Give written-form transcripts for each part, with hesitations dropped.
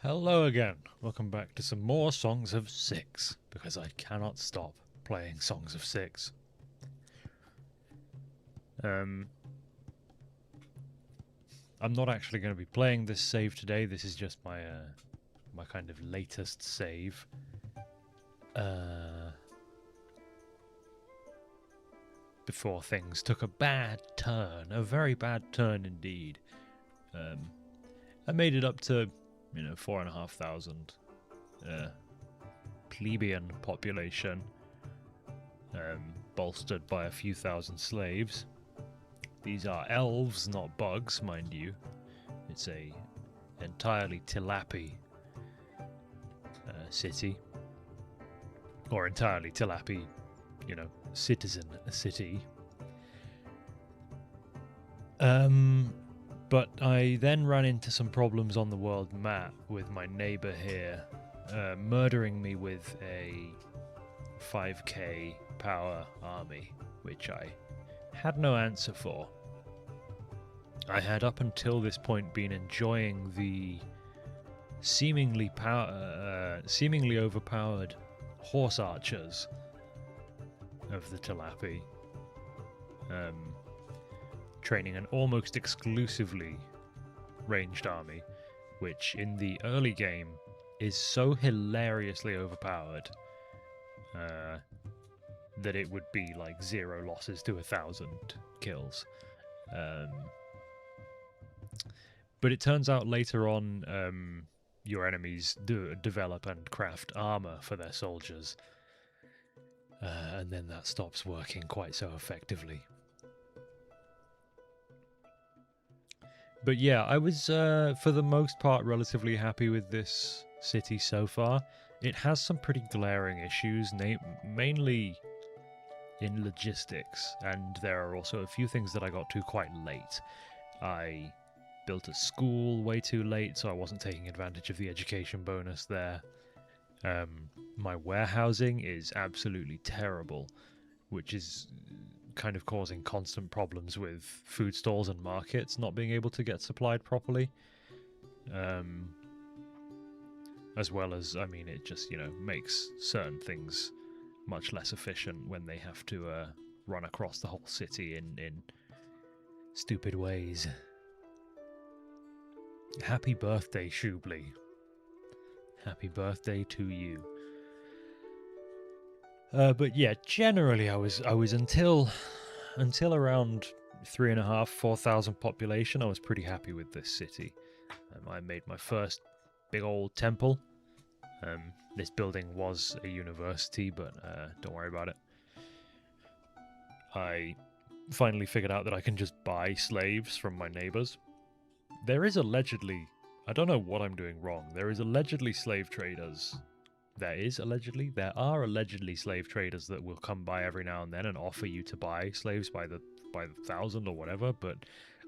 Hello again. Welcome back to some more Songs of Six, because I cannot stop playing Songs of Six. I'm not actually going to be playing this save today. This is just my my kind of latest save. Before things took a bad turn, a very bad turn indeed. I made it up to 4,500 plebeian population, bolstered by a few thousand slaves. These are elves, not bugs, mind you. It's a entirely Tilapi city, or entirely Tilapi, citizen city. But I then ran into some problems on the world map with my neighbor here, murdering me with a 5k power army, which I had no answer for. I had up until this point been enjoying the seemingly overpowered horse archers of the Tilapi, training an almost exclusively ranged army, which in the early game is so hilariously overpowered that it would be like 0 losses to 1,000 kills. But it turns out later on your enemies do develop and craft armor for their soldiers, and then that stops working quite so effectively. But yeah, I was, for the most part, relatively happy with this city so far. It has some pretty glaring issues, mainly in logistics, and there are also a few things that I got to quite late. I built a school way too late, so I wasn't taking advantage of the education bonus there. My warehousing is absolutely terrible, which is kind of causing constant problems with food stalls and markets not being able to get supplied properly. As well as, it just, makes certain things much less efficient when they have to run across the whole city in stupid ways. Happy birthday, Shubli. Happy birthday to you. But yeah, generally I was until around 3,500-4,000 population. I was pretty happy with this city. I made my first big old temple. This building was a university, but don't worry about it. I finally figured out that I can just buy slaves from my neighbors. There is allegedly, I don't know what I'm doing wrong. There are allegedly slave traders slave traders that will come by every now and then and offer you to buy slaves by the 1,000 or whatever, but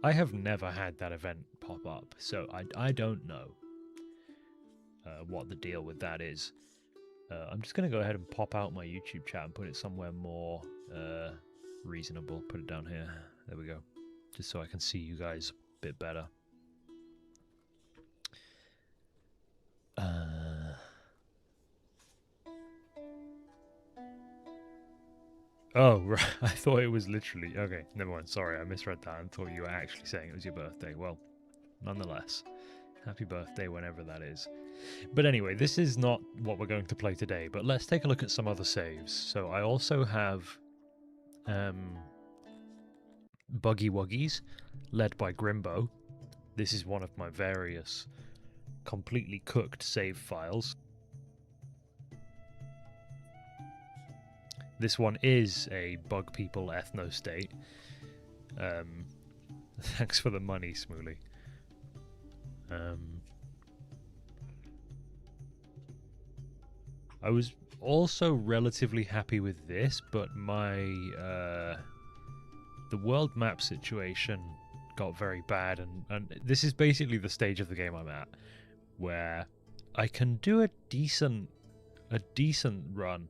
I have never had that event pop up, so I don't know what the deal with that is. I'm just going to go ahead and pop out my YouTube chat and put it somewhere more reasonable. Put it down here. There we go. Just so I can see you guys a bit better. Oh, right. I thought it was literally... Okay, never mind. Sorry, I misread that and thought you were actually saying it was your birthday. Well, nonetheless, happy birthday whenever that is. But anyway, this is not what we're going to play today, but let's take a look at some other saves. So I also have Buggy Wuggies, led by Grimbo. This is one of my various completely cooked save files. This one is a bug people ethno-state. Thanks for the money, Smooly. I was also relatively happy with this, but my the world map situation got very bad, and this is basically the stage of the game I'm at, where I can do a decent run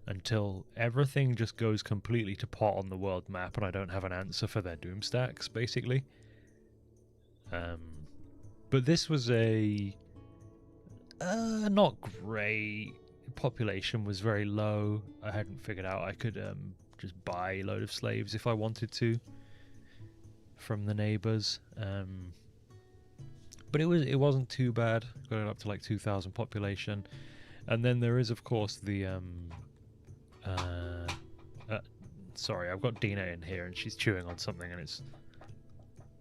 until everything just goes completely to pot on the world map and I don't have an answer for their doom stacks, basically. But this was a Not great. Population was very low. I hadn't figured out I could just buy a load of slaves if I wanted to from the neighbours. But it wasn't too bad. Got it up to like 2,000 population, and then there is of course the sorry, I've got Dina in here and she's chewing on something and it's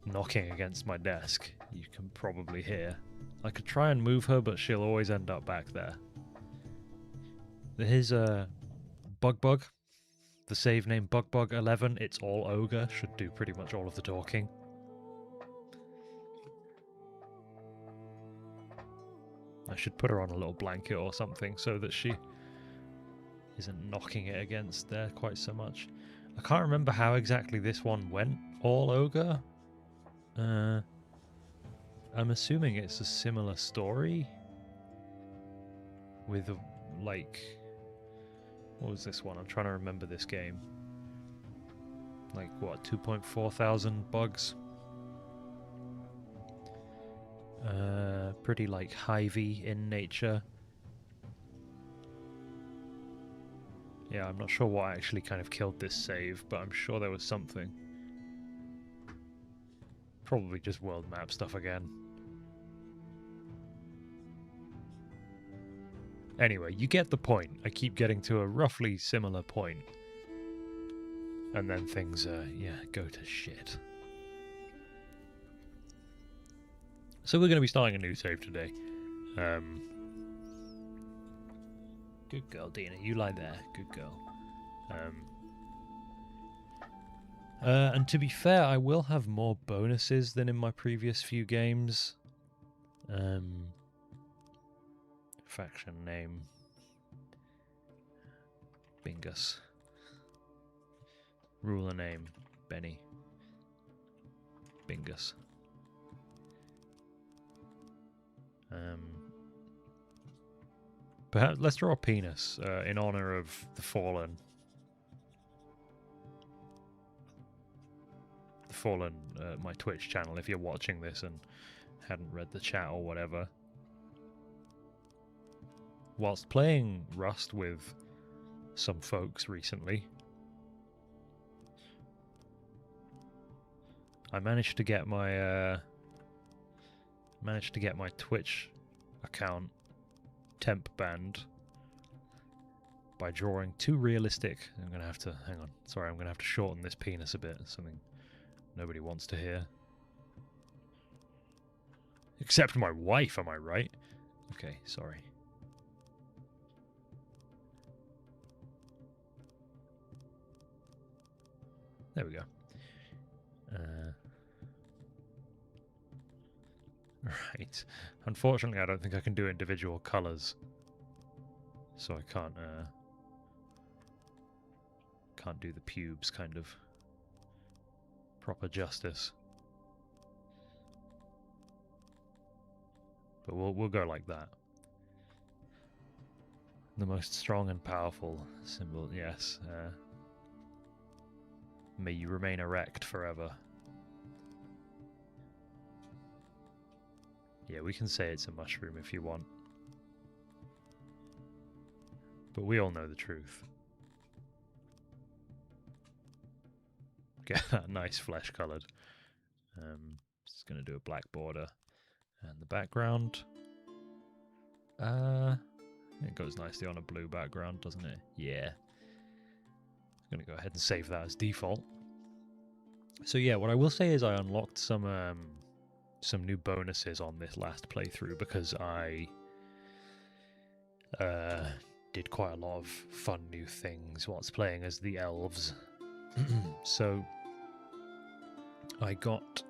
knocking against my desk. You can probably hear. I could try and move her, but she'll always end up back there. Here's a Bug. The save name Bug11. It's all ogre. Should do pretty much all of the talking. I should put her on a little blanket or something so that she isn't knocking it against there quite so much. I can't remember how exactly this one went. All ogre? I'm assuming it's a similar story with a, like, what was this one? I'm trying to remember this game. Like what, 2.4 thousand bugs? Pretty like hivey in nature. Yeah, I'm not sure what actually kind of killed this save, but I'm sure there was something. Probably just world map stuff again. Anyway, you get the point. I keep getting to a roughly similar point. And then things, yeah, go to shit. So we're going to be starting a new save today. Good girl, Dina. You lie there. Good girl. And to be fair, I will have more bonuses than in my previous few games. Faction name. Bingus. Ruler name. Benny. Bingus. Perhaps let's draw a penis in honor of the fallen. The fallen, my Twitch channel. If you're watching this and hadn't read the chat or whatever, whilst playing Rust with some folks recently, I managed to get my Twitch account temp banned by drawing too realistic. I'm gonna have to hang on. Sorry, I'm gonna have to shorten this penis a bit. Something nobody wants to hear, except my wife. Am I right? Okay, sorry. There we go. Right. Unfortunately, I don't think I can do individual colours, so I can't do the pubes kind of proper justice. But we'll go like that. The most strong and powerful symbol, yes. May you remain erect forever. Yeah, we can say it's a mushroom if you want. But we all know the truth. Get that nice flesh coloured. Just going to do a black border. And the background. It goes nicely on a blue background, doesn't it? Yeah. I'm going to go ahead and save that as default. So yeah, what I will say is I unlocked some new bonuses on this last playthrough because I did quite a lot of fun new things whilst playing as the elves. So I got,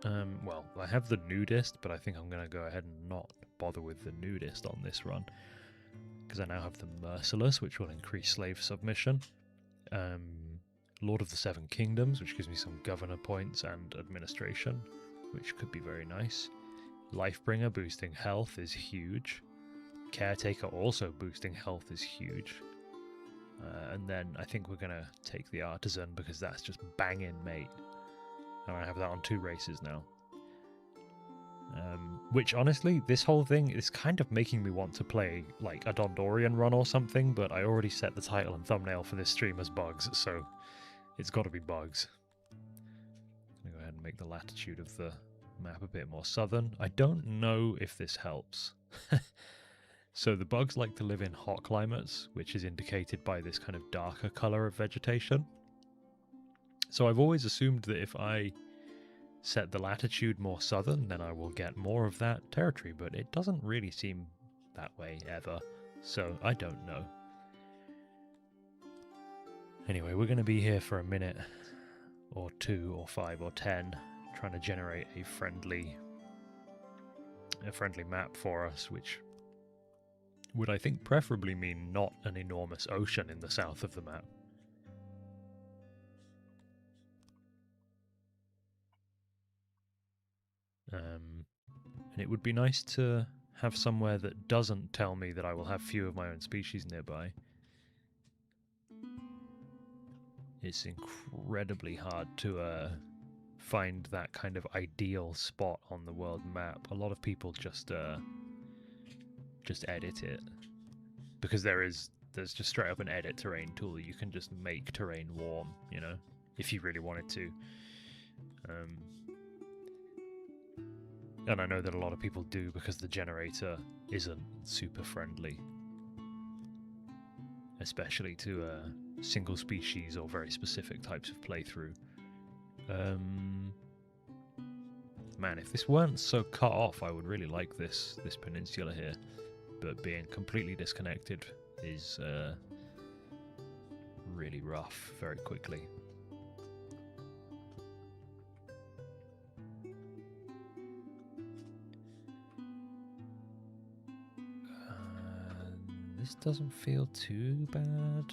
well, I have the nudist, but I think I'm going to go ahead and not bother with the nudist on this run because I now have the merciless, which will increase slave submission. Lord of the Seven Kingdoms, which gives me some governor points and administration, which could be very nice. Lifebringer boosting health is huge. Caretaker also boosting health is huge. And then I think we're going to take the Artisan because that's just banging mate. And I have that on 2 races now. Which, honestly, this whole thing is kind of making me want to play, like, a Dondorian run or something, but I already set the title and thumbnail for this stream as bugs, so it's got to be bugs. I'm going to go ahead and make the latitude of the map a bit more southern. I don't know if this helps. So the bugs like to live in hot climates, which is indicated by this kind of darker color of vegetation. So I've always assumed that if I set the latitude more southern, then I will get more of that territory, but it doesn't really seem that way ever, so I don't know. Anyway, we're going to be here for a minute or 2 or 5 or 10 trying to generate a friendly map for us, which would, I think, preferably mean not an enormous ocean in the south of the map. And it would be nice to have somewhere that doesn't tell me that I will have few of my own species nearby. It's incredibly hard to find that kind of ideal spot on the world map. A lot of people just edit it, because there's just straight up an edit terrain tool. You can just make terrain warm, you know, if you really wanted to. And I know that a lot of people do, because the generator isn't super friendly, especially to single species or very specific types of playthrough. Man, if this weren't so cut off, I would really like this peninsula here. But being completely disconnected is really rough very quickly. This doesn't feel too bad.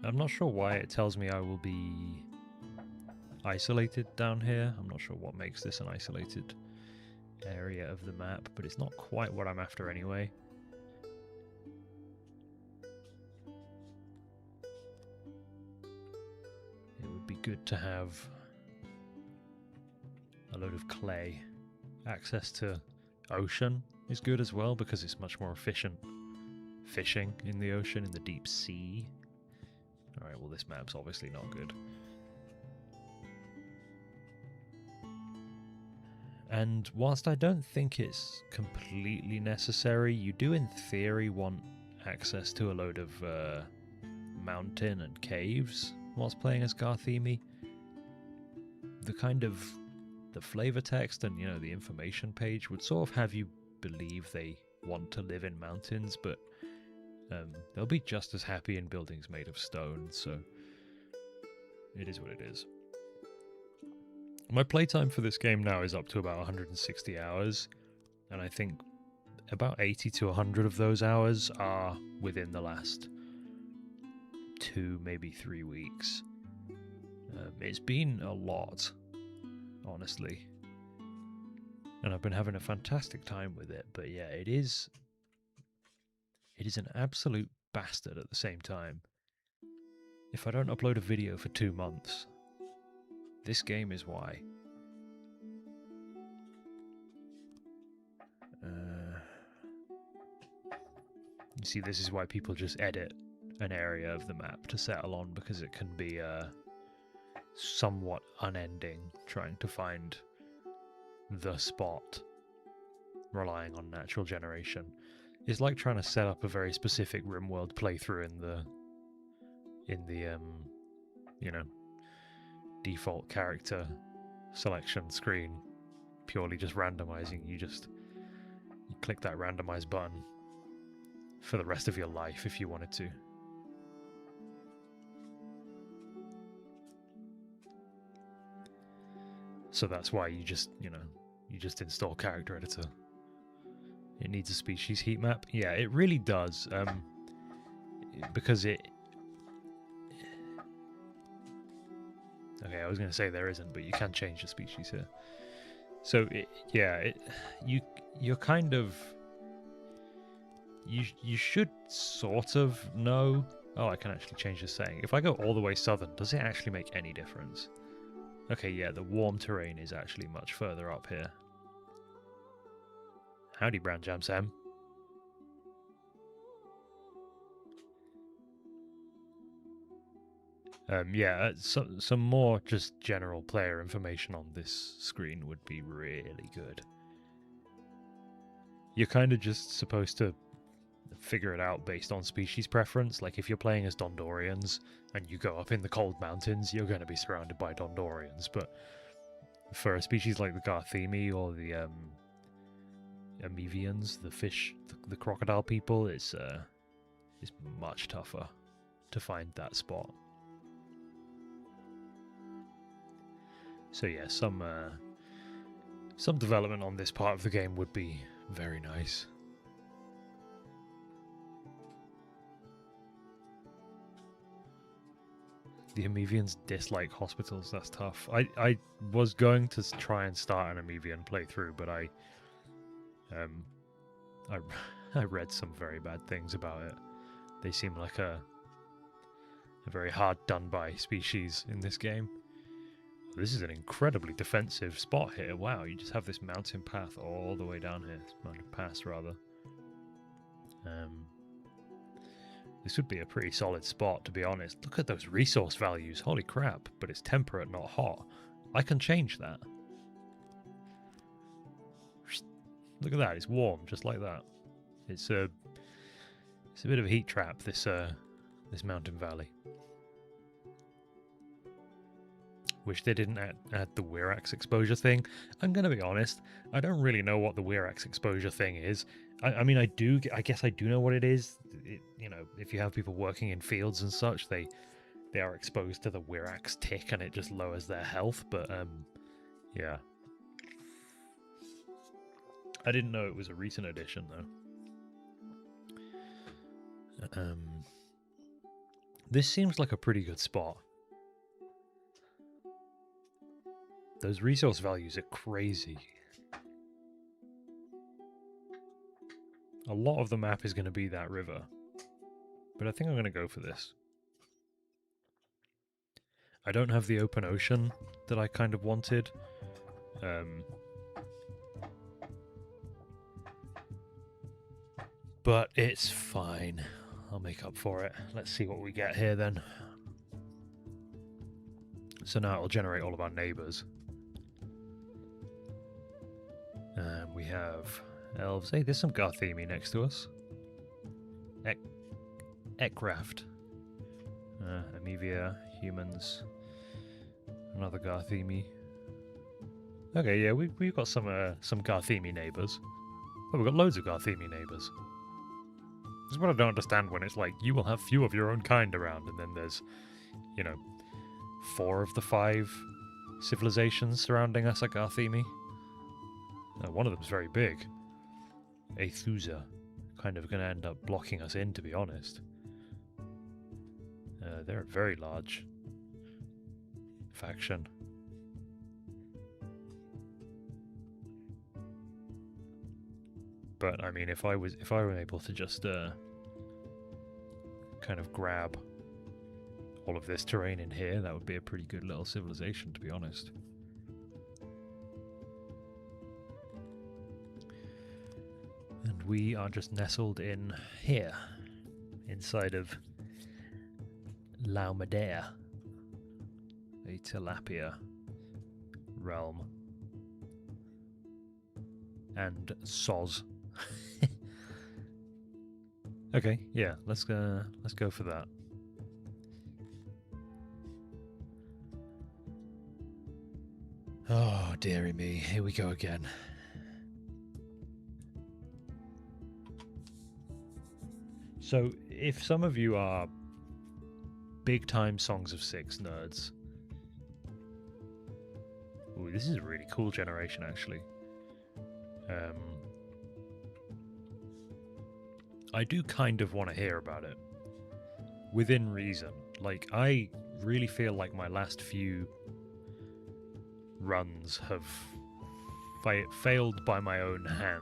I'm not sure why it tells me I will be isolated down here. I'm not sure what makes this an isolated area of the map, but it's not quite what I'm after anyway. It would be good to have a load of clay. Access to ocean is good as well, because it's much more efficient fishing in the ocean, in the deep sea. Alright, well, this map's obviously not good. And whilst I don't think it's completely necessary, you do in theory want access to a load of mountain and caves whilst playing as Garthimi. The flavor text and, you know, the information page would sort of have you believe they want to live in mountains, but they'll be just as happy in buildings made of stone, so it is what it is. My playtime for this game now is up to about 160 hours, and I think about 80 to 100 of those hours are within the last 2, maybe 3 weeks. It's been a lot, honestly, and I've been having a fantastic time with it, but yeah, it is an absolute bastard at the same time. If I don't upload a video for 2 months, this game is why. You see, this is why people just edit an area of the map to settle on, because it can be somewhat unending trying to find the spot, relying on natural generation. It's like trying to set up a very specific RimWorld playthrough in the you know, default character selection screen, purely just randomizing. You click that randomize button for the rest of your life if you wanted to. So that's why you just install character editor. It needs a species heat map. Yeah, it really does. Because it... Okay, I was going to say there isn't, but you can change the species here. So, you're kind of... You should sort of know... Oh, I can actually change the setting. If I go all the way southern, does it actually make any difference? Okay, yeah, the warm terrain is actually much further up here. Howdy, Brown Jam Sam. Yeah, some more just general player information on this screen would be really good. You're kind of just supposed to figure it out based on species preference. Like if you're playing as Dondorians and you go up in the cold mountains, you're going to be surrounded by Dondorians. But for a species like the garthimi or the Amevians, the fish, the crocodile people, it's much tougher to find that spot. So yeah, some development on this part of the game would be very nice. The Amevians dislike hospitals, that's tough. I was going to try and start an Amevian playthrough, but I read some very bad things about it. They seem like a very hard done by species in this game. This is an incredibly defensive spot here. Wow, you just have this mountain path all the way down here. Mountain pass, rather. This would be a pretty solid spot, to be honest. Look at those resource values. Holy crap. But it's temperate, not hot. I can change that. Look at that. It's warm, just like that. It's a bit of a heat trap, this mountain valley. Wish they didn't add the Wirax exposure thing. I'm going to be honest, I don't really know what the Wirax exposure thing is. I mean, I guess I do know what it is. You know, if you have people working in fields and such, they are exposed to the Wirax tick and it just lowers their health. But, yeah. I didn't know it was a recent addition, though. This seems like a pretty good spot. Those resource values are crazy. A lot of the map is going to be that river. But I think I'm going to go for this. I don't have the open ocean that I kind of wanted. But it's fine. I'll make up for it. Let's see what we get here then. So now it'll generate all of our neighbours. We have elves. Hey, there's some garthimi next to us. Ekraft. Amevia, humans. Another garthimi. Okay, yeah, we've got some garthimi neighbours. Oh, we've got loads of garthimi neighbours. This is what I don't understand when it's like, you will have few of your own kind around, and then there's, you know, 4 of the 5 civilizations surrounding us are garthimi. One of them's very big. Aethusa. Kind of going to end up blocking us in, to be honest. They're a very large faction. But I mean, if I were able to just kind of grab all of this terrain in here, that would be a pretty good little civilization, to be honest. And we are just nestled in here, inside of Laumedea, a tilapia realm, and Soz. Okay, yeah, let's go for that. Oh, dearie me, here we go again. So, if some of you are big-time Songs of Six nerds... Ooh, this is a really cool generation, actually. I do kind of want to hear about it. Within reason. Like, I really feel like my last few runs have failed by my own hand.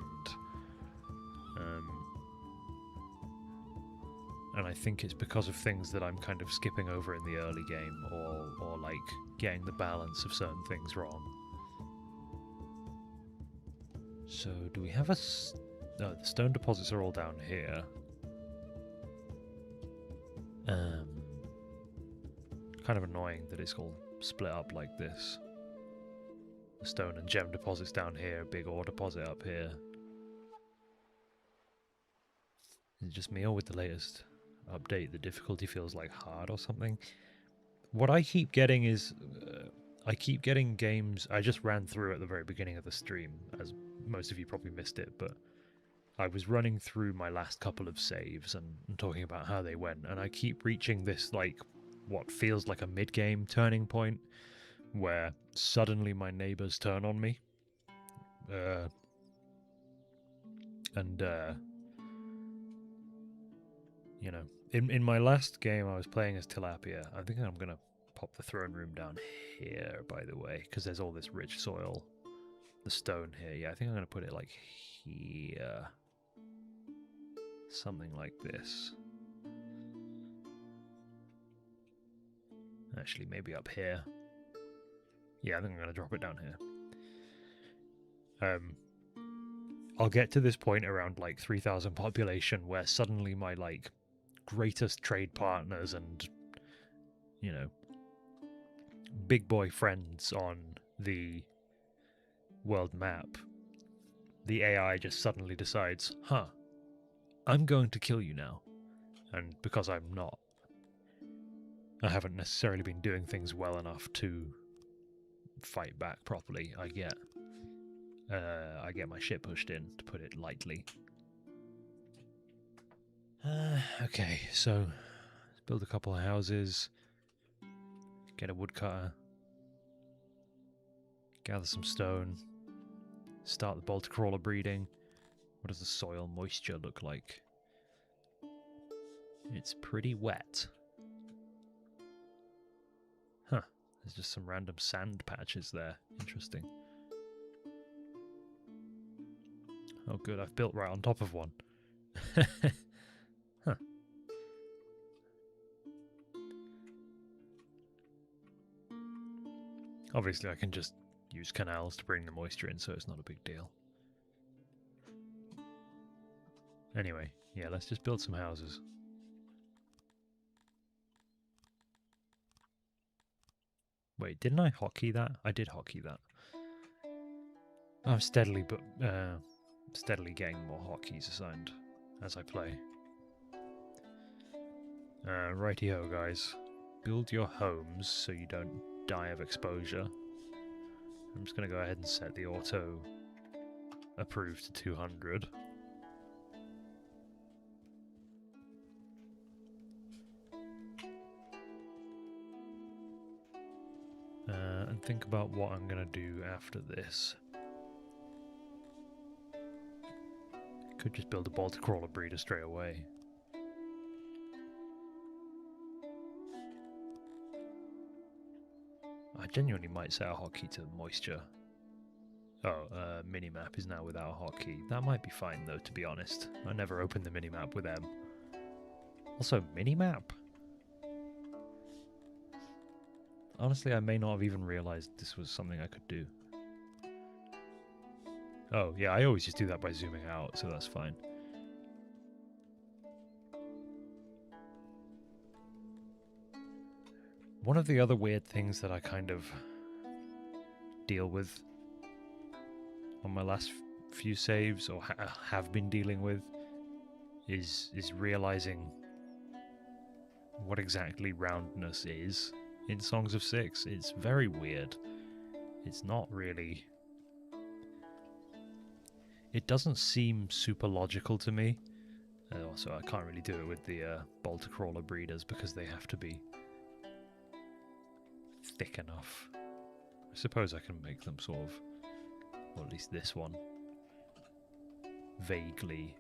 And I think it's because of things that I'm kind of skipping over in the early game, or like getting the balance of certain things wrong. So, do we have a... No, the stone deposits are all down here. Kind of annoying that it's all split up like this. The stone and gem deposits down here, big ore deposit up here. Is it just me, or with the latest update the difficulty feels like hard or something? What I keep getting is... I keep getting games... I just ran through at the very beginning of the stream, as most of you probably missed it, but I was running through my last couple of saves and talking about how they went, and I keep reaching this, like, what feels like a mid-game turning point, where suddenly my neighbors turn on me. You know, in my last game I was playing as Tilapia. I think I'm going to pop the throne room down here, by the way, because there's all this rich soil. The stone here. Yeah, I think I'm going to put it, like, here. Something like this. Actually, maybe up here. Yeah, I think I'm going to drop it down here. I'll get to this point around, like, 3,000 population where suddenly my, like, greatest trade partners and, you know, big boy friends on the world map, the AI just suddenly decides, huh, I'm going to kill you now. And because I'm not, I haven't necessarily been doing things well enough to fight back properly. I get my shit pushed in, to put it lightly. Okay, so let's build a couple of houses, get a woodcutter, gather some stone, start the bolter crawler breeding. What does the soil moisture look like? It's pretty wet. Huh, there's just some random sand patches there. Interesting. Oh good, I've built right on top of one. Huh. Obviously I can just use canals to bring the moisture in, so it's not a big deal. Anyway, yeah, let's just build some houses. Wait, didn't I hotkey that? I did hotkey that. I'm steadily getting more hotkeys assigned as I play. Righty-ho, guys. Build your homes so you don't die of exposure. I'm just going to go ahead and set the auto approve to 200. And think about what I'm going to do after this. Could just build a bolter crawler breeder straight away. I genuinely might set a hotkey to moisture. Oh, minimap is now without a hotkey. That might be fine though, to be honest. I never opened the minimap with M. Also, minimap? Honestly, I may not have even realized this was something I could do. Oh, yeah, I always just do that by zooming out, so that's fine. One of the other weird things that I kind of deal with on my last few saves, or have been dealing with, is realizing what exactly roundness is in Songs of Six. It's very weird. It's not really... It doesn't seem super logical to me. Also, I can't really do it with the bolter crawler breeders because they have to be thick enough. I suppose I can make them sort of, or at least this one, vaguely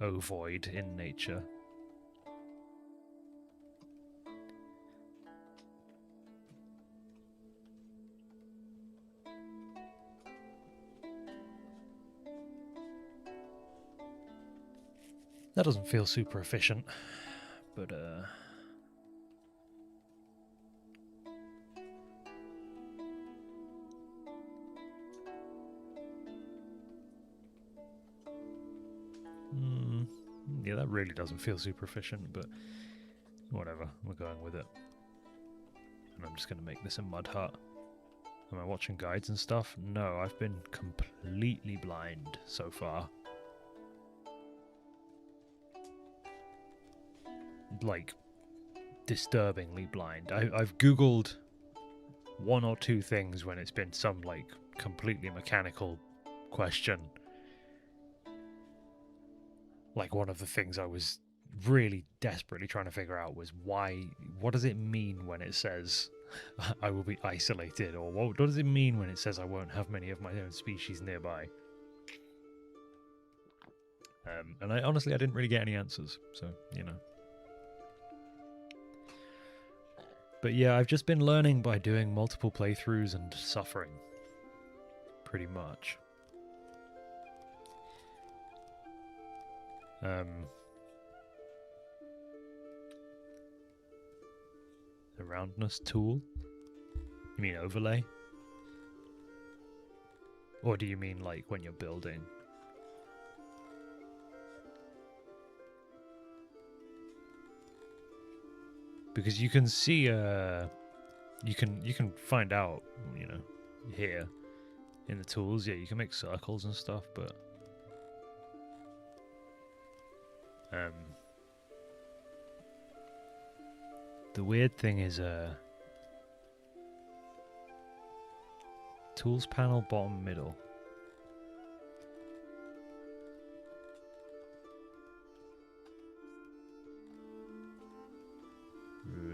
ovoid in nature. That doesn't feel super efficient, but Yeah, that really doesn't feel super efficient, but whatever, we're going with it. And I'm just going to make this a mud hut. Am I watching guides and stuff? No, I've been completely blind so far. Like, disturbingly blind. I've googled one or two things when it's been some, like, completely mechanical question. Like, one of the things I was really desperately trying to figure out was what does it mean when it says I will be isolated, or what does it mean when it says I won't have many of my own species nearby? And I honestly didn't really get any answers, so, you know. But yeah, I've just been learning by doing multiple playthroughs and suffering. Pretty much. The roundness tool? You mean overlay? Or do you mean like when you're building? Because you can see you can find out, you know, here in the tools, yeah, you can make circles and stuff, but the weird thing is tools panel bottom middle.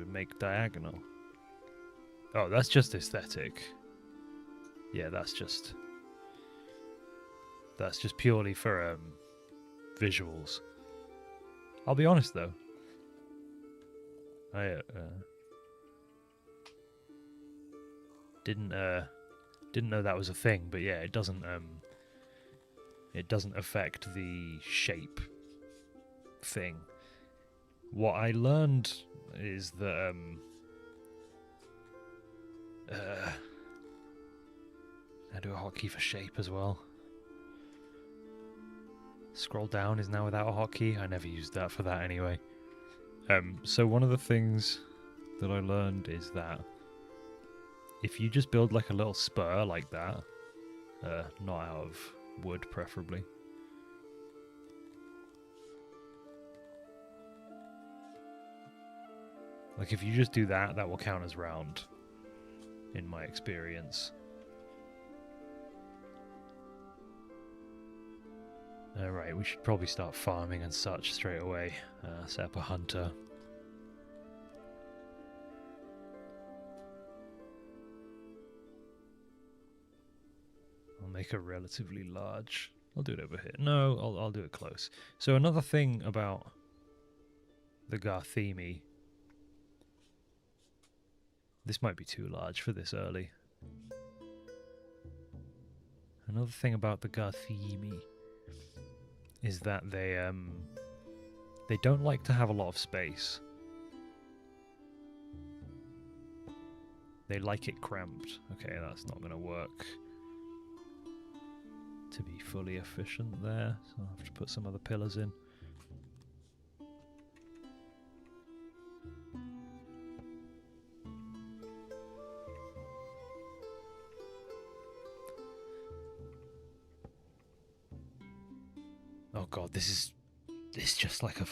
Make diagonal. Oh, that's just aesthetic. Yeah, that's just purely for visuals. I'll be honest though, I didn't know that was a thing, but yeah, it doesn't affect the shape thing. What I learned is that I do a hotkey for shape as well. Scroll down is now without a hotkey. I never used that for that anyway. So one of the things that I learned is that if you just build like a little spur like that, not out of wood preferably, like if you just do that, that will count as round, in my experience. Alright, we should probably start farming and such straight away. Set up a hunter. I'll make a relatively large... I'll do it over here. No, I'll do it close. So another thing about the garthimi... This might be too large for this early. Another thing about the garthimi is that they don't like to have a lot of space. They like it cramped. Okay, that's not going to work to be fully efficient there, so I'll have to put some other pillars in. Oh god, it's just like a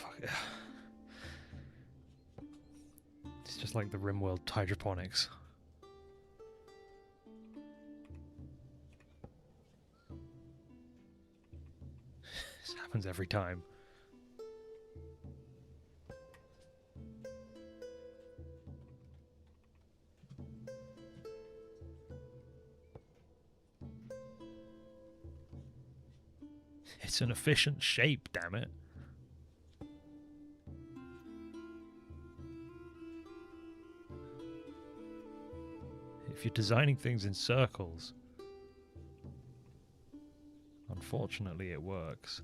it's just like the RimWorld hydroponics. This happens every time. It's an efficient shape, damn it. If you're designing things in circles, unfortunately it works.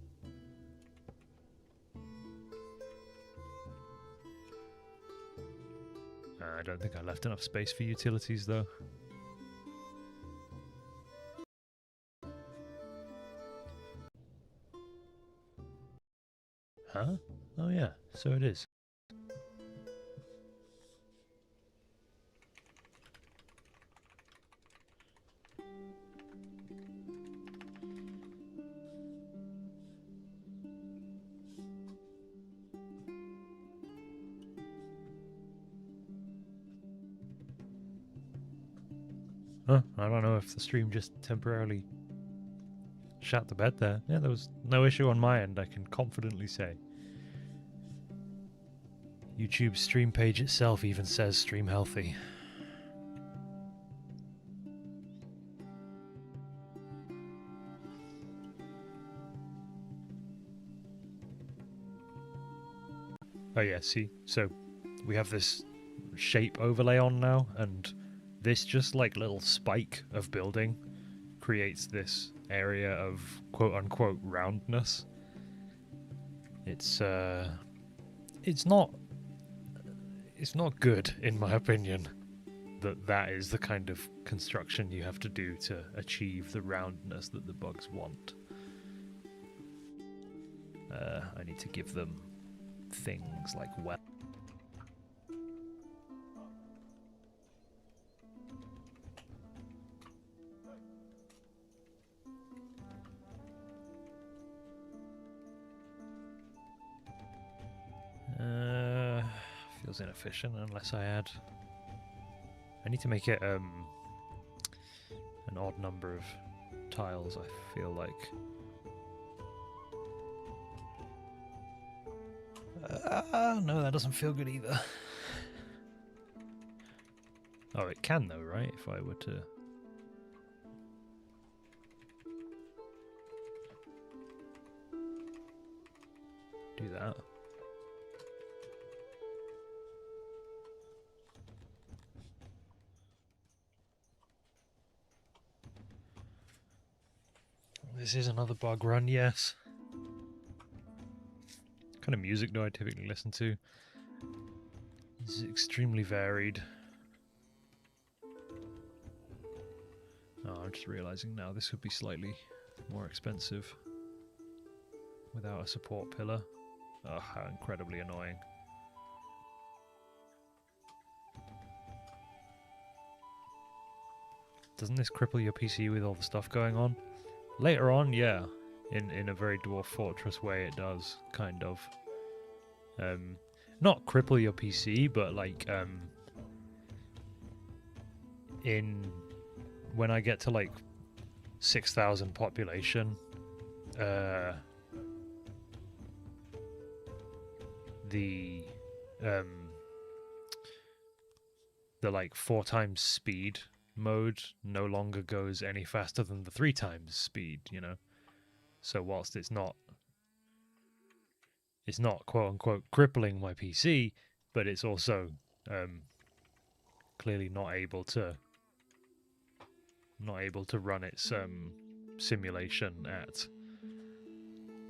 I don't think I left enough space for utilities though. Huh? Oh yeah, so it is. Huh, I don't know if the stream just temporarily shat the bed there. Yeah, there was no issue on my end, I can confidently say. YouTube's stream page itself even says stream healthy. Oh yeah, see, so we have this shape overlay on now, and this just like little spike of building creates this area of quote-unquote roundness. It's not good in my opinion that is the kind of construction you have to do to achieve the roundness that the bugs want. I need to give them things like well. Feels inefficient unless I add. I need to make it an odd number of tiles, I feel like. No, that doesn't feel good either. Oh, it can though, right? If I were to... do that. This is another bug run, yes. What kind of music do I typically listen to? It's extremely varied. Oh, I'm just realizing now this would be slightly more expensive without a support pillar. Oh, how incredibly annoying. Doesn't this cripple your PC with all the stuff going on? Later on, yeah. In a very Dwarf Fortress way it does, kind of. Not cripple your PC, but like, when I get to like 6,000 population, the like 4 times speed mode no longer goes any faster than the 3 times speed, you know. So whilst it's not quote unquote crippling my PC, but it's also clearly not able to run its simulation at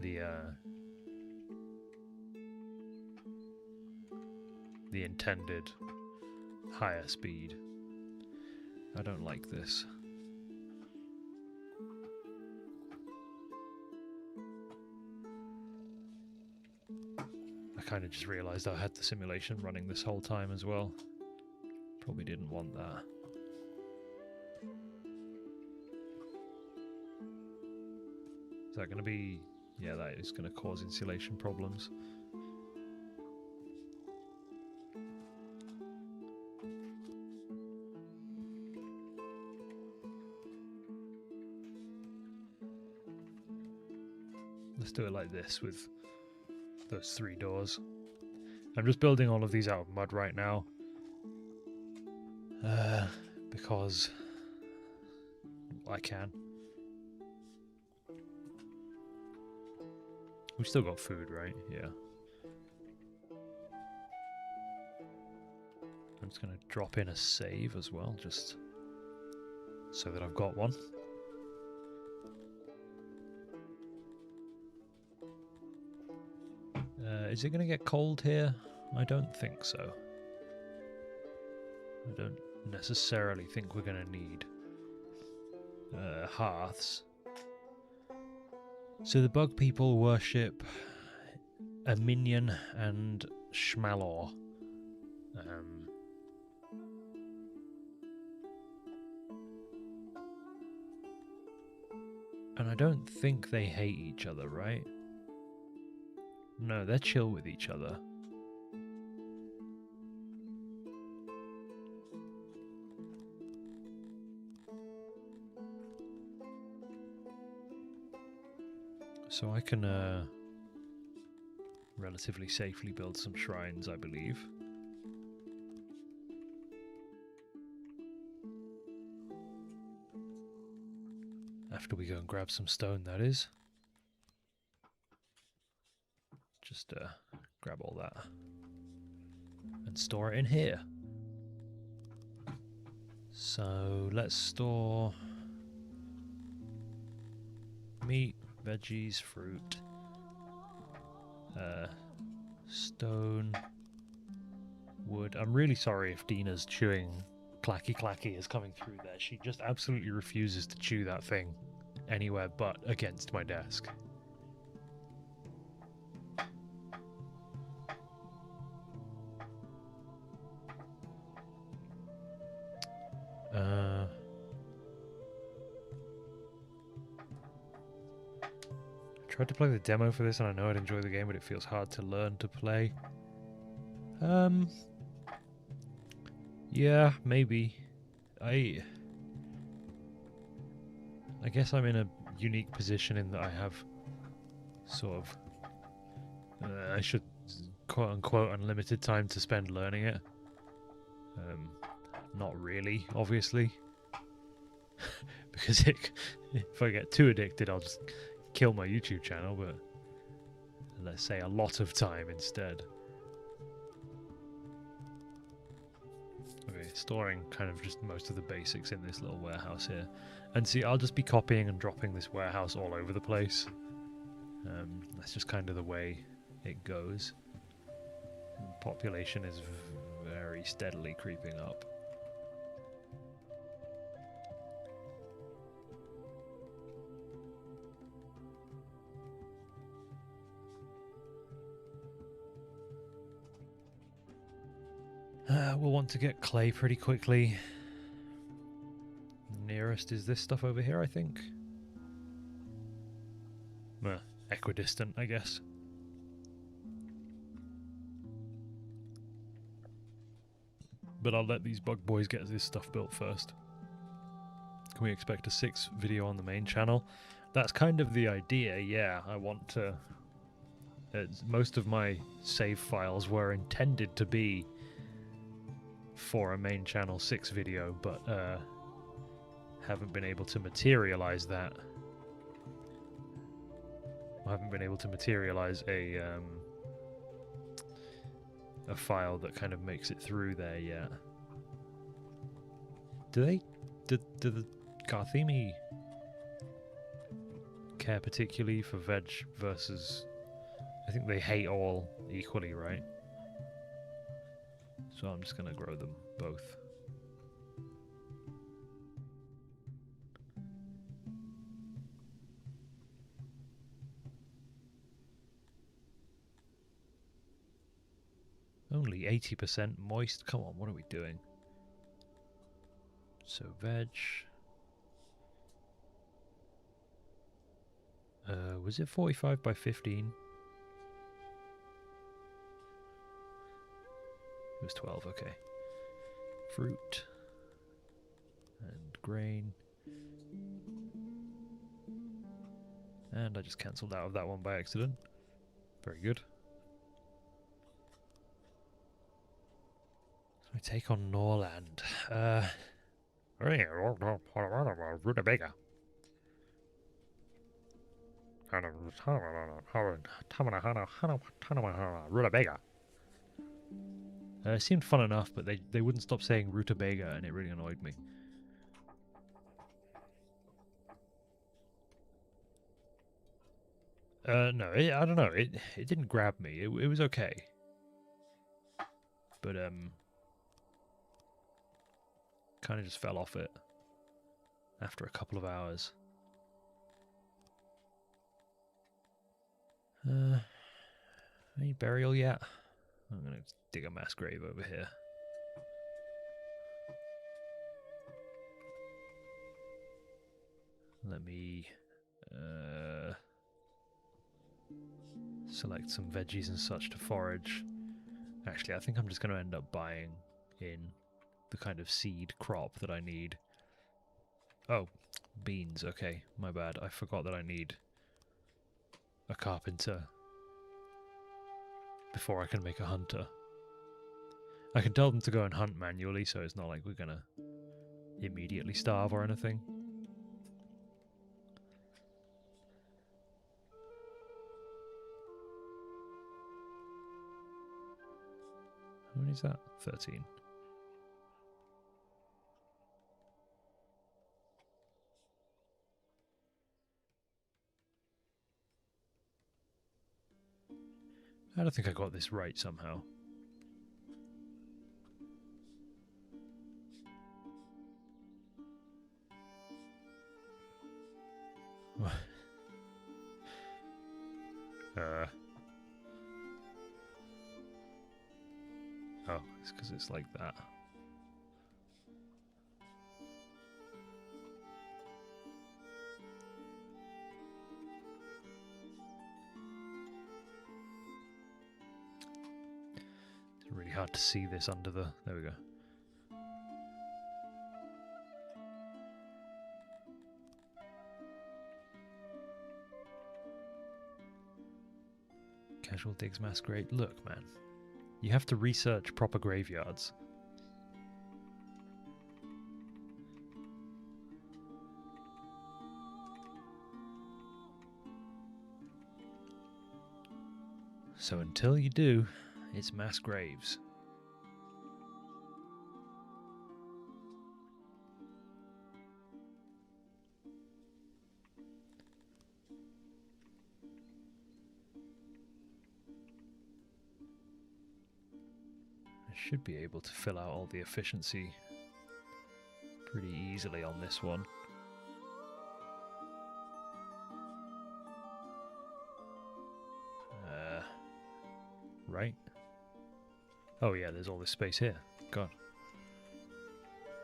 the intended higher speed. I don't like this. I kind of just realized I had the simulation running this whole time as well. Probably didn't want that. Is that going to be... yeah, that is going to cause insulation problems. Let's do it like this with those 3 doors. I'm just building all of these out of mud right now. Because I can. We've still got food, right? Yeah. I'm just going to drop in a save as well, just so that I've got one. Is it going to get cold here? I don't think so. I don't necessarily think we're going to need hearths. So the bug people worship a minion and Schmalor. And I don't think they hate each other, right? No, they're chill with each other. So I can relatively safely build some shrines, I believe. After we go and grab some stone, that is. Just grab all that and store it in here. So let's store meat, veggies, fruit, stone, wood. I'm really sorry if Dina's chewing clacky clacky is coming through there. She just absolutely refuses to chew that thing anywhere but against my desk. I tried to play the demo for this and I know I'd enjoy the game, but it feels hard to learn to play. Yeah, maybe. I guess I'm in a unique position in that I have sort of I should quote unquote unlimited time to spend learning it. Not really, obviously. Because if I get too addicted, I'll just kill my YouTube channel, but let's say a lot of time instead. Okay, storing kind of just most of the basics in this little warehouse here. And see, I'll just be copying and dropping this warehouse all over the place. That's just kind of the way it goes. And population is very steadily creeping up. We'll want to get clay pretty quickly. Nearest is this stuff over here, I think. Equidistant, I guess. But I'll let these bug boys get this stuff built first. Can we expect a 6 video on the main channel? That's kind of the idea, yeah. I want to... most of my save files were intended to be for a main channel 6 video, but haven't been able to materialize that. I haven't been able to materialize a file that kind of makes it through there yet. Do the garthimi care particularly for veg versus... I think they hate all equally, right? So I'm just going to grow them both. Only 80% moist? Come on, what are we doing? So veg... was it 45 by 15? It was 12, okay. Fruit. And grain. And I just cancelled out of that one by accident. Very good. So I take on Norland. Rutabaga. Rutabaga. It seemed fun enough, but they wouldn't stop saying rutabaga, and it really annoyed me. No, I don't know. It didn't grab me. It was okay. But kind of just fell off it after a couple of hours. Any burial yet? I'm going to dig a mass grave over here. Let me select some veggies and such to forage. Actually, I think I'm just going to end up buying in the kind of seed crop that I need. Oh, beans. Okay, my bad. I forgot that I need a carpenter before I can make a hunter. I can tell them to go and hunt manually, so it's not like we're going to immediately starve or anything. How many is that? 13. I don't think I got this right somehow. Oh, it's because it's like that. It's really hard to see this under the... There we go. Casual digs masquerade. Look, man. You have to research proper graveyards. So until you do, it's mass graves. Should be able to fill out all the efficiency pretty easily on this one. Right? Oh yeah, there's all this space here. God.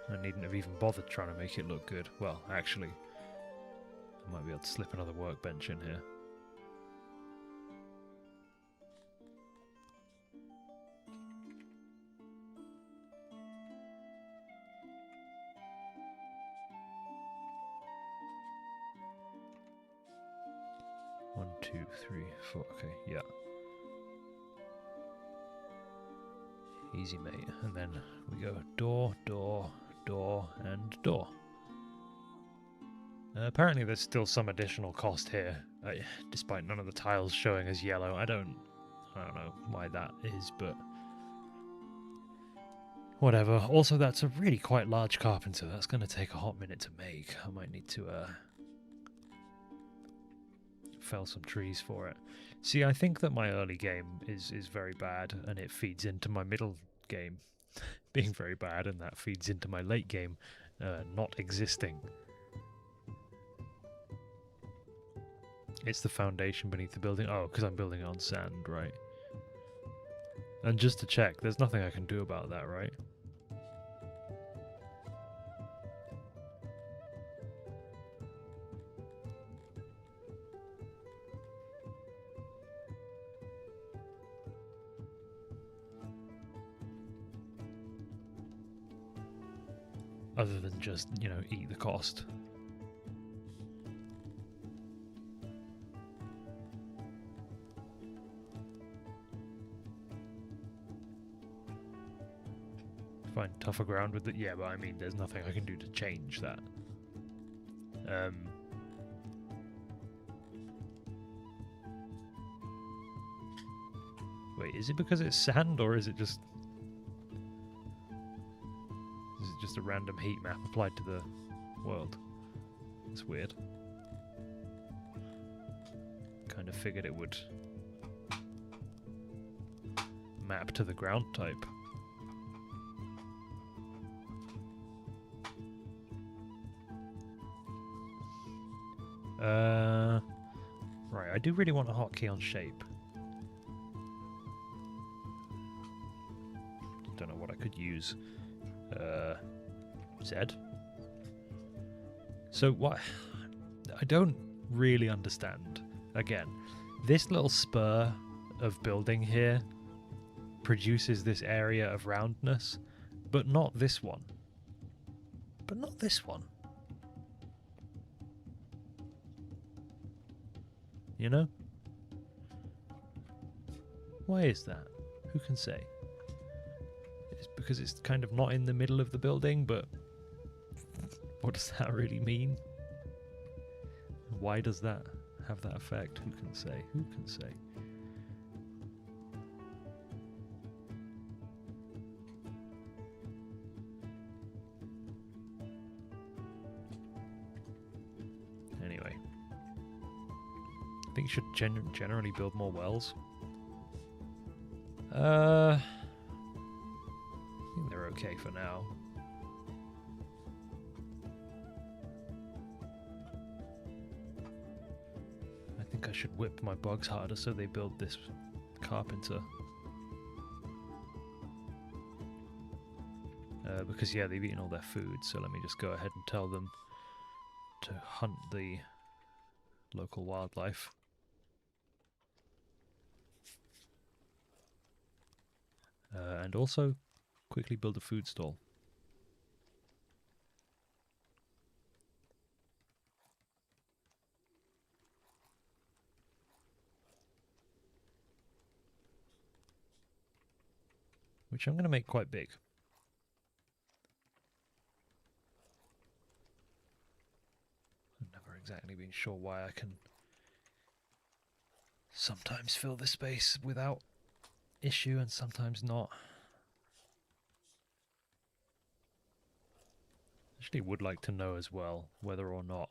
I needn't have even bothered trying to make it look good. Well, actually, I might be able to slip another workbench in here. One, two, three, four. Okay, yeah. Easy, mate. And then we go door, door, door, and door. Apparently there's still some additional cost here, despite none of the tiles showing as yellow. I don't know why that is, but whatever. Also, that's a really quite large carpenter. That's going to take a hot minute to make. I might need to fell some trees for it. See, I think that my early game is very bad, and it feeds into my middle game being very bad, and that feeds into my late game not existing. It's the foundation beneath the building. Oh, because I'm building it on sand, right? And just to check, there's nothing I can do about that, right? Other than just, you know, eat the cost. Find tougher ground with it. Yeah, but I mean, there's nothing I can do to change that. Wait, is it because it's sand, or is it just... Is it just a random heat map applied to the world? It's weird. Kind of figured it would map to the ground type. Right, I do really want a hotkey on shape. use Z. So what? I don't really understand. Again, this little spur of building here produces this area of roundness, but not this one. But not this one. You know? Why is that? Who can say? It's because it's kind of not in the middle of the building, but what does that really mean? Why does that have that effect? Who can say? Who can say? Anyway, I think you should generally build more wells. I think they're okay for now. I think I should whip my bugs harder so they build this carpenter. Because yeah, they've eaten all their food, so let me just go ahead and tell them to hunt the local wildlife. And also quickly build a food stall. Which I'm going to make quite big. I've never exactly been sure why I can sometimes fill this space without issue and sometimes not. Actually would like to know as well whether or not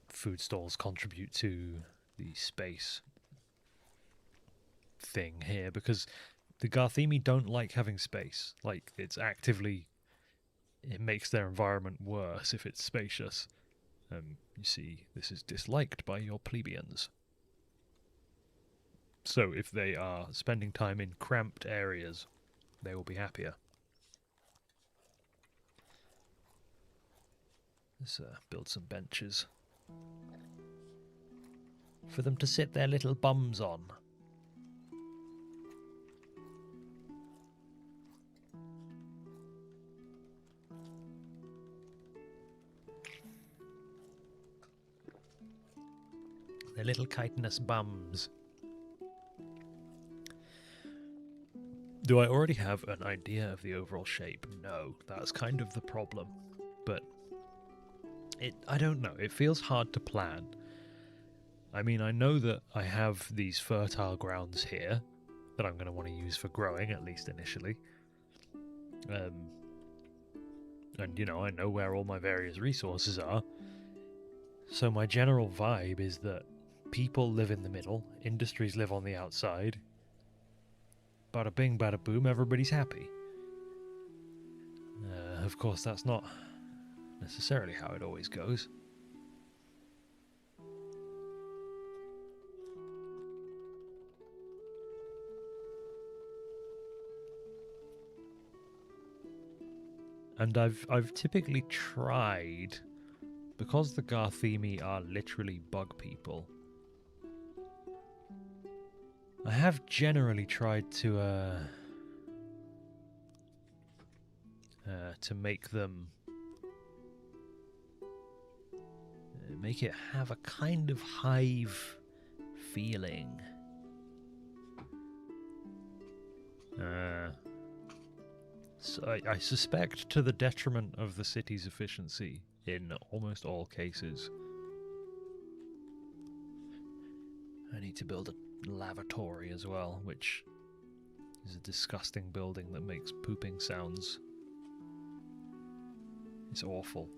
food stalls contribute to the space thing here, because the garthimi don't like having space. Like, it's actively, it makes their environment worse if it's spacious. You see, this is disliked by your plebeians. So if they are spending time in cramped areas, they will be happier. Let's build some benches for them to sit their little bums on. Their little chitinous bums. Do I already have an idea of the overall shape? No, that's kind of the problem. But I don't know, it feels hard to plan. I mean, I know that I have these fertile grounds here that I'm going to want to use for growing, at least initially. And, you know, I know where all my various resources are. So my general vibe is that people live in the middle, industries live on the outside. Bada bing, bada boom, everybody's happy. Of course, that's not necessarily how it always goes. And I've typically tried, because the garthimi are literally bug people, I have generally tried to make them make it have a kind of hive feeling. So I suspect to the detriment of the city's efficiency in almost all cases. I need to build a lavatory as well, which is a disgusting building that makes pooping sounds. It's awful.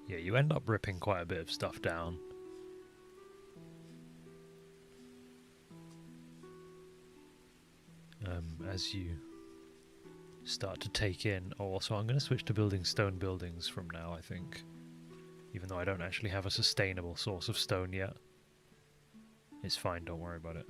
Yeah, you end up ripping quite a bit of stuff down. as you start to take in. Oh, also, I'm going to switch to building stone buildings from now, I think. Even though I don't actually have a sustainable source of stone yet. It's fine, don't worry about it.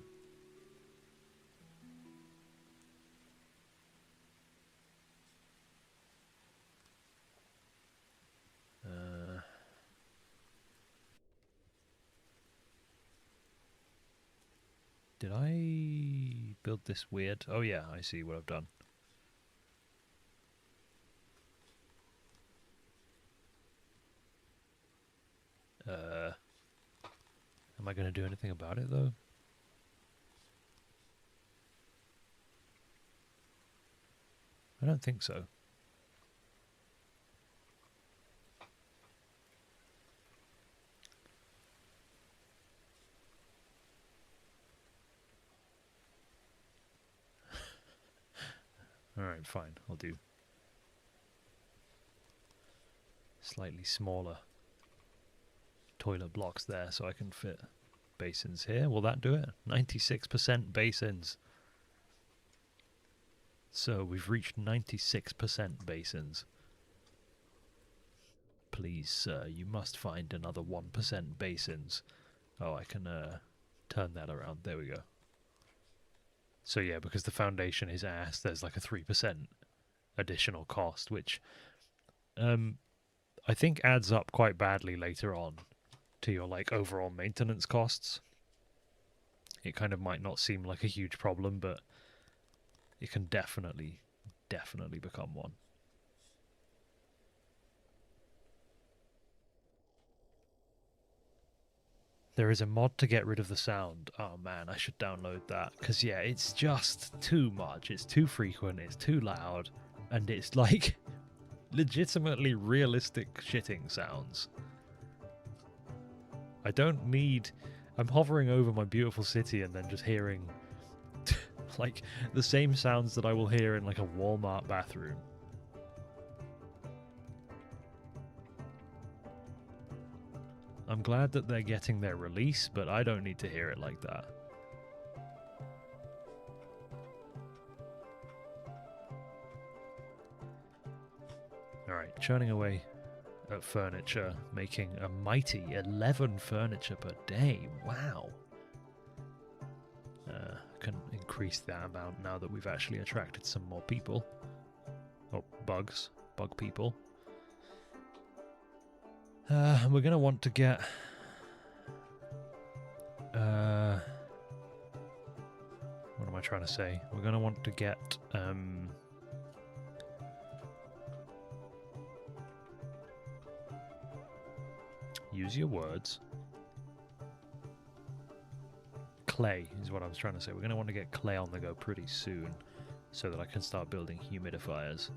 Did I build this weird? Oh yeah, I see what I've done. Am I going to do anything about it though? I don't think so. Alright, fine, I'll do slightly smaller toilet blocks there so I can fit basins here. Will that do it? 96% basins. So we've reached 96% basins. Please, sir, you must find another 1% basins. Oh, I can turn that around. There we go. So yeah, because the foundation is ass, there's like a 3% additional cost, which I think adds up quite badly later on to your like overall maintenance costs. It kind of might not seem like a huge problem, but it can definitely become one. There is a mod to get rid of the sound. Oh man, I should download that. Because yeah, it's just too much. It's too frequent, it's too loud, and it's like legitimately realistic shitting sounds. I don't need... I'm hovering over my beautiful city and then just hearing like the same sounds that I will hear in like a Walmart bathroom. I'm glad that they're getting their release, but I don't need to hear it like that. Alright, churning away at furniture, making a mighty 11 furniture per day. Wow. I can increase that amount now that we've actually attracted some more people. Oh, bug people. We're going to want to get... what am I trying to say? We're going to want to get... use your words. Clay is what I was trying to say. We're going to want to get clay on the go pretty soon so that I can start building humidifiers.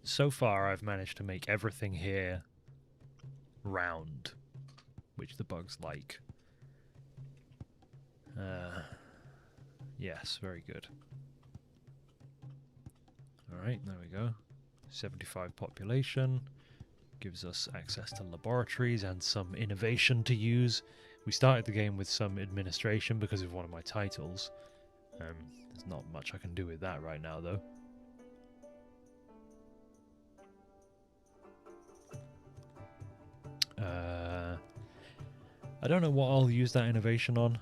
So far I've managed to make everything here round, which the bugs like. Yes, very good. Alright, there we go. 75 population. Gives us access to laboratories and some innovation to use. We started the game with some administration because of one of my titles. There's not much I can do with that right now, though. I don't know what I'll use that innovation on.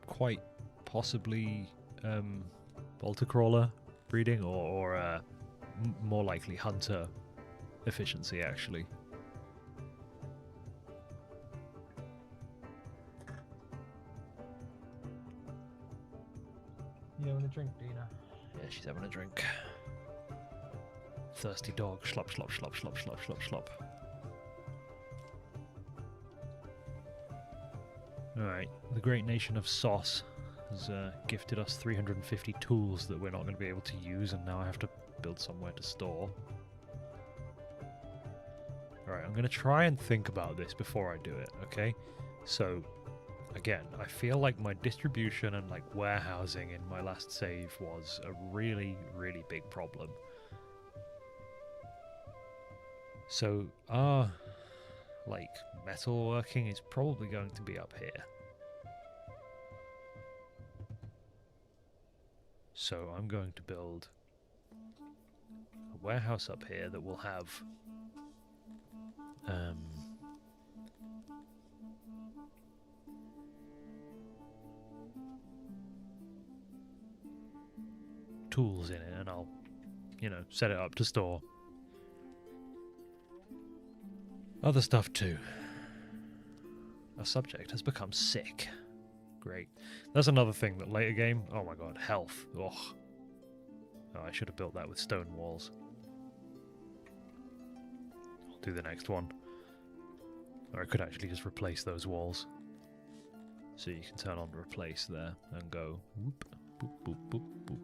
Quite possibly bolter crawler breeding, or more likely hunter efficiency, actually. You having a drink, Dina? Yeah, she's having a drink. Thirsty dog. Slop, slop, slop, slop, slop, slop, slop. Alright, the great nation of Sauce has gifted us 350 tools that we're not going to be able to use, and now I have to build somewhere to store. Alright, I'm going to try and think about this before I do it, okay? So, again, I feel like my distribution and like warehousing in my last save was a really, really big problem. So our, like, metalworking is probably going to be up here. So I'm going to build a warehouse up here that will have tools in it, and I'll, you know, set it up to store other stuff too. Our subject has become sick. Great. That's another thing that later game... Oh my god, health. Ugh. Oh, I should have built that with stone walls. I'll do the next one. Or I could actually just replace those walls. So you can turn on replace there and go whoop, boop, boop, boop, boop.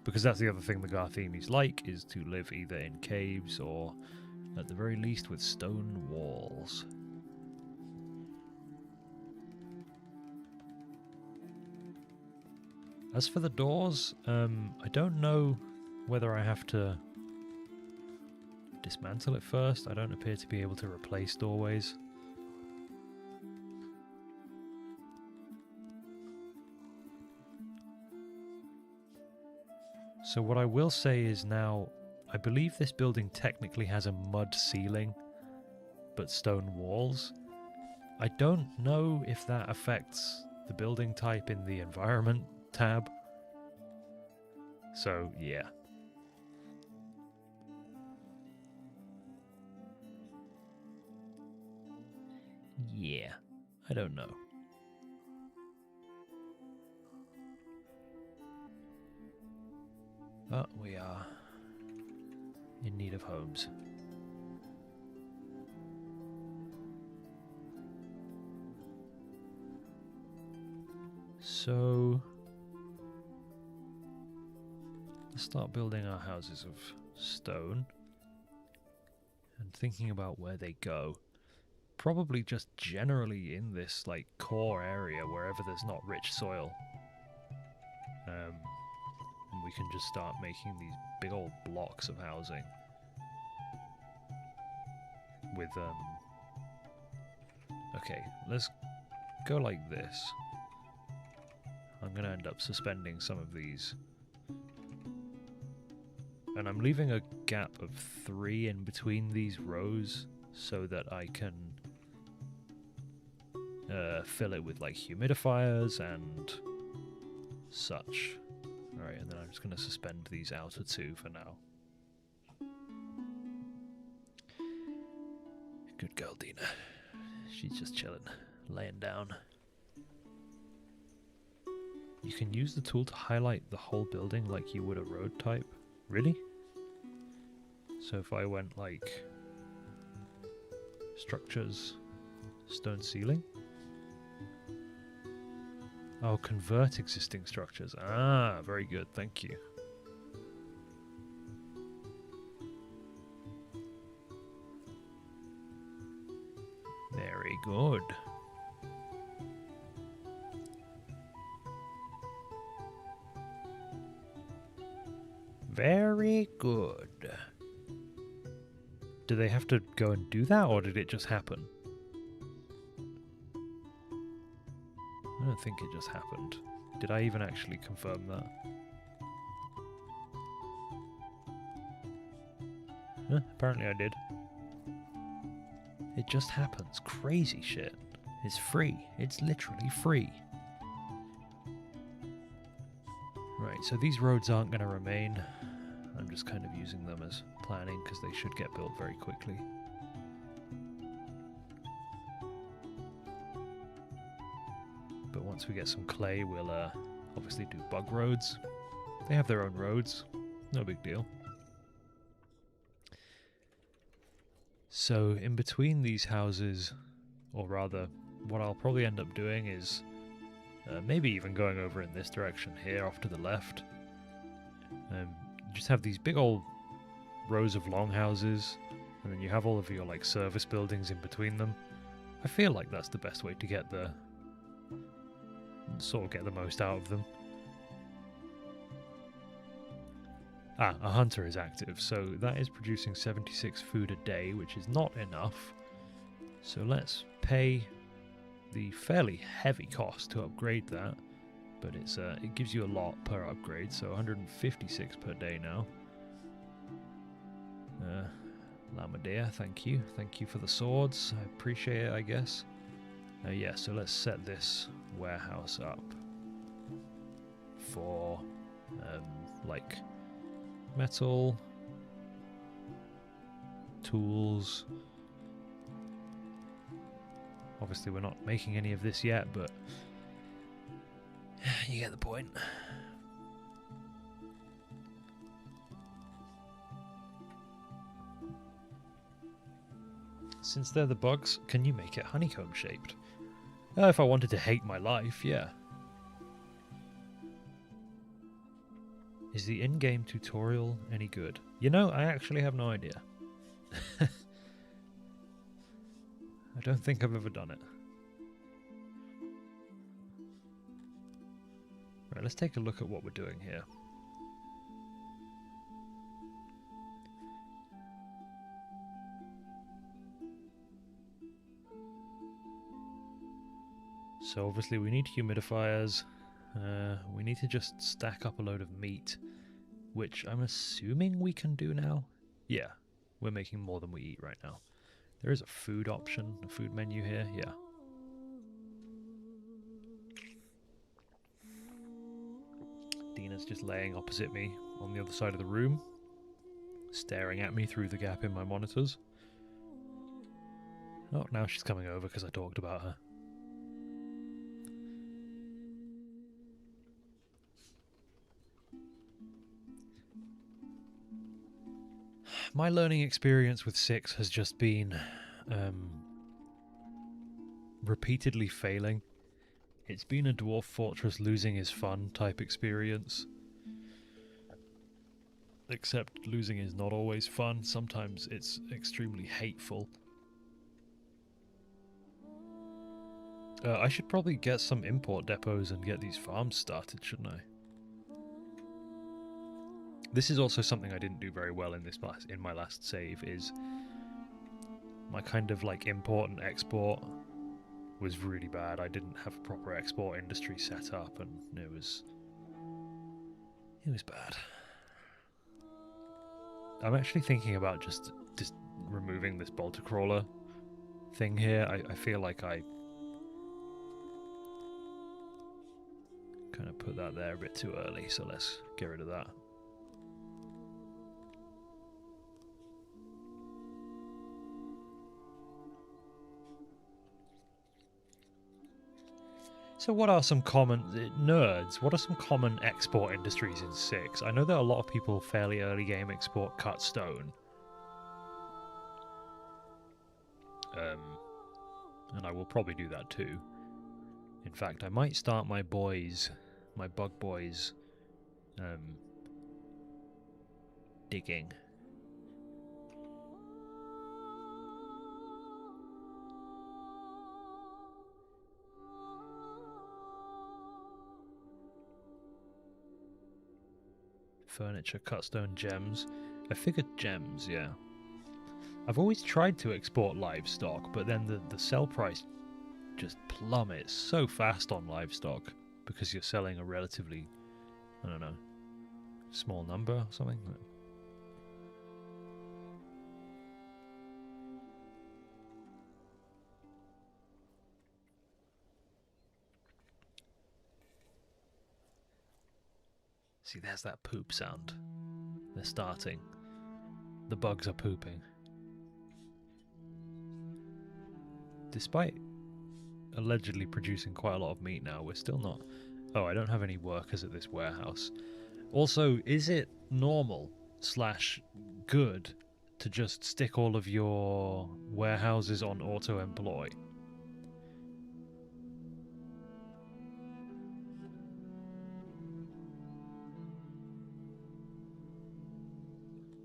Because that's the other thing the Garthimis like, is to live either in caves or, at the very least, with stone walls. As for the doors, I don't know whether I have to dismantle it first. I don't appear to be able to replace doorways. So what I will say is now, I believe this building technically has a mud ceiling, but stone walls. I don't know if that affects the building type in the environment tab. So, yeah. Yeah, I don't know. But we are in need of homes. So, let's start building our houses of stone and thinking about where they go. Probably just generally in this like core area wherever there's not rich soil. And we can just start making these big old blocks of housing with okay, let's go like this. I'm gonna end up suspending some of these, and I'm leaving a gap of 3 in between these rows so that I can fill it with like humidifiers and such. Alright, and then I'm just going to suspend these outer 2 for now. Good girl, Dina. She's just chilling, laying down. You can use the tool to highlight the whole building like you would a road type. Really? So if I went like structures, stone ceiling? Oh, convert existing structures. Ah, very good, thank you. Very good. Very good. Do they have to go and do that, or did it just happen? I don't think it just happened. Did I even actually confirm that? Apparently I did. It just happens. Crazy shit. It's free. It's literally free. Right, so these roads aren't going to remain. I'm just kind of using them as planning because they should get built very quickly. But once we get some clay, we'll obviously do bug roads. They have their own roads. No big deal. So in between these houses, or rather, what I'll probably end up doing is maybe even going over in this direction here off to the left. Just have these big old rows of longhouses, and then you have all of your like service buildings in between them. I feel like that's the best way to get the sort of get the most out of them. Ah, a hunter is active, so that is producing 76 food a day, which is not enough. So let's pay the fairly heavy cost to upgrade that, but it gives you a lot per upgrade, so 156 per day now. Lamadea, thank you for the swords, I appreciate it, I guess. Yeah, so let's set this warehouse up for like metal, tools. Obviously we're not making any of this yet, but you get the point. Since they're the bugs, can you make it honeycomb shaped? If I wanted to hate my life, yeah. Is the in-game tutorial any good? You know, I actually have no idea. I don't think I've ever done it. Right, let's take a look at what we're doing here. So obviously we need humidifiers. We need to just stack up a load of meat, which I'm assuming we can do now. Yeah, we're making more than we eat right now. There is a food option, a food menu here, yeah. Dina's just laying opposite me on the other side of the room, staring at me through the gap in my monitors. Oh, now she's coming over because I talked about her. My learning experience with 6 has just been repeatedly failing. It's been a dwarf fortress losing is fun type experience. Except losing is not always fun, sometimes it's extremely hateful. I should probably get some import depots and get these farms started, shouldn't I? This is also something I didn't do very well in my last save, is my kind of like import and export was really bad. I didn't have a proper export industry set up, and it was bad. I'm actually thinking about just removing this bolter crawler thing here. I feel like I kind of put that there a bit too early, so let's get rid of that. So what are some common... nerds, what are some common export industries in 6? I know that a lot of people fairly early game export cut stone. And I will probably do that too. In fact, I might start my bug boys, digging. Furniture, cut stone, gems. I figured gems, yeah. I've always tried to export livestock, but then the sell price just plummets so fast on livestock because you're selling a relatively, I don't know, small number or something. See, there's that poop sound. They're starting. The bugs are pooping. Despite allegedly producing quite a lot of meat now, we're still not... Oh, I don't have any workers at this warehouse. Also, is it normal / good to just stick all of your warehouses on auto-employ?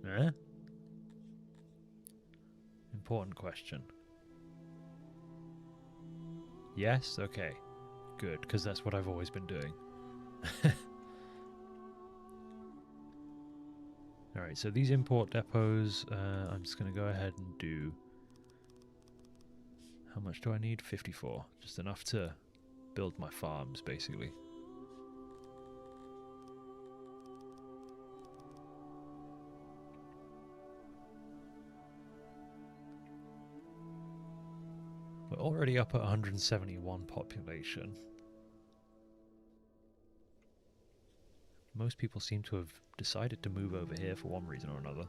Eh? Important question. Yes? Okay. Good, because that's what I've always been doing. Alright, so these import depots, I'm just going to go ahead and do... How much do I need? 54. Just enough to build my farms, basically. We're already up at 171 population. Most people seem to have decided to move over here for one reason or another.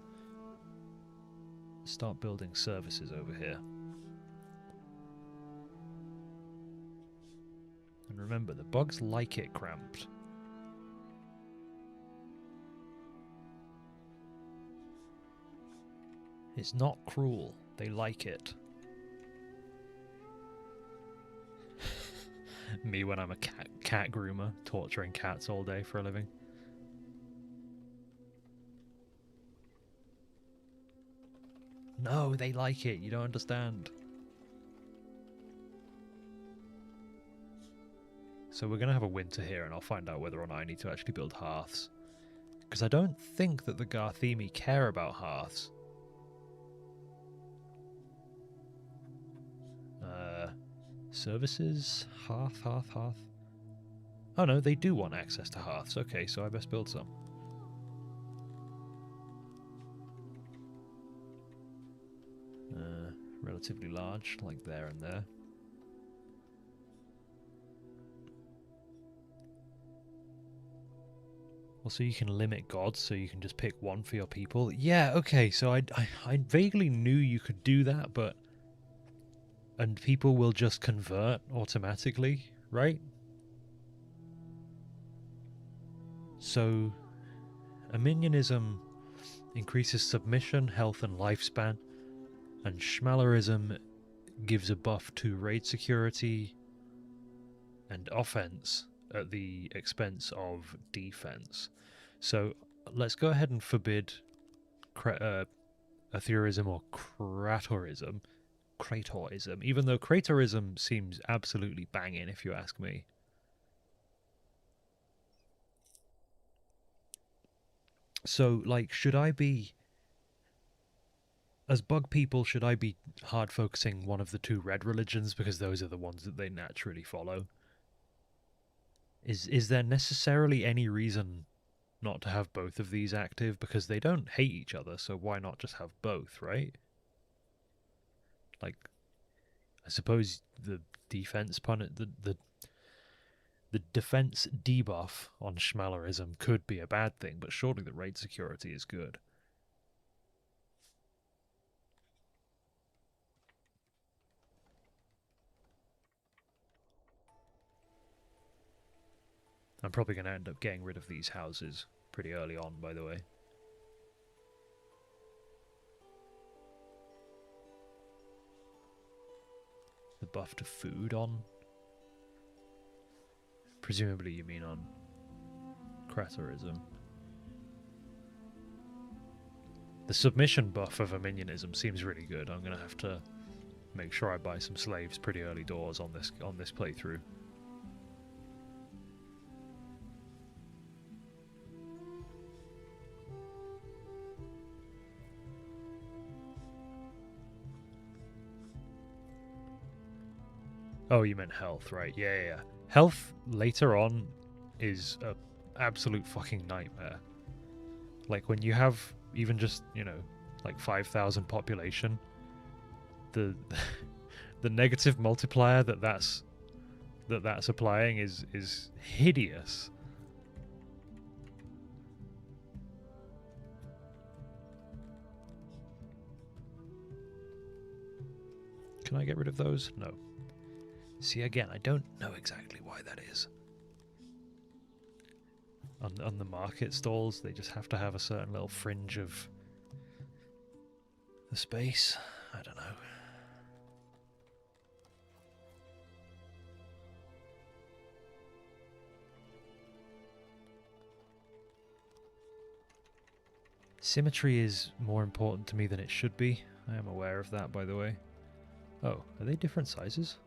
Start building services over here. And remember, the bugs like it cramped. It's not cruel. They like it. Me when I'm a cat groomer, torturing cats all day for a living. No, they like it. You don't understand. So we're going to have a winter here, and I'll find out whether or not I need to actually build hearths. Because I don't think that the Garthimi care about hearths. Services? Hearth. Oh no, they do want access to hearths. Okay, so I best build some. Relatively large, like there and there. Also, you can limit gods, so you can just pick one for your people. Yeah, okay, so I vaguely knew you could do that, but... And people will just convert automatically, right? So, Arminianism increases submission, health, and lifespan, and Schmalerism gives a buff to raid security and offense at the expense of defense. So, let's go ahead and forbid Atherism or Kratorism. Kratorism, even though Kratorism seems absolutely banging if you ask me. So, like, should I be... As bug people, should I be hard focusing one of the two red religions because those are the ones that they naturally follow? Is there necessarily any reason not to have both of these active? Because they don't hate each other, so why not just have both, right? Like, I suppose the defense the defense debuff on Schmalerism could be a bad thing, but surely the raid security is good. I'm probably going to end up getting rid of these houses pretty early on, by the way. The buff to food on? Presumably you mean on Kratorism. The submission buff of Arminianism seems really good. I'm going to have to make sure I buy some slaves pretty early doors on this playthrough. Oh, you meant health, right? Yeah. Health later on is a absolute fucking nightmare. Like when you have even just, you know, like 5,000 population, the negative multiplier that's applying is hideous. Can I get rid of those? No. See, again, I don't know exactly why that is. On the market stalls, they just have to have a certain little fringe of the space. I don't know. Symmetry is more important to me than it should be. I am aware of that, by the way. Oh, are they different sizes?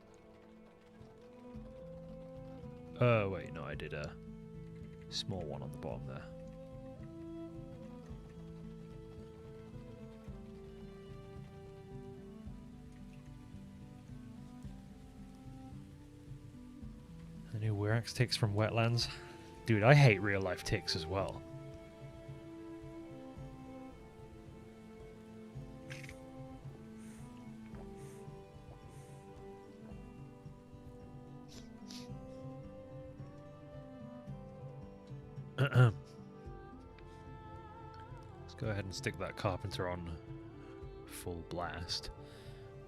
Oh, wait, no, I did a small one on the bottom there. Hyrax ticks from wetlands. Dude, I hate real life ticks as well. Let's go ahead and stick that carpenter on full blast.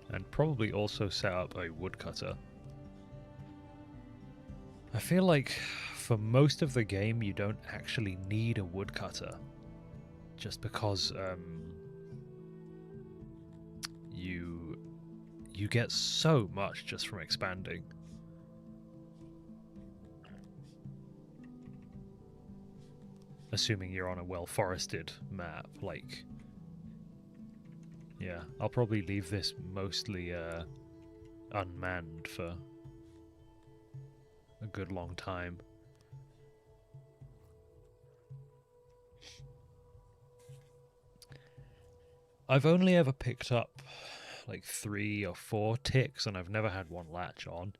And probably also set up a woodcutter. I feel like for most of the game you don't actually need a woodcutter. Just because you get so much just from expanding. Assuming you're on a well-forested map, like... Yeah, I'll probably leave this mostly unmanned for a good long time. I've only ever picked up like 3 or 4 ticks, and I've never had one latch on.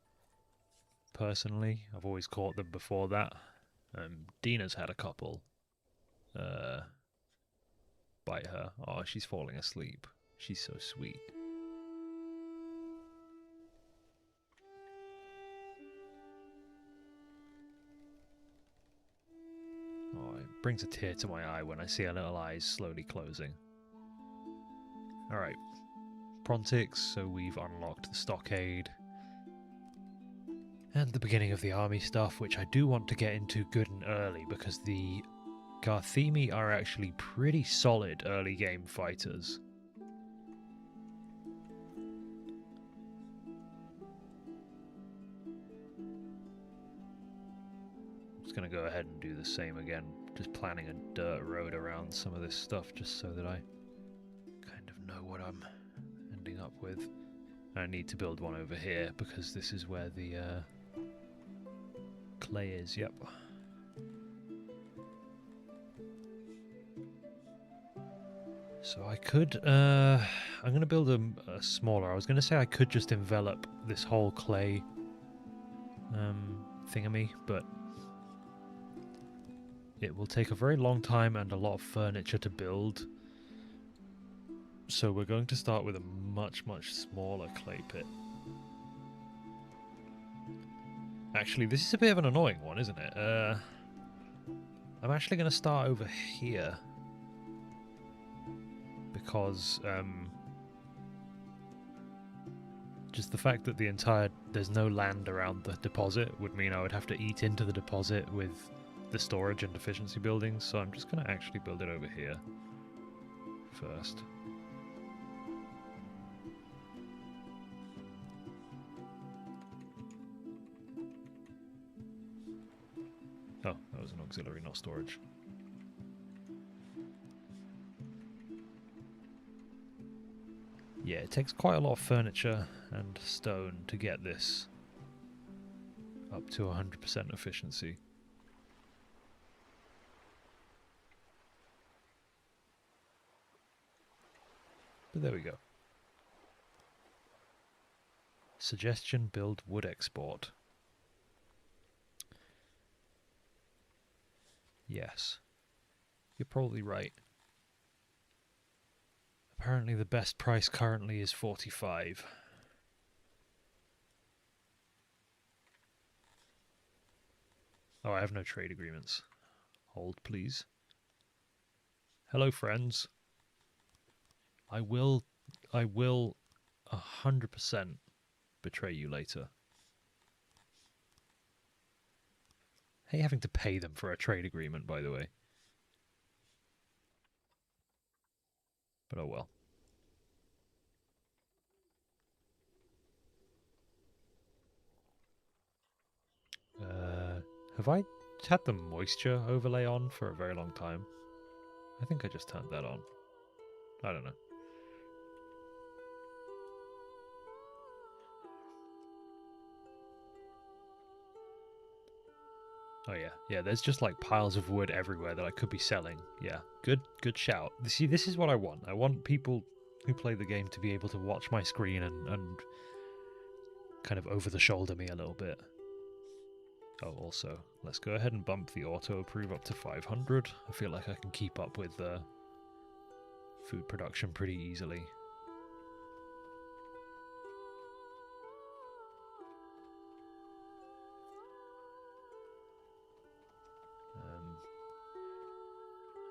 Personally, I've always caught them before that. Dina's had a couple. Bite her. Oh, she's falling asleep. She's so sweet. Oh, it brings a tear to my eye when I see her little eyes slowly closing. Alright. Prontix, so we've unlocked the stockade. And the beginning of the army stuff, which I do want to get into good and early, because the garthimi are actually pretty solid early game fighters. Going to go ahead and do the same again, just planning a dirt road around some of this stuff just so that I kind of know what I'm ending up with. I need to build one over here because this is where the clay is. Yep. So I could I'm going to build a smaller. I was going to say I could just envelop this whole clay thingamy, but it will take a very long time and a lot of furniture to build. So we're going to start with a much smaller clay pit. Actually, this is a bit of an annoying one, isn't it? I'm actually going to start over here. Because just the fact that there's no land around the deposit would mean I would have to eat into the deposit with the storage and efficiency buildings, so I'm just going to actually build it over here first. Oh, that was an auxiliary, not storage. Yeah, it takes quite a lot of furniture and stone to get this up to 100% efficiency. But there we go. Suggestion: build wood export. Yes. You're probably right. Apparently the best price currently is 45. Oh, I have no trade agreements. Hold, please. Hello, friends. I will 100% betray you later. I hate having to pay them for a trade agreement, by the way. But oh well. Have I had the moisture overlay on for a very long time? I think I just turned that on. I don't know. Oh yeah, yeah, there's just like piles of wood everywhere that I could be selling. Yeah, good shout. See, this is what I want. I want people who play the game to be able to watch my screen and kind of over the shoulder me a little bit. Oh, also, let's go ahead and bump the auto-approve up to 500. I feel like I can keep up with the food production pretty easily.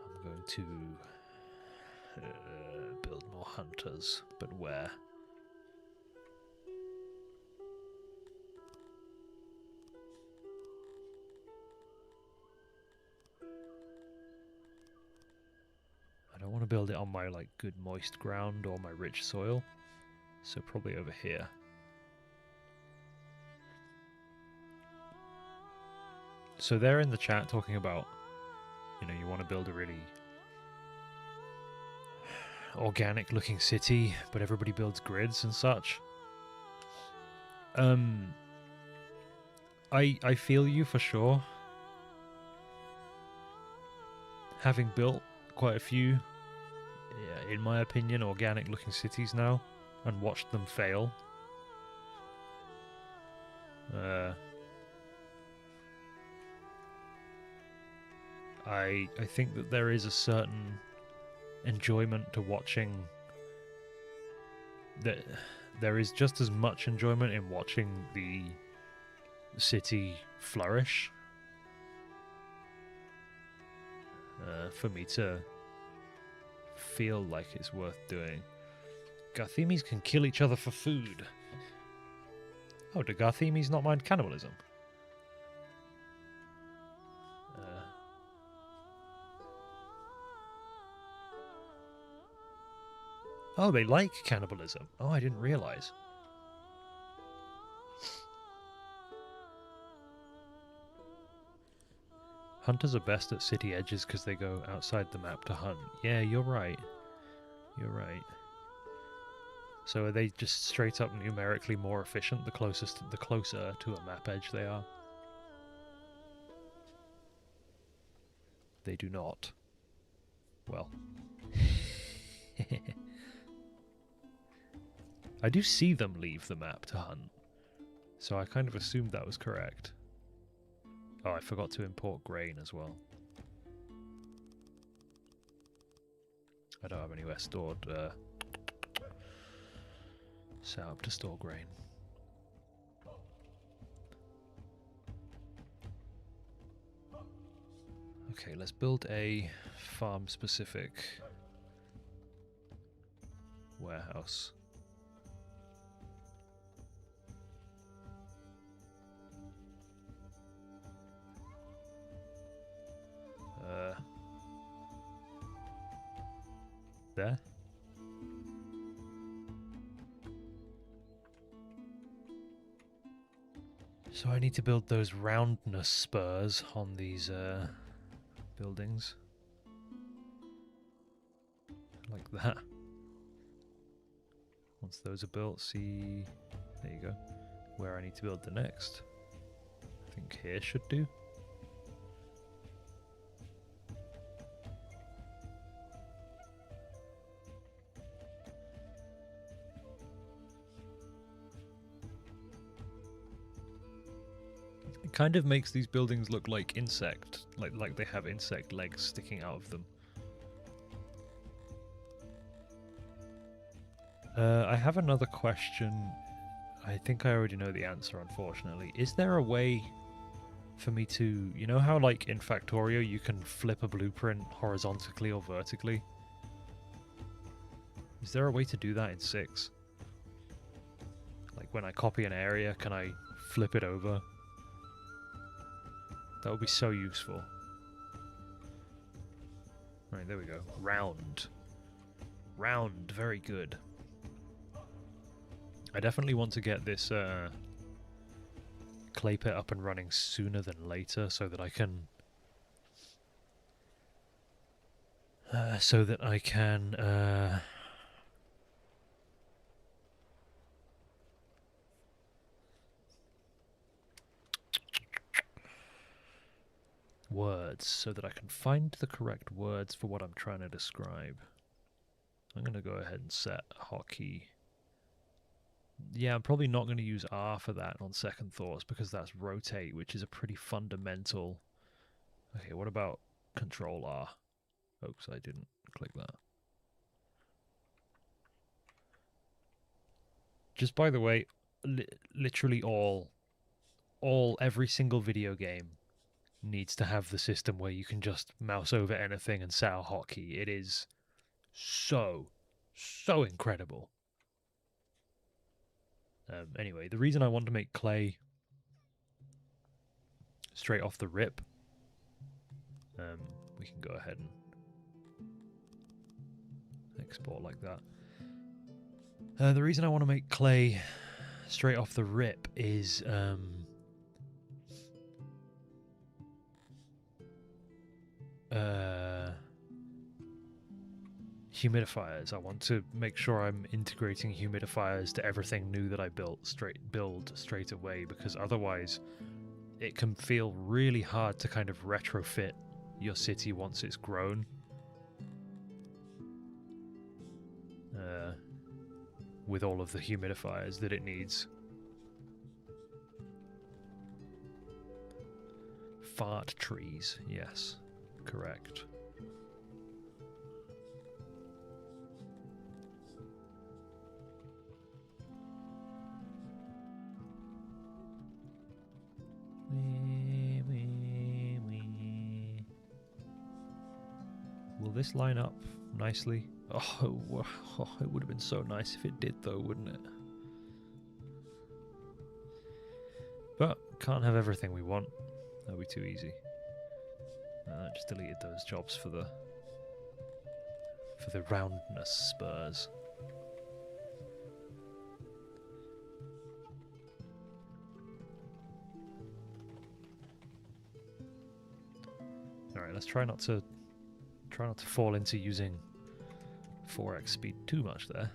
I'm going to build more hunters, but where? I don't want to build it on my like good moist ground or my rich soil, so probably over here. So they're in the chat talking about, you know, you want to build a really organic looking city, but everybody builds grids and such. I feel you for sure. Having built quite a few, in my opinion, organic looking cities now, and watched them fail. I think that there is a certain enjoyment to watching, that there is just as much enjoyment in watching the city flourish for me to feel like it's worth doing. Garthimis can kill each other for food. Oh, do Garthimis not mind cannibalism? Oh, they like cannibalism. Oh, I didn't realise. Hunters are best at city edges because they go outside the map to hunt. Yeah, you're right. You're right. So are they just straight up numerically more efficient the closer to a map edge they are? They do not. Well. I do see them leave the map to hunt, so I kind of assumed that was correct. Oh, I forgot to import grain as well. I don't have anywhere stored, set up to store grain. Okay, let's build a farm-specific warehouse. There. So I need to build those roundness spurs on these buildings. Like that. Once those are built, see... There you go. Where I need to build the next. I think here should do. It kind of makes these buildings look like insect, like they have insect legs sticking out of them. I have another question. I think I already know the answer, unfortunately. Is there a way for me to... You know how, like, in Factorio, you can flip a blueprint horizontally or vertically? Is there a way to do that in 6? Like, when I copy an area, can I flip it over? That would be so useful. Right, there we go. Round. Round, very good. I definitely want to get this clay pit up and running sooner than later so that I can... words, so that I can find the correct words for what I'm trying to describe. I'm going to go ahead and set a hotkey Yeah, I'm probably not going to use R for that on second thoughts because that's rotate, which is a pretty fundamental. Okay, what about Control R? Oops, I didn't click that. Just by the way, literally every single video game needs to have the system where you can just mouse over anything and set a hotkey. It is so incredible. Anyway, the reason I want to make clay straight off the rip, we can go ahead and export like that. The reason I want to make clay straight off the rip is humidifiers. I want to make sure I'm integrating humidifiers to everything new that I build straight away, because otherwise it can feel really hard to kind of retrofit your city once it's grown. With all of the humidifiers that it needs. Fart trees, yes, correct. Will this line up nicely? Oh, it would have been so nice if it did though, wouldn't it? But can't have everything we want. That'd be too easy. Just deleted those jobs for the roundness spurs. Alright, let's try not to fall into using 4x speed too much there.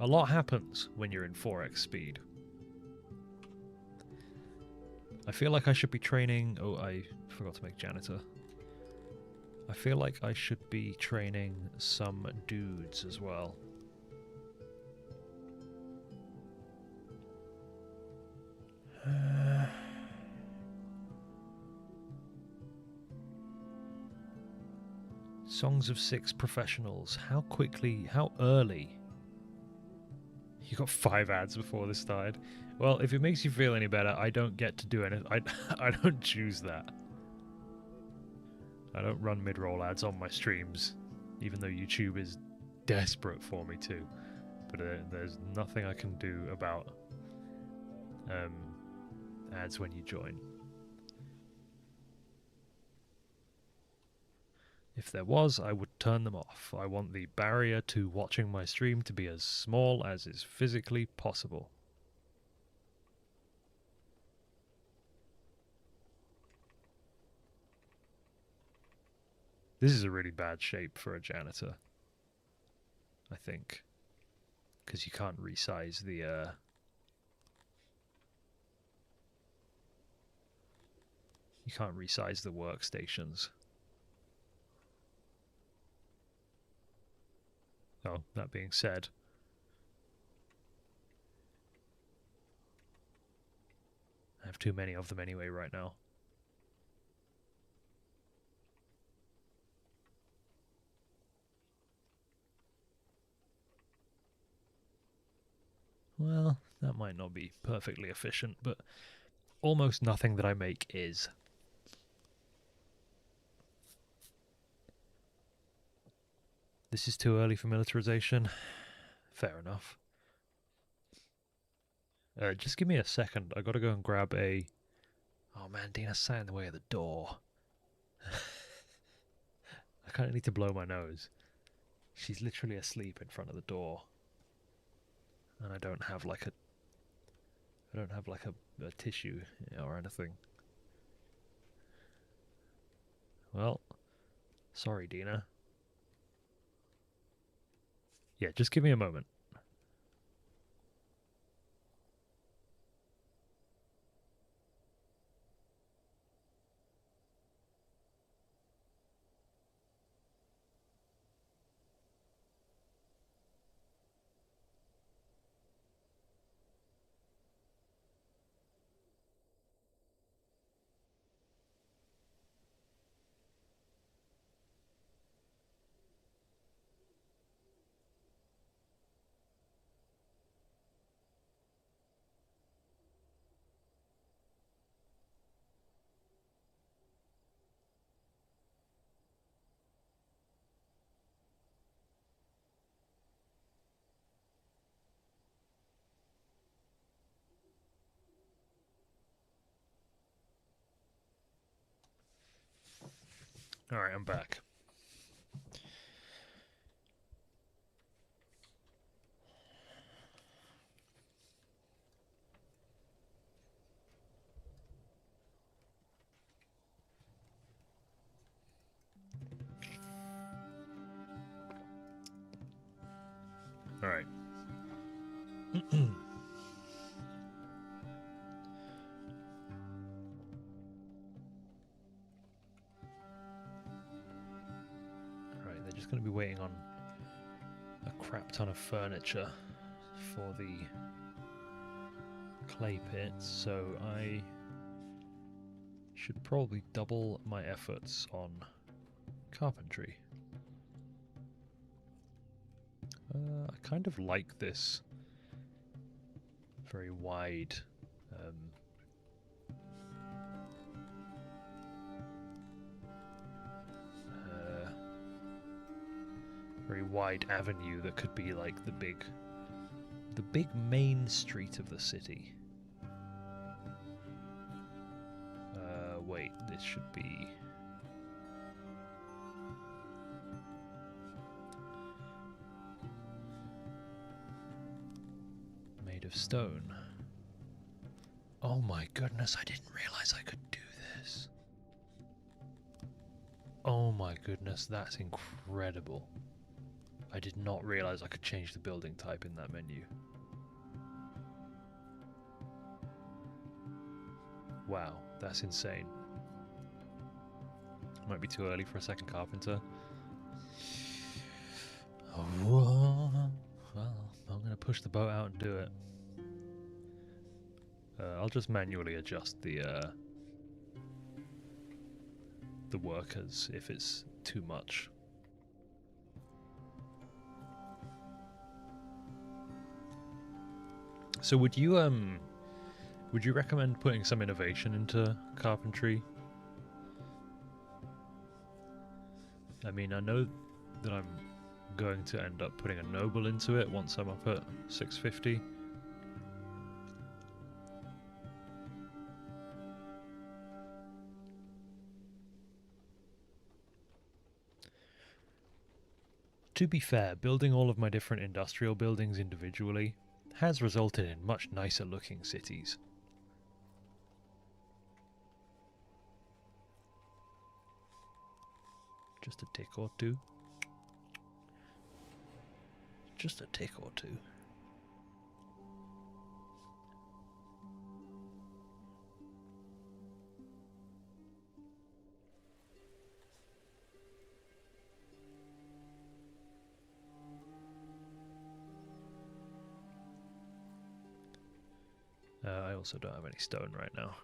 A lot happens when you're in 4x speed. I feel like I should be training... Oh, I forgot to make janitor. I feel like I should be training some dudes as well. Songs of 6 professionals. How quickly, how early? You got 5 ads before this started. Well, if it makes you feel any better, I don't get to do anything. I don't choose that. I don't run mid-roll ads on my streams, even though YouTube is desperate for me to. But there's nothing I can do about ads when you join. If there was, I would turn them off. I want the barrier to watching my stream to be as small as is physically possible. This is a really bad shape for a janitor, I think, because you can't resize the workstations. Oh, that being said, I have too many of them anyway right now. Well, that might not be perfectly efficient, but almost nothing that I make is. This is too early for militarization. Fair enough. Just give me a second. I gotta go and grab a... Oh man, Dina sat in the way of the door. I kind of need to blow my nose. She's literally asleep in front of the door. And I don't have like a tissue or anything. Well, sorry, Dina. Yeah, just give me a moment. Alright, I'm back. Alright. Alright, they're just going to be waiting on a crap ton of furniture for the clay pits, so I should probably double my efforts on carpentry. I kind of like this very wide avenue that could be like the big main street of the city. Wait, this should be made of stone. Oh my goodness, I didn't realize I could do this. Oh my goodness, that's incredible. I did not realize I could change the building type in that menu. Wow, that's insane. Might be too early for a second carpenter. Oh, well, I'm going to push the boat out and do it. I'll just manually adjust the workers if it's too much. So would you recommend putting some innovation into carpentry? I mean, I know that I'm going to end up putting a noble into it once I'm up at 650. To be fair, building all of my different industrial buildings individually has resulted in much nicer looking cities. Just a tick or two. Just a tick or two. I also don't have any stone right now.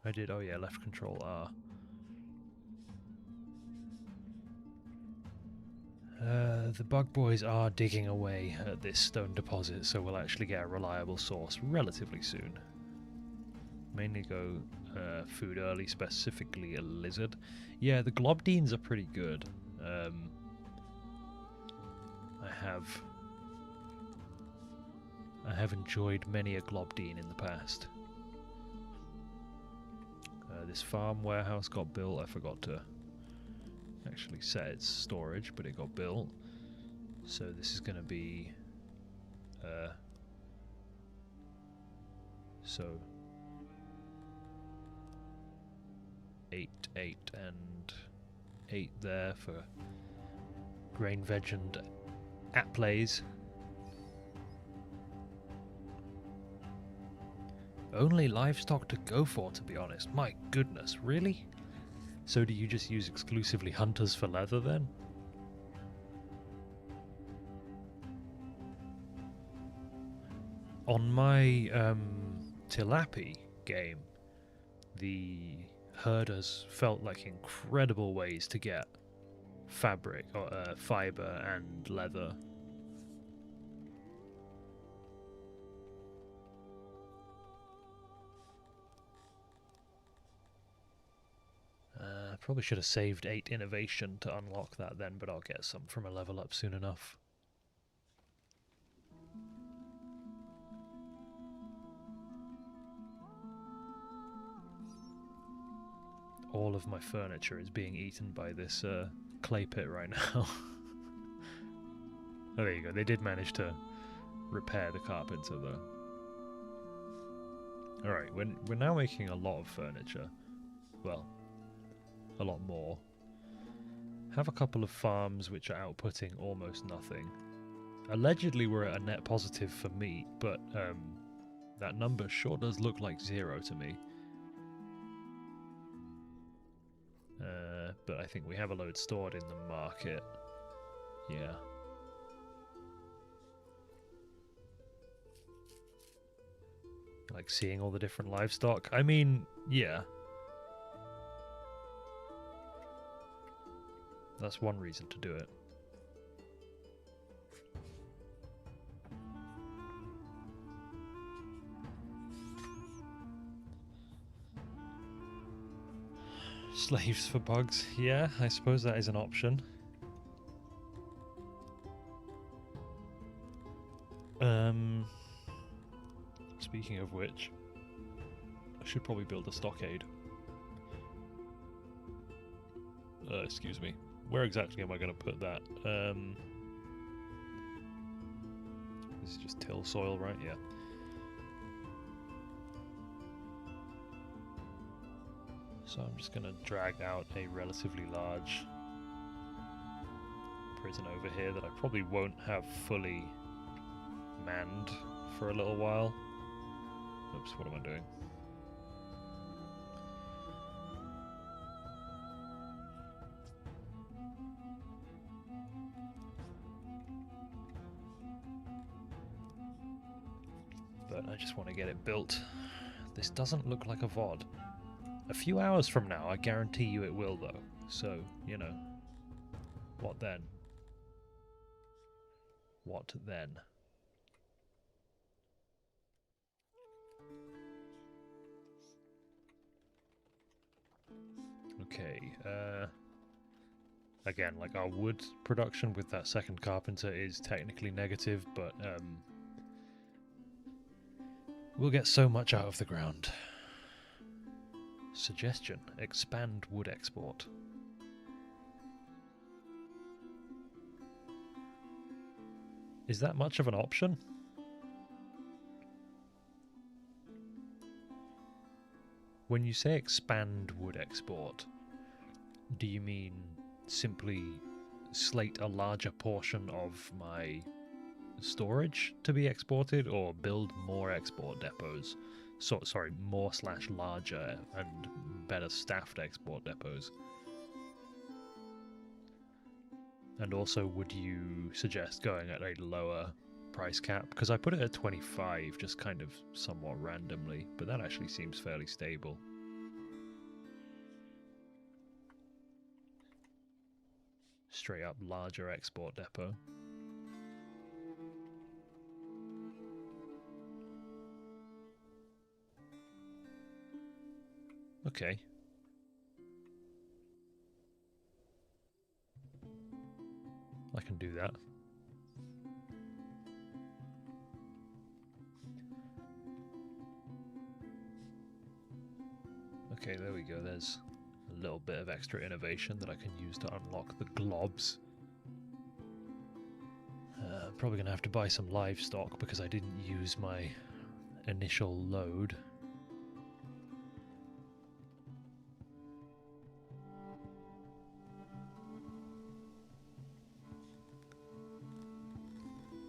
I did, oh yeah, left control R. The bug boys are digging away at this stone deposit, so we'll actually get a reliable source relatively soon. Mainly go food early, specifically a lizard. Yeah, the globdines are pretty good. I have enjoyed many a globdine in the past. This farm warehouse got built. I forgot to actually set its storage, but it got built. So this is going to be so 8, 8, and 8 there for grain, veg, and applays. Only livestock to go for, to be honest. My goodness, really? So do you just use exclusively hunters for leather then? On my Tilapi game, the herders felt like incredible ways to get fabric, or fiber and leather. Probably should have saved 8 innovation to unlock that then, but I'll get some from a level up soon enough. all of my furniture is being eaten by this clay pit right now. Oh, there you go. They did manage to repair the carpenter, though. Alright, we're now making a lot of furniture. Well, a lot more. Have a couple of farms which are outputting almost nothing. Allegedly we're at a net positive for meat, but that number sure does look like 0 to me. But I think we have a load stored in the market. Yeah. Like seeing all the different livestock. I mean, yeah. That's one reason to do it. Slaves for bugs. Yeah, I suppose that is an option. Speaking of which, I should probably build a stockade. Excuse me. Where exactly am I going to put that? This is just till soil, right? Yeah. So I'm just going to drag out a relatively large prison over here that I probably won't have fully manned for a little while. Oops, what am I doing? But I just want to get it built. This doesn't look like a VOD. A few hours from now, I guarantee you it will, though. So, you know. What then? What then? Okay, again, like our wood production with that second carpenter is technically negative, but we'll get so much out of the ground. Suggestion: expand wood export. Is that much of an option? When you say expand wood export, do you mean simply slate a larger portion of my storage to be exported, or build more export depots? Sorry, more/larger and better staffed export depots. And also, would you suggest going at a lower price cap? Because I put it at 25, just kind of somewhat randomly, but that actually seems fairly stable. Straight up larger export depot. Okay. I can do that. Okay, there we go. There's a little bit of extra innovation that I can use to unlock the globs. I'm probably going to have to buy some livestock because I didn't use my initial load.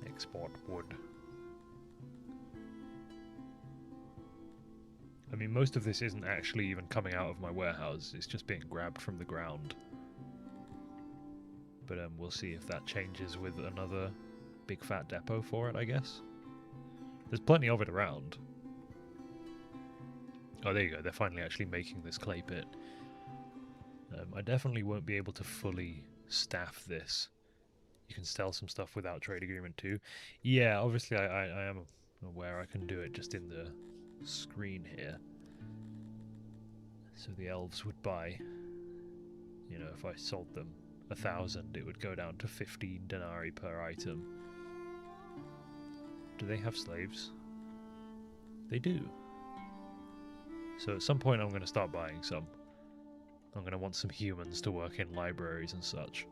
Export wood. I mean, most of this isn't actually even coming out of my warehouse, it's just being grabbed from the ground. But we'll see if that changes with another big fat depot for it, I guess. There's plenty of it around. Oh, there you go, they're finally actually making this clay pit. I definitely won't be able to fully staff this. You can sell some stuff without trade agreement too. Yeah, obviously I am aware I can do it just in the screen here. So the elves would buy, you know, if I sold them 1,000, it would go down to 15 denarii per item. Do they have slaves? They do. So at some point I'm going to start buying some. I'm going to want some humans to work in libraries and such.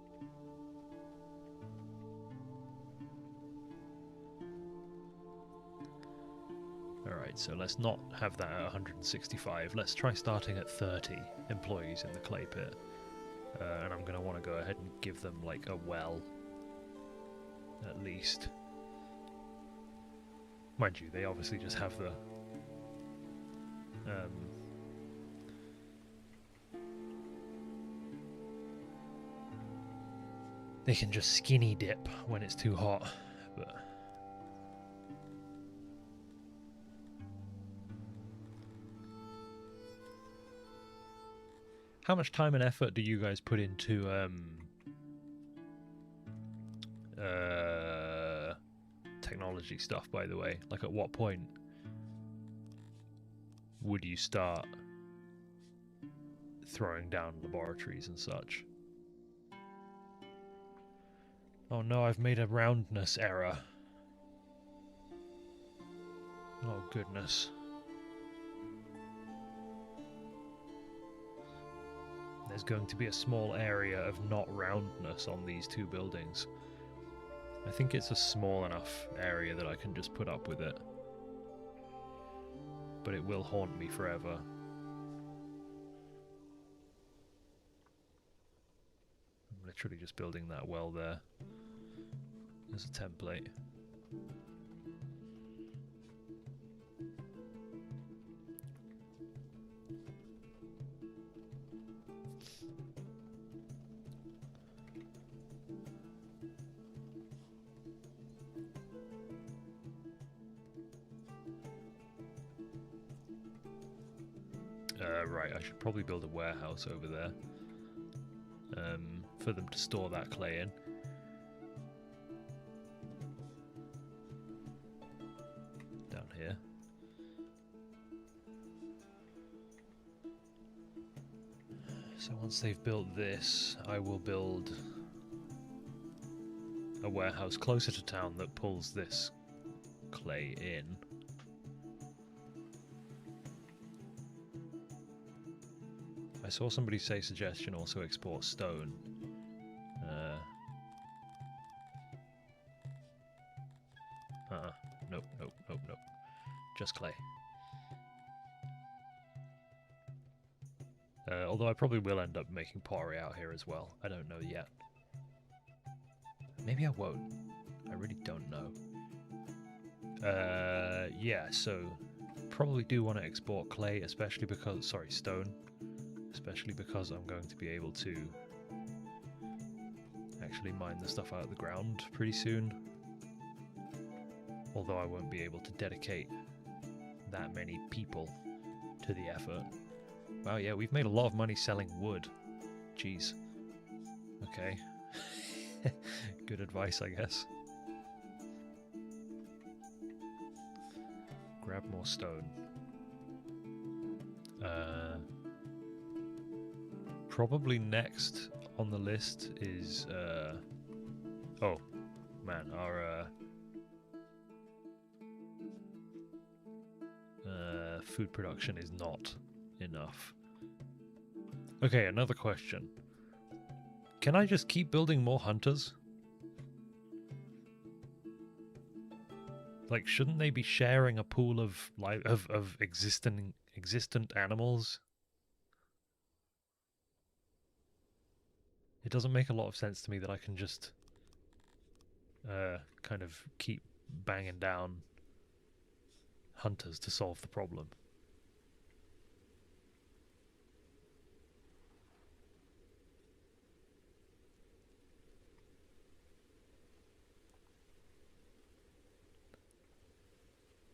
Alright, so let's not have that at 165. Let's try starting at 30 employees in the clay pit. And I'm going to want to go ahead and give them, like, a well. At least. Mind you, they obviously just have the... they can just skinny dip when it's too hot, but... How much time and effort do you guys put into technology stuff, by the way? Like, at what point would you start throwing down laboratories and such? Oh no, I've made a roundness error. Oh goodness. There's going to be a small area of not roundness on these two buildings. I think it's a small enough area that I can just put up with it. But it will haunt me forever. I'm literally just building that well there as a template. Right, I should probably build a warehouse over there for them to store that clay in. Down here. So once they've built this, I will build a warehouse closer to town that pulls this clay in. I saw somebody say suggestion also export stone. Nope, nope, nope, nope. Just clay. Although I probably will end up making pottery out here as well. I don't know yet. Maybe I won't. I really don't know. Yeah, so probably do want to export clay, especially because... Sorry, stone. Especially because I'm going to be able to actually mine the stuff out of the ground pretty soon. Although I won't be able to dedicate that many people to the effort. Wow, yeah, we've made a lot of money selling wood. Jeez. Okay. Good advice, I guess. Grab more stone. Probably next on the list is, oh, man, our, food production is not enough. Okay, another question. Can I just keep building more hunters? Like, shouldn't they be sharing a pool of existent animals? It doesn't make a lot of sense to me that I can just kind of keep banging down hunters to solve the problem.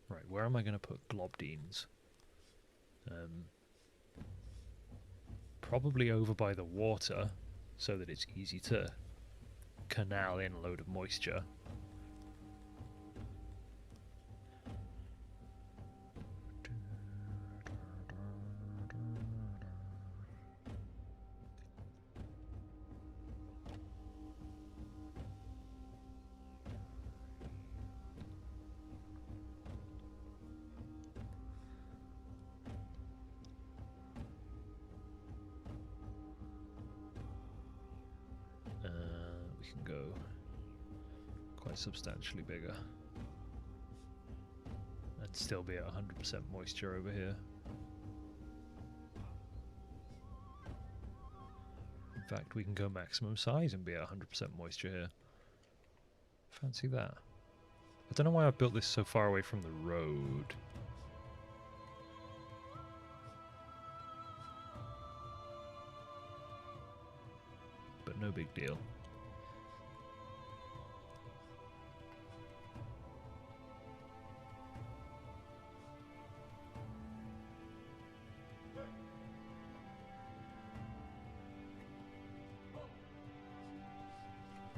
Right, where am I going to put globdines? Probably over by the water, so that it's easy to canal in a load of moisture. can go quite substantially bigger and still be at 100% moisture over here. In fact, we can go maximum size and be at 100% moisture here. Fancy that. I don't know why I built this so far away from the road. But no big deal.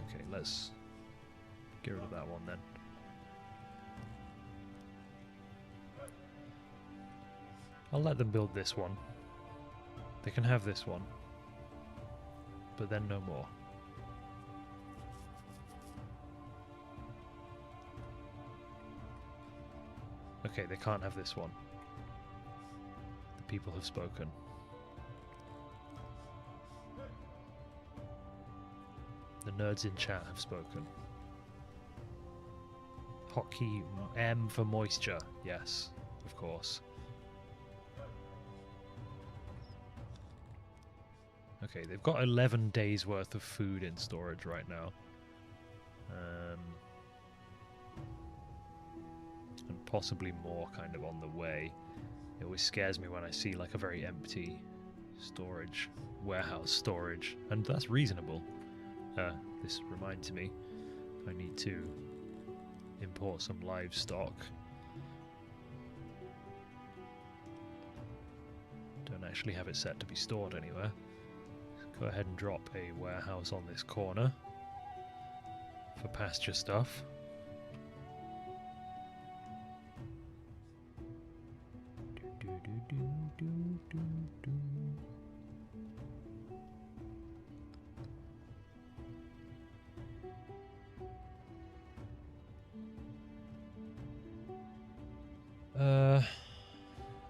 Okay, let's get rid of that one then. I'll let them build this one. They can have this one. But then no more. Okay, they can't have this one. The people have spoken. The nerds in chat have spoken. Hotkey M for moisture. Yes, of course. Okay, they've got 11 days worth of food in storage right now. And possibly more kind of on the way. It always scares me when I see like a very empty storage, warehouse storage, and that's reasonable. This reminds me, I need to import some livestock. Don't actually have it set to be stored anywhere. Go ahead and drop a warehouse on this corner for pasture stuff.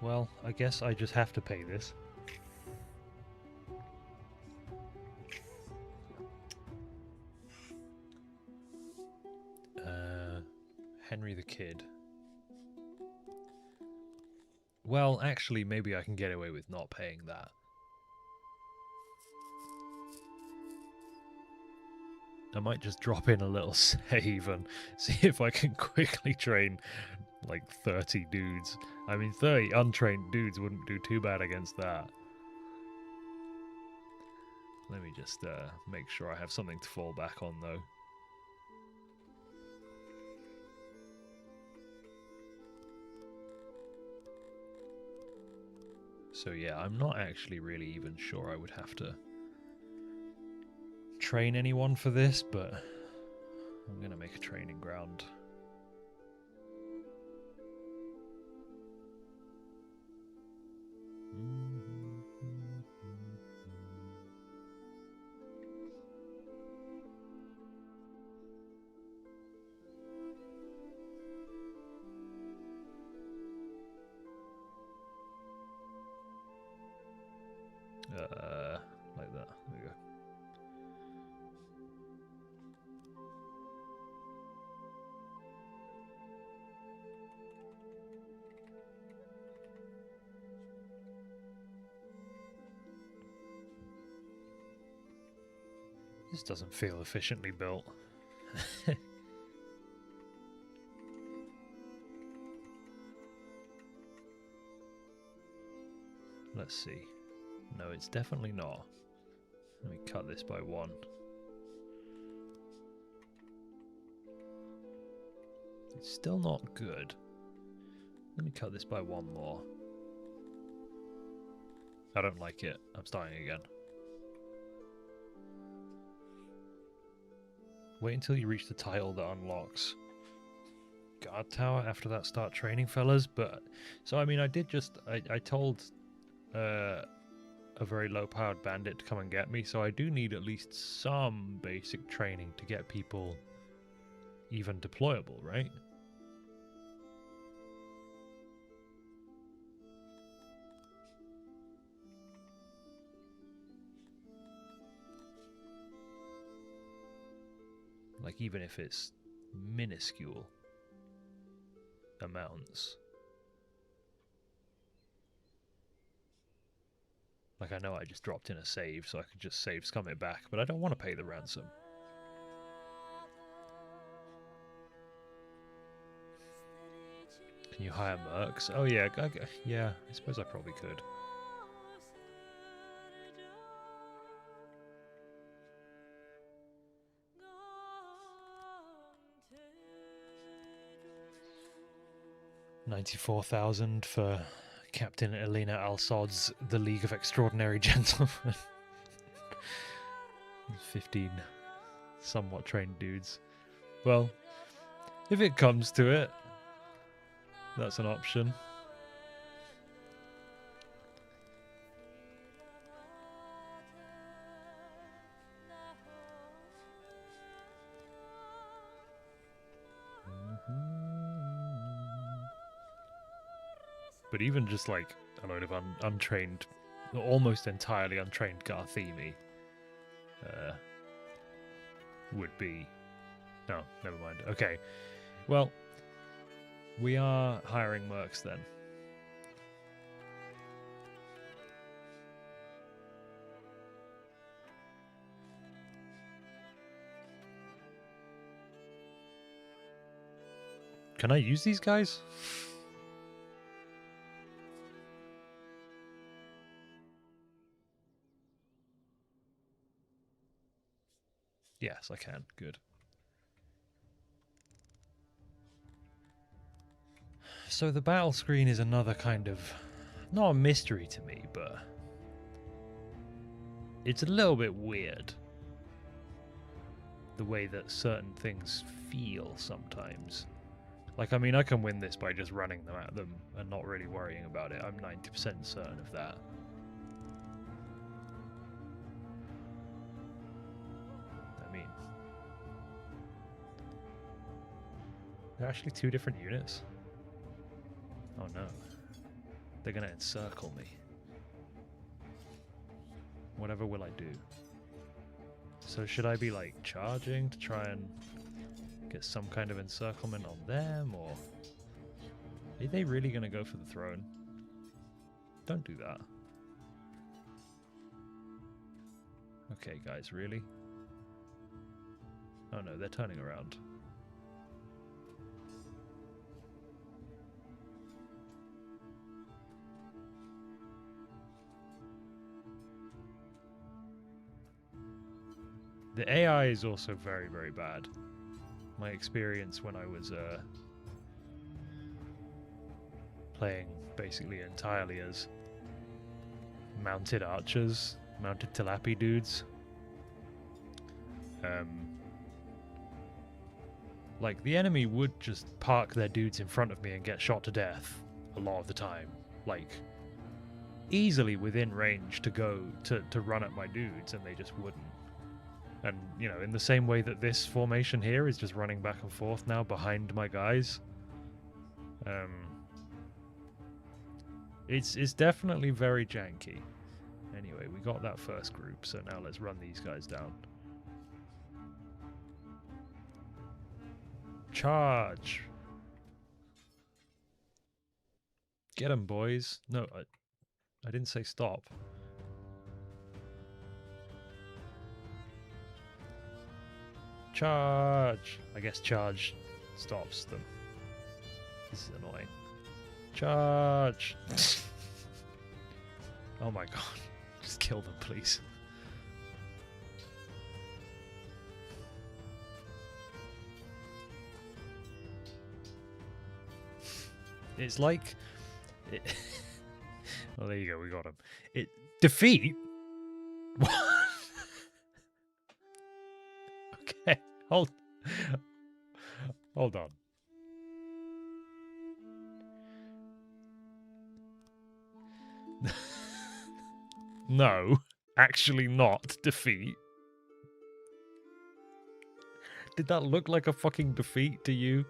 Well, I guess I just have to pay this. Henry the Kid. Well, actually, maybe I can get away with not paying that. I might just drop in a little save and see if I can quickly train like 30 dudes. I mean, 30 untrained dudes wouldn't do too bad against that. Let me just make sure I have something to fall back on, though. So yeah, I'm not actually really even sure I would have to train anyone for this, but I'm going to make a training ground. Like that. There we go. This doesn't feel efficiently built. Let's see. No, it's definitely not. Let me cut this by 1. It's still not good. Let me cut this by 1 more. I don't like it. I'm starting again. Wait until you reach the title that unlocks guard tower. After that, start training, fellas. But so I mean, I did just I told a very low-powered bandit to come and get me, so I do need at least some basic training to get people even deployable, right? Like, even if it's minuscule amounts. Like, I know I just dropped in a save, so I could just save scum it back, but I don't want to pay the ransom. Can you hire mercs? Oh yeah, yeah, I suppose I probably could. $94,000 for Captain Elena Al-Sod's The League of Extraordinary Gentlemen. 15 somewhat trained dudes. Well, if it comes to it, that's an option. But even just like a load of untrained, almost entirely untrained garthimi would be... No, never mind. Okay, well, we are hiring mercs then. Can I use these guys? Yes, I can. Good. So the battle screen is another kind of... not a mystery to me, but... it's a little bit weird. The way that certain things feel sometimes. Like, I mean, I can win this by just running them at them and not really worrying about it. I'm 90% certain of that. I mean... they're actually two different units? Oh no. They're gonna encircle me. Whatever will I do? So should I be, like, charging to try and get some kind of encirclement on them, or... are they really gonna go for the throne? Don't do that. Okay, guys, really? Oh no, they're turning around. The AI is also very, very bad. My experience when I was playing basically entirely as mounted archers, mounted Tilapi dudes. Like, the enemy would just park their dudes in front of me and get shot to death a lot of the time. Like, easily within range to go to run at my dudes, and they just wouldn't. And, you know, in the same way that this formation here is just running back and forth now behind my guys. It's definitely very janky. Anyway, we got that first group, so now let's run these guys down. Charge! Get 'em, boys. No, I didn't say stop. Charge! I guess charge stops them. This is annoying. Charge! Oh my god. Just kill them, please. It's like... well, there you go, we got him. Defeat? What? Okay, hold on. No, actually not defeat. Did that look like a fucking defeat to you?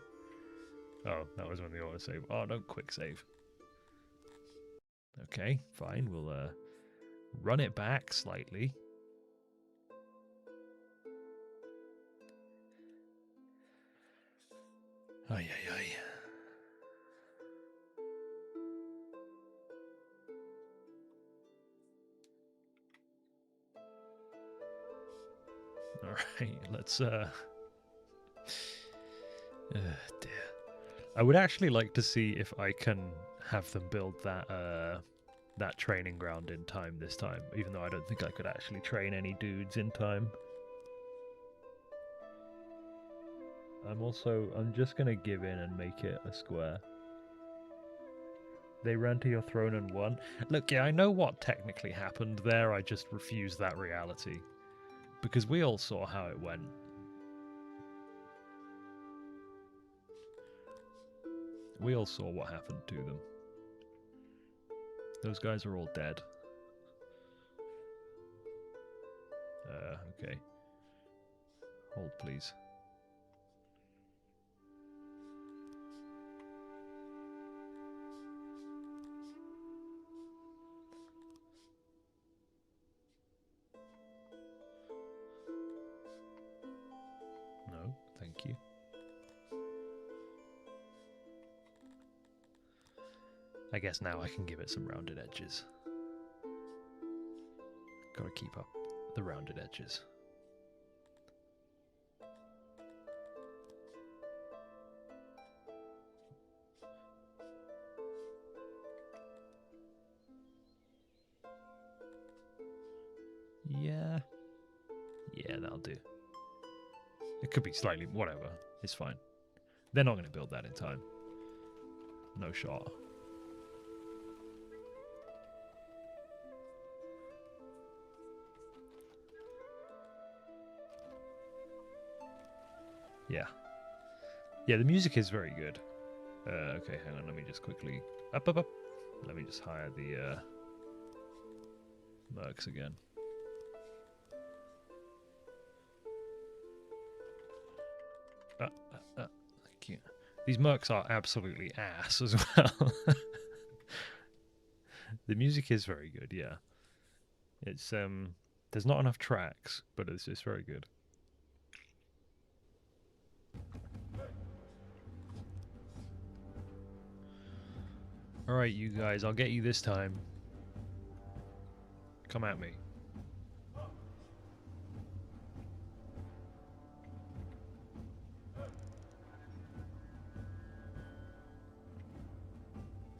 Oh, that was when the autosave. Oh, don't quick save. Okay, fine. We'll run it back slightly. Ay, ay, ay. Alright, let's dear. I would actually like to see if I can have them build that that training ground in time this time, even though I don't think I could actually train any dudes in time. I'm just gonna give in and make it a square. They ran to your throne and won. Look, yeah, I know what technically happened there, I just refuse that reality. Because we all saw how it went. We all saw what happened to them. Those guys are all dead. Okay. Hold, please. No, thank you. I guess now I can give it some rounded edges. Gotta keep up the rounded edges. Yeah. Yeah, that'll do. It could be slightly, whatever. It's fine. They're not going to build that in time. No shot. Yeah. Yeah, the music is very good. Okay, hang on, let me just quickly... Up. Let me just hire the mercs again. Thank you. These mercs are absolutely ass as well. The music is very good, yeah. It's there's not enough tracks, but it's just very good. Alright, you guys, I'll get you this time. Come at me.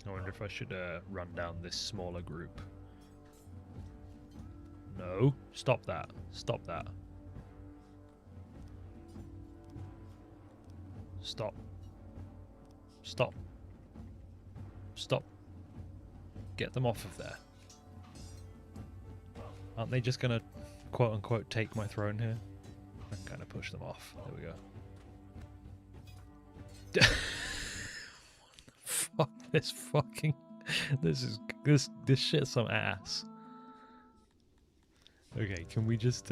I wonder if I should run down this smaller group. No, stop that. Stop that. Stop. Stop. Stop. Get them off of there. Aren't they just gonna quote-unquote take my throne here? I can kind of push them off. There we go. Fuck this fucking... This shit's some ass. Okay, can we just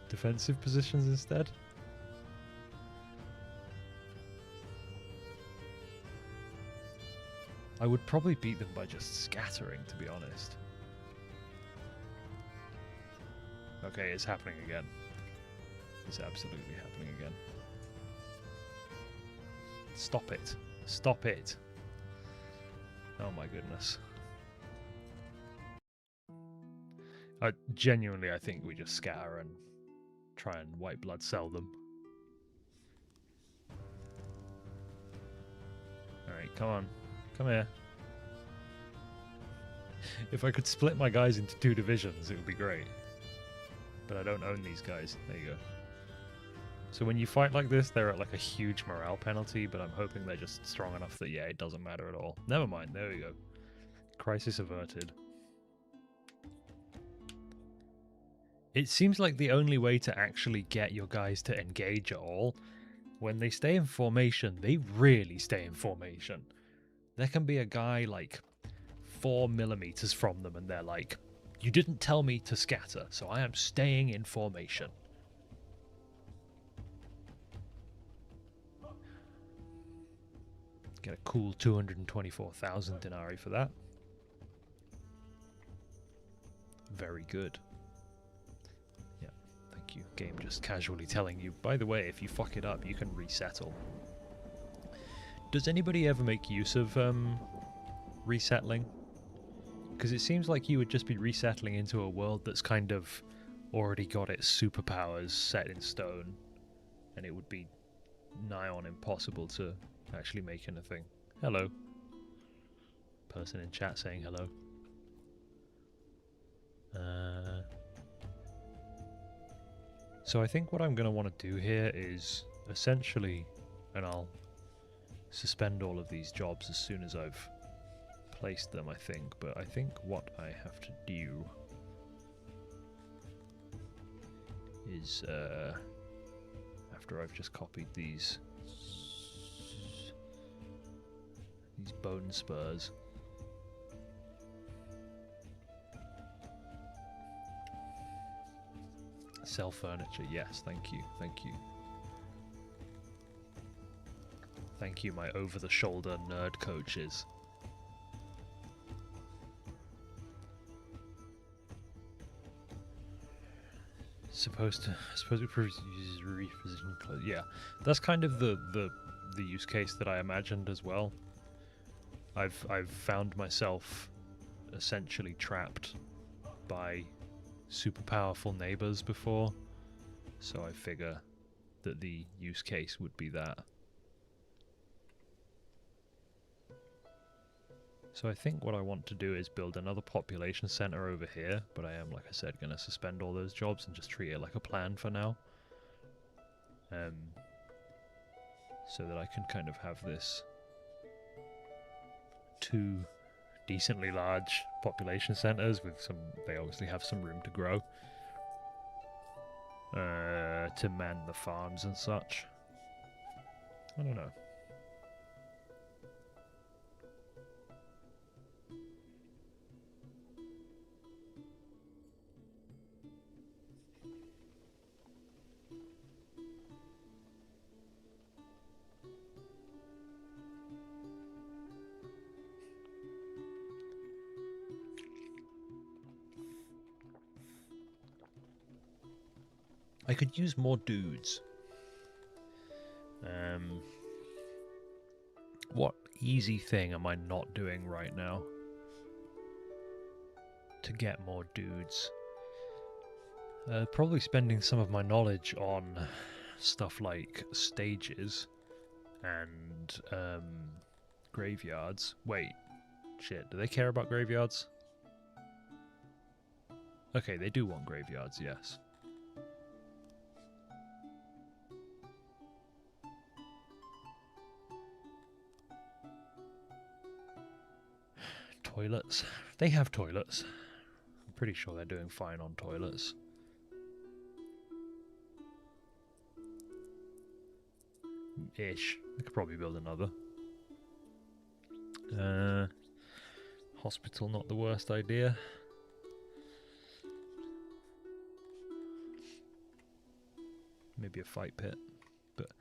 defensive positions instead? I would probably beat them by just scattering, to be honest. Okay, it's happening again. It's absolutely happening again. Stop it. Stop it. Oh my goodness. Genuinely, I think we just scatter and try and white blood sell them. Alright, come on. Come here. If I could split my guys into 2 divisions, it would be great. But I don't own these guys. There you go. So when you fight like this, they're at like a huge morale penalty, but I'm hoping they're just strong enough that, yeah, it doesn't matter at all. Never mind. There we go. Crisis averted. It seems like the only way to actually get your guys to engage at all, when they stay in formation, they really stay in formation. There can be a guy like 4 millimeters from them and they're like, you didn't tell me to scatter, so I am staying in formation. Get a cool 224,000 denarii for that. Very good. Yeah, thank you. Game just casually telling you, by the way, if you fuck it up, you can resettle. Does anybody ever make use of resettling? Because it seems like you would just be resettling into a world that's kind of already got its superpowers set in stone, and it would be nigh on impossible to actually make anything. Hello. Person in chat saying hello. So I think what I'm going to want to do here is essentially, and I'll suspend all of these jobs as soon as I've placed them, I think, but I think what I have to do is, after I've just copied these bone spurs, sell furniture, yes, thank you, thank you. Thank you, my over-the-shoulder nerd coaches. Supposed to reposition clothes. Yeah, that's kind of the use case that I imagined as well. I've found myself essentially trapped by super powerful neighbors before, so I figure that the use case would be that. So I think what I want to do is build another population center over here, but I am, like I said, going to suspend all those jobs and just treat it like a plan for now. So that I can kind of have this two decently large population centers with some, they obviously have some room to grow. To man the farms and such. I don't know. I could use more dudes. What easy thing am I not doing right now to get more dudes? Probably spending some of my knowledge on stuff like stages and graveyards. Wait, shit, do they care about graveyards? Okay, they do want graveyards, yes. Toilets. They have toilets. I'm pretty sure they're doing fine on toilets. Ish. I could probably build another. Hospital, not the worst idea. Maybe a fight pit. But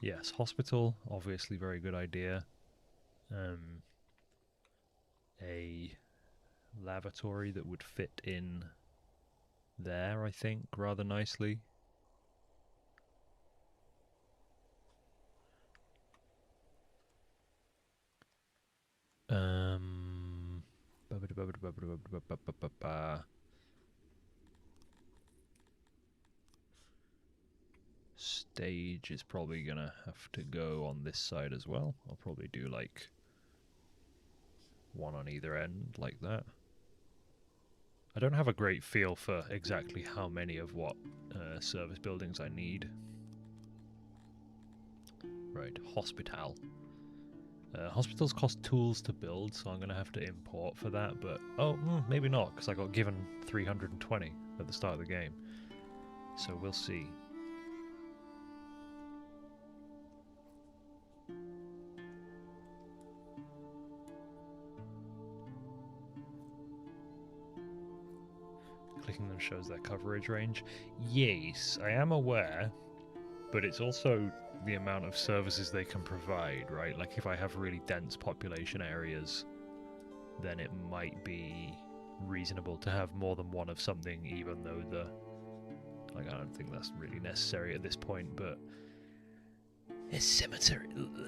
yes, hospital, obviously very good idea. A lavatory that would fit in there, I think, rather nicely. Stage is probably gonna have to go on this side as well. I'll probably do like one on either end, like that. I don't have a great feel for exactly how many of what service buildings I need. Right, hospital. Hospitals cost tools to build, so I'm going to have to import for that, but... Oh, maybe not, because I got given 320 at the start of the game. So we'll see. Clicking them shows their coverage range. Yes, I am aware, but it's also the amount of services they can provide, right? Like if I have really dense population areas, then it might be reasonable to have more than one of something, even though the... Like, I don't think that's really necessary at this point, but...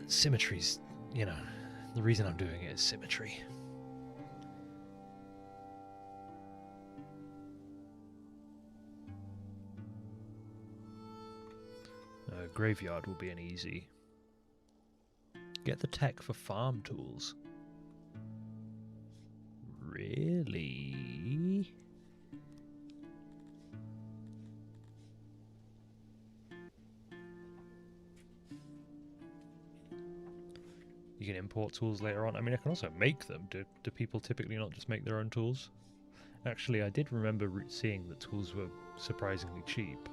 Symmetry's you know, the reason I'm doing it is symmetry. Graveyard will be an easy. Get the tech for farm tools. Really? You can import tools later on. I mean, I can also make them. Do people typically not just make their own tools? Actually, I did remember seeing that tools were surprisingly cheap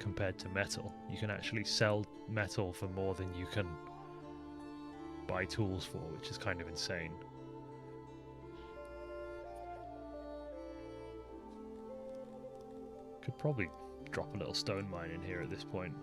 compared to metal. You can actually sell metal for more than you can buy tools for, which is kind of insane. Could probably drop a little stone mine in here at this point.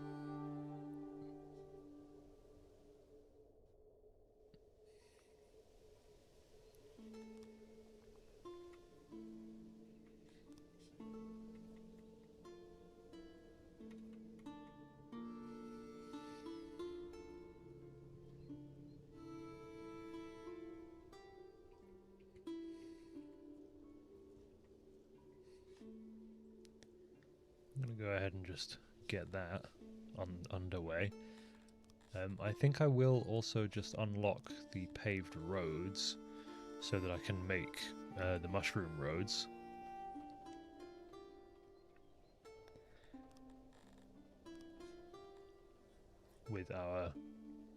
I'm going to go ahead and just get that underway. I think I will also just unlock the paved roads so that I can make the mushroom roads. With our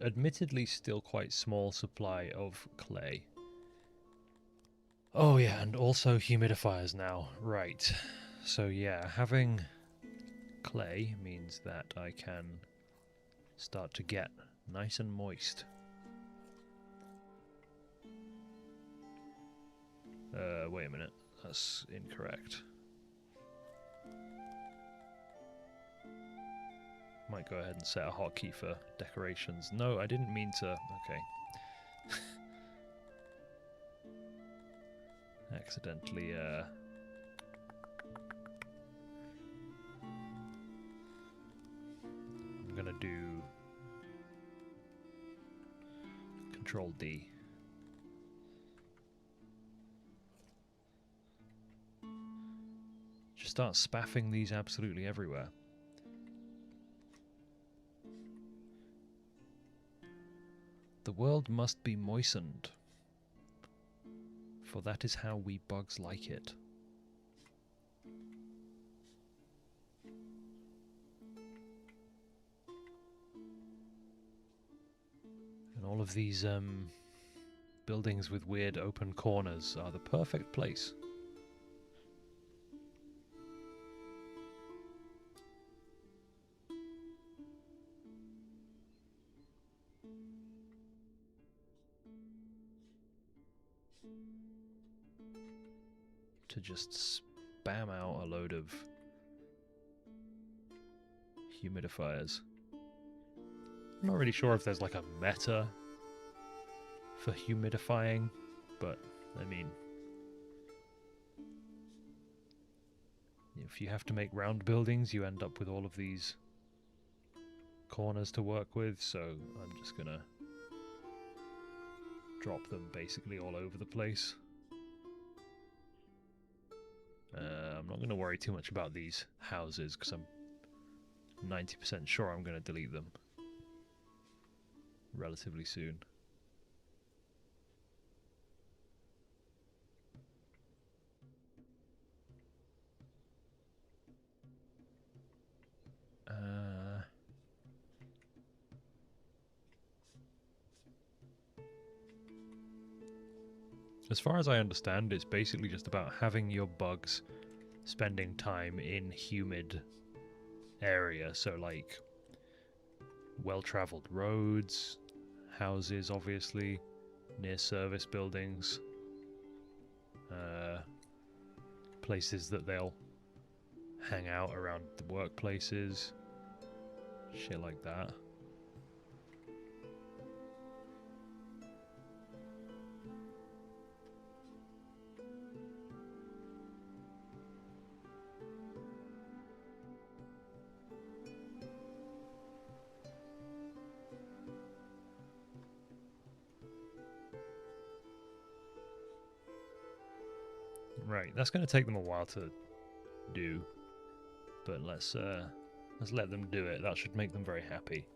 admittedly still quite small supply of clay. Oh yeah, and also humidifiers now. Right. So yeah, having clay means that I can start to get nice and moist. Wait a minute, that's incorrect. Might go ahead and set a hotkey for decorations. No, I didn't mean to. Okay. Accidentally, I'm gonna do Control D. Just start spaffing these absolutely everywhere. The world must be moistened, for that is how we bugs like it. And all of these buildings with weird open corners are the perfect place. To just spam out a load of humidifiers. I'm not really sure if there's like a meta for humidifying, but I mean, if you have to make round buildings, you end up with all of these corners to work with, so I'm just gonna drop them basically all over the place. I'm not going to worry too much about these houses because I'm 90% sure I'm going to delete them relatively soon. As far as I understand, it's basically just about having your bugs spending time in humid area, so like well-traveled roads, houses obviously, near service buildings, places that they'll hang out around the workplaces, shit like that. Right, that's going to take them a while to do, but let's let them do it. That should make them very happy.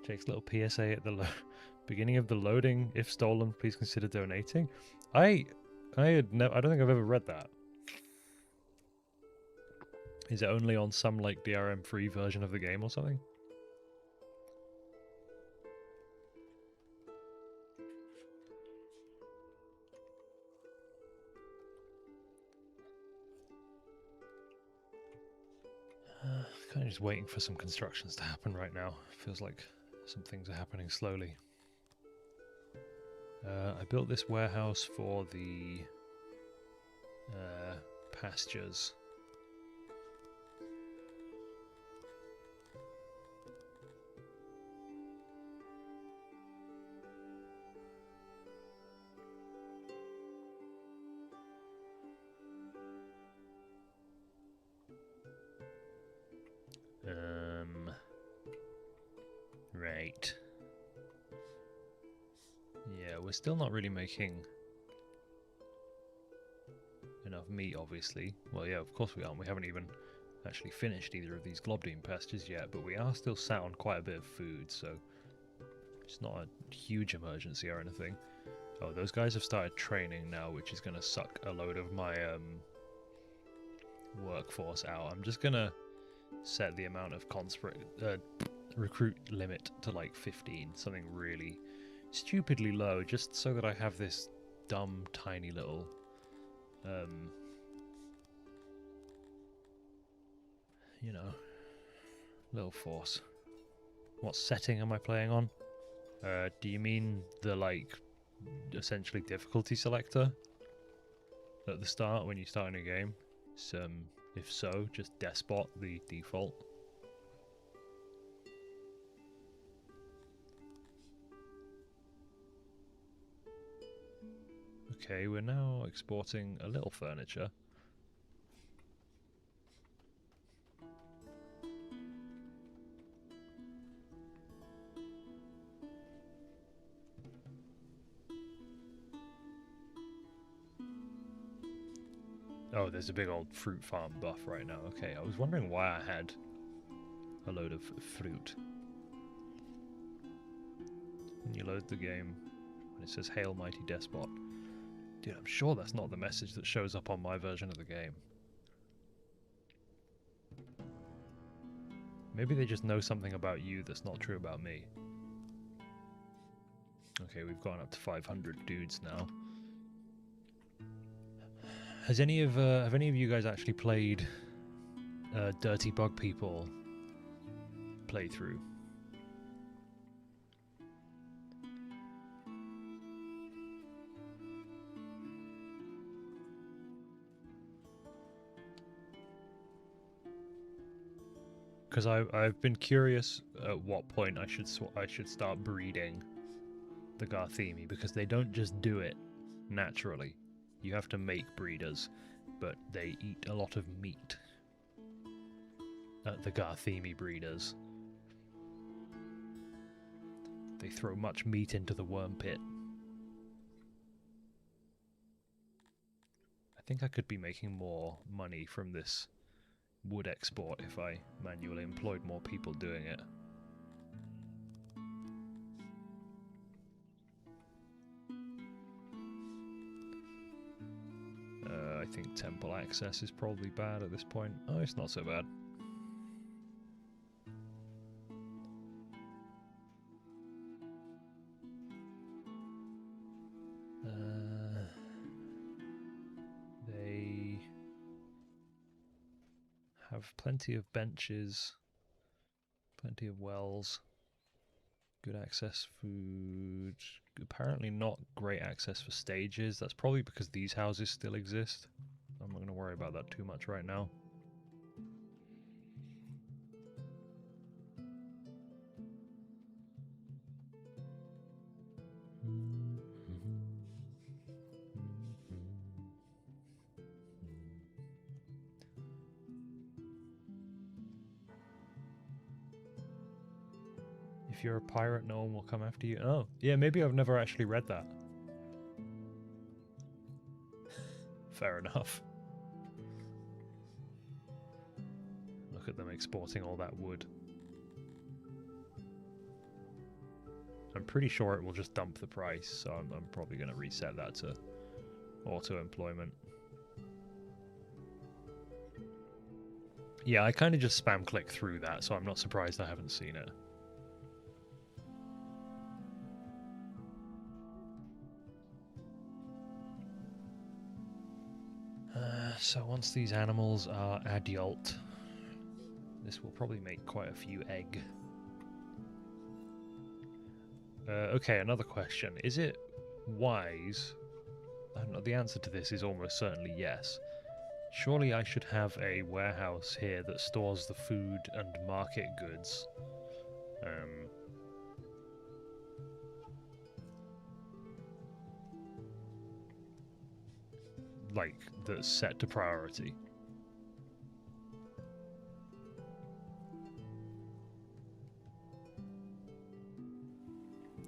Jake's little PSA at the beginning of the loading. If stolen, please consider donating. I don't think I've ever read that. Is it only on some like DRM free version of the game or something? Kind of just waiting for some constructions to happen right now. Feels like some things are happening slowly. I built this warehouse for the pastures. Right. Yeah, we're still not really making enough meat, obviously. Well, yeah, of course we aren't. We haven't even actually finished either of these globdine pastures yet, but we are still sat on quite a bit of food, so it's not a huge emergency or anything. Oh, those guys have started training now, which is going to suck a load of my workforce out. I'm just going to set the amount of recruit limit to like 15, something really stupidly low, just so that I have this dumb, tiny little you know, little force. What setting am I playing on? Do you mean the like essentially difficulty selector at the start when you start a new game? If so, just despot the default. Okay, we're now exporting a little furniture. Oh, there's a big old fruit farm buff right now. Okay, I was wondering why I had a load of fruit. When you load the game, and it says Hail Mighty Despot. Dude, I'm sure that's not the message that shows up on my version of the game. Maybe they just know something about you that's not true about me. Okay, we've gone up to 500 dudes now. Have any of you guys actually played Dirty Bug People playthrough? Because I've been curious at what point I should start breeding the garthimi, because they don't just do it naturally. You have to make breeders, but they eat a lot of meat. The garthimi breeders. They throw much meat into the worm pit. I think I could be making more money from this wood export if I manually employed more people doing it. I think temple access is probably bad at this point. Oh, it's not so bad. They have plenty of benches, plenty of wells, good access food. Apparently not great access for stages. That's probably because these houses still exist. I'm not going to worry about that too much right now. If you're a pirate, no one will come after you. Oh, yeah, maybe I've never actually read that. fair enough. Look at them exporting all that wood. I'm pretty sure it will just dump the price, so I'm probably going to reset that to auto-employment. Yeah, I kind of just spam click through that, so I'm not surprised I haven't seen it. So once these animals are adult, this will probably make quite a few egg. Okay, another question. Is it wise? I don't know, the answer to this is almost certainly yes. Surely I should have a warehouse here that stores the food and market goods. Like, that's set to priority.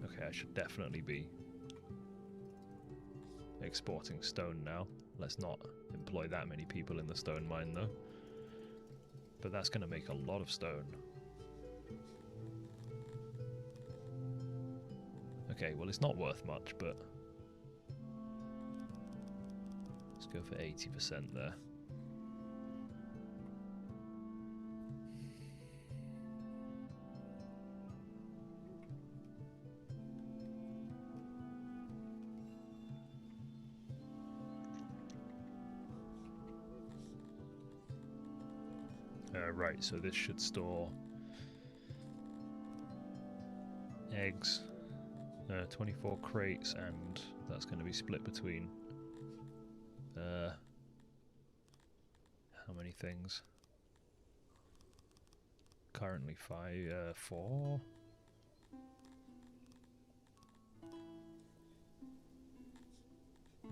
Okay, I should definitely be exporting stone now. Let's not employ that many people in the stone mine, though. But that's going to make a lot of stone. Okay, well, it's not worth much, but let's go for 80% there. Right, so this should store eggs, 24 crates, and that's going to be split between how many things? Currently 4.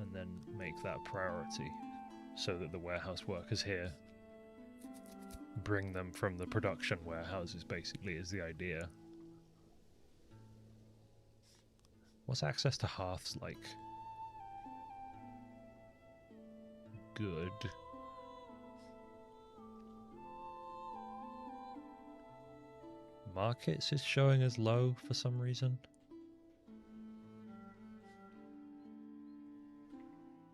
And then make that priority so that the warehouse workers here bring them from the production warehouses, basically, is the idea. What's access to hearths like? Good. Markets is showing as low for some reason.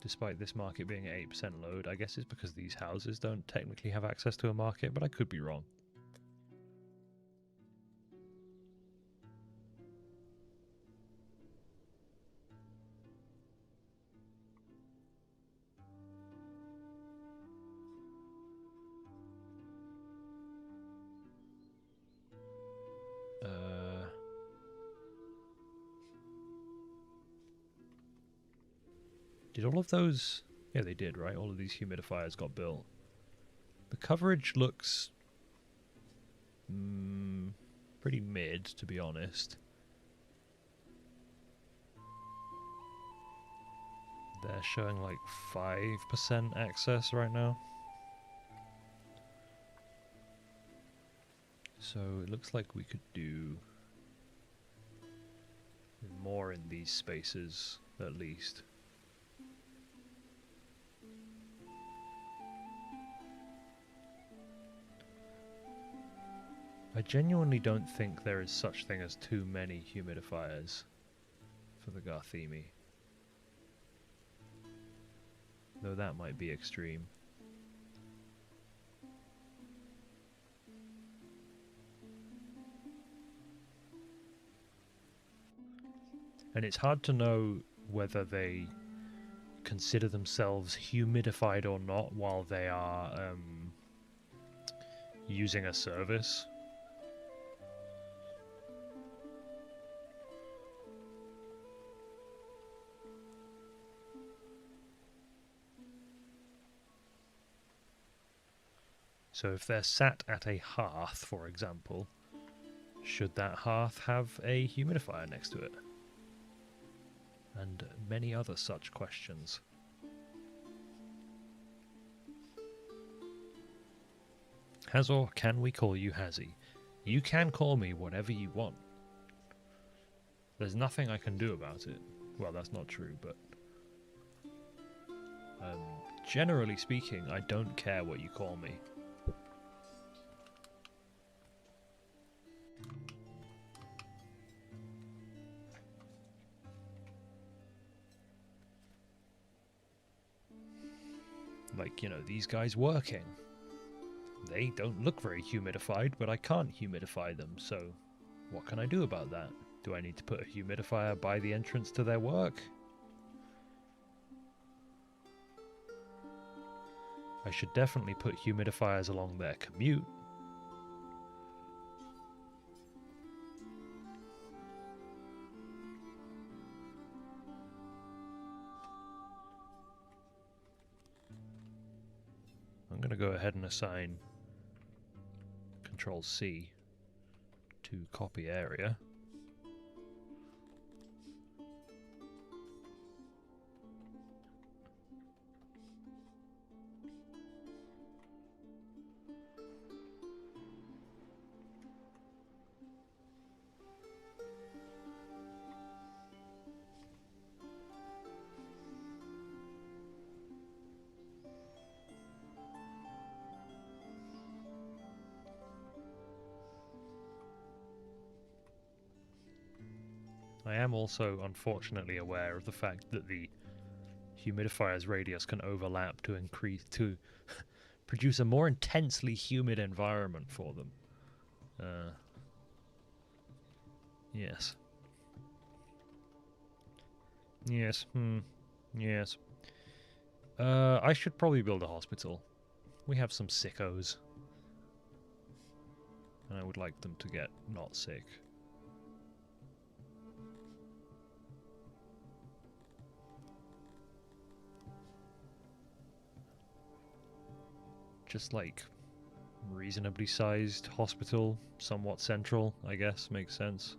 Despite this market being at 8% load, I guess it's because these houses don't technically have access to a market, but I could be wrong. Did all of those... Yeah, they did, right? All of these humidifiers got built. The coverage looks... pretty mid, to be honest. They're showing like 5% access right now. So it looks like we could do more in these spaces, at least. I genuinely don't think there is such thing as too many humidifiers for the garthimi. Though that might be extreme. And it's hard to know whether they consider themselves humidified or not while they are using a service. So if they're sat at a hearth, for example, should that hearth have a humidifier next to it? And many other such questions. Hazzor, can we call you Hazzy? You can call me whatever you want. There's nothing I can do about it. Well, that's not true, but... generally speaking, I don't care what you call me. Like, you know, these guys working. They don't look very humidified, but I can't humidify them, so what can I do about that? Do I need to put a humidifier by the entrance to their work? I should definitely put humidifiers along their commute. I'm going to go ahead and assign Control C to copy area. I am also unfortunately aware of the fact that the humidifier's radius can overlap to produce a more intensely humid environment for them. Yes. Yes. Yes. I should probably build a hospital. We have some sickos. And I would like them to get not sick. Just like reasonably sized hospital, somewhat central, I guess, makes sense.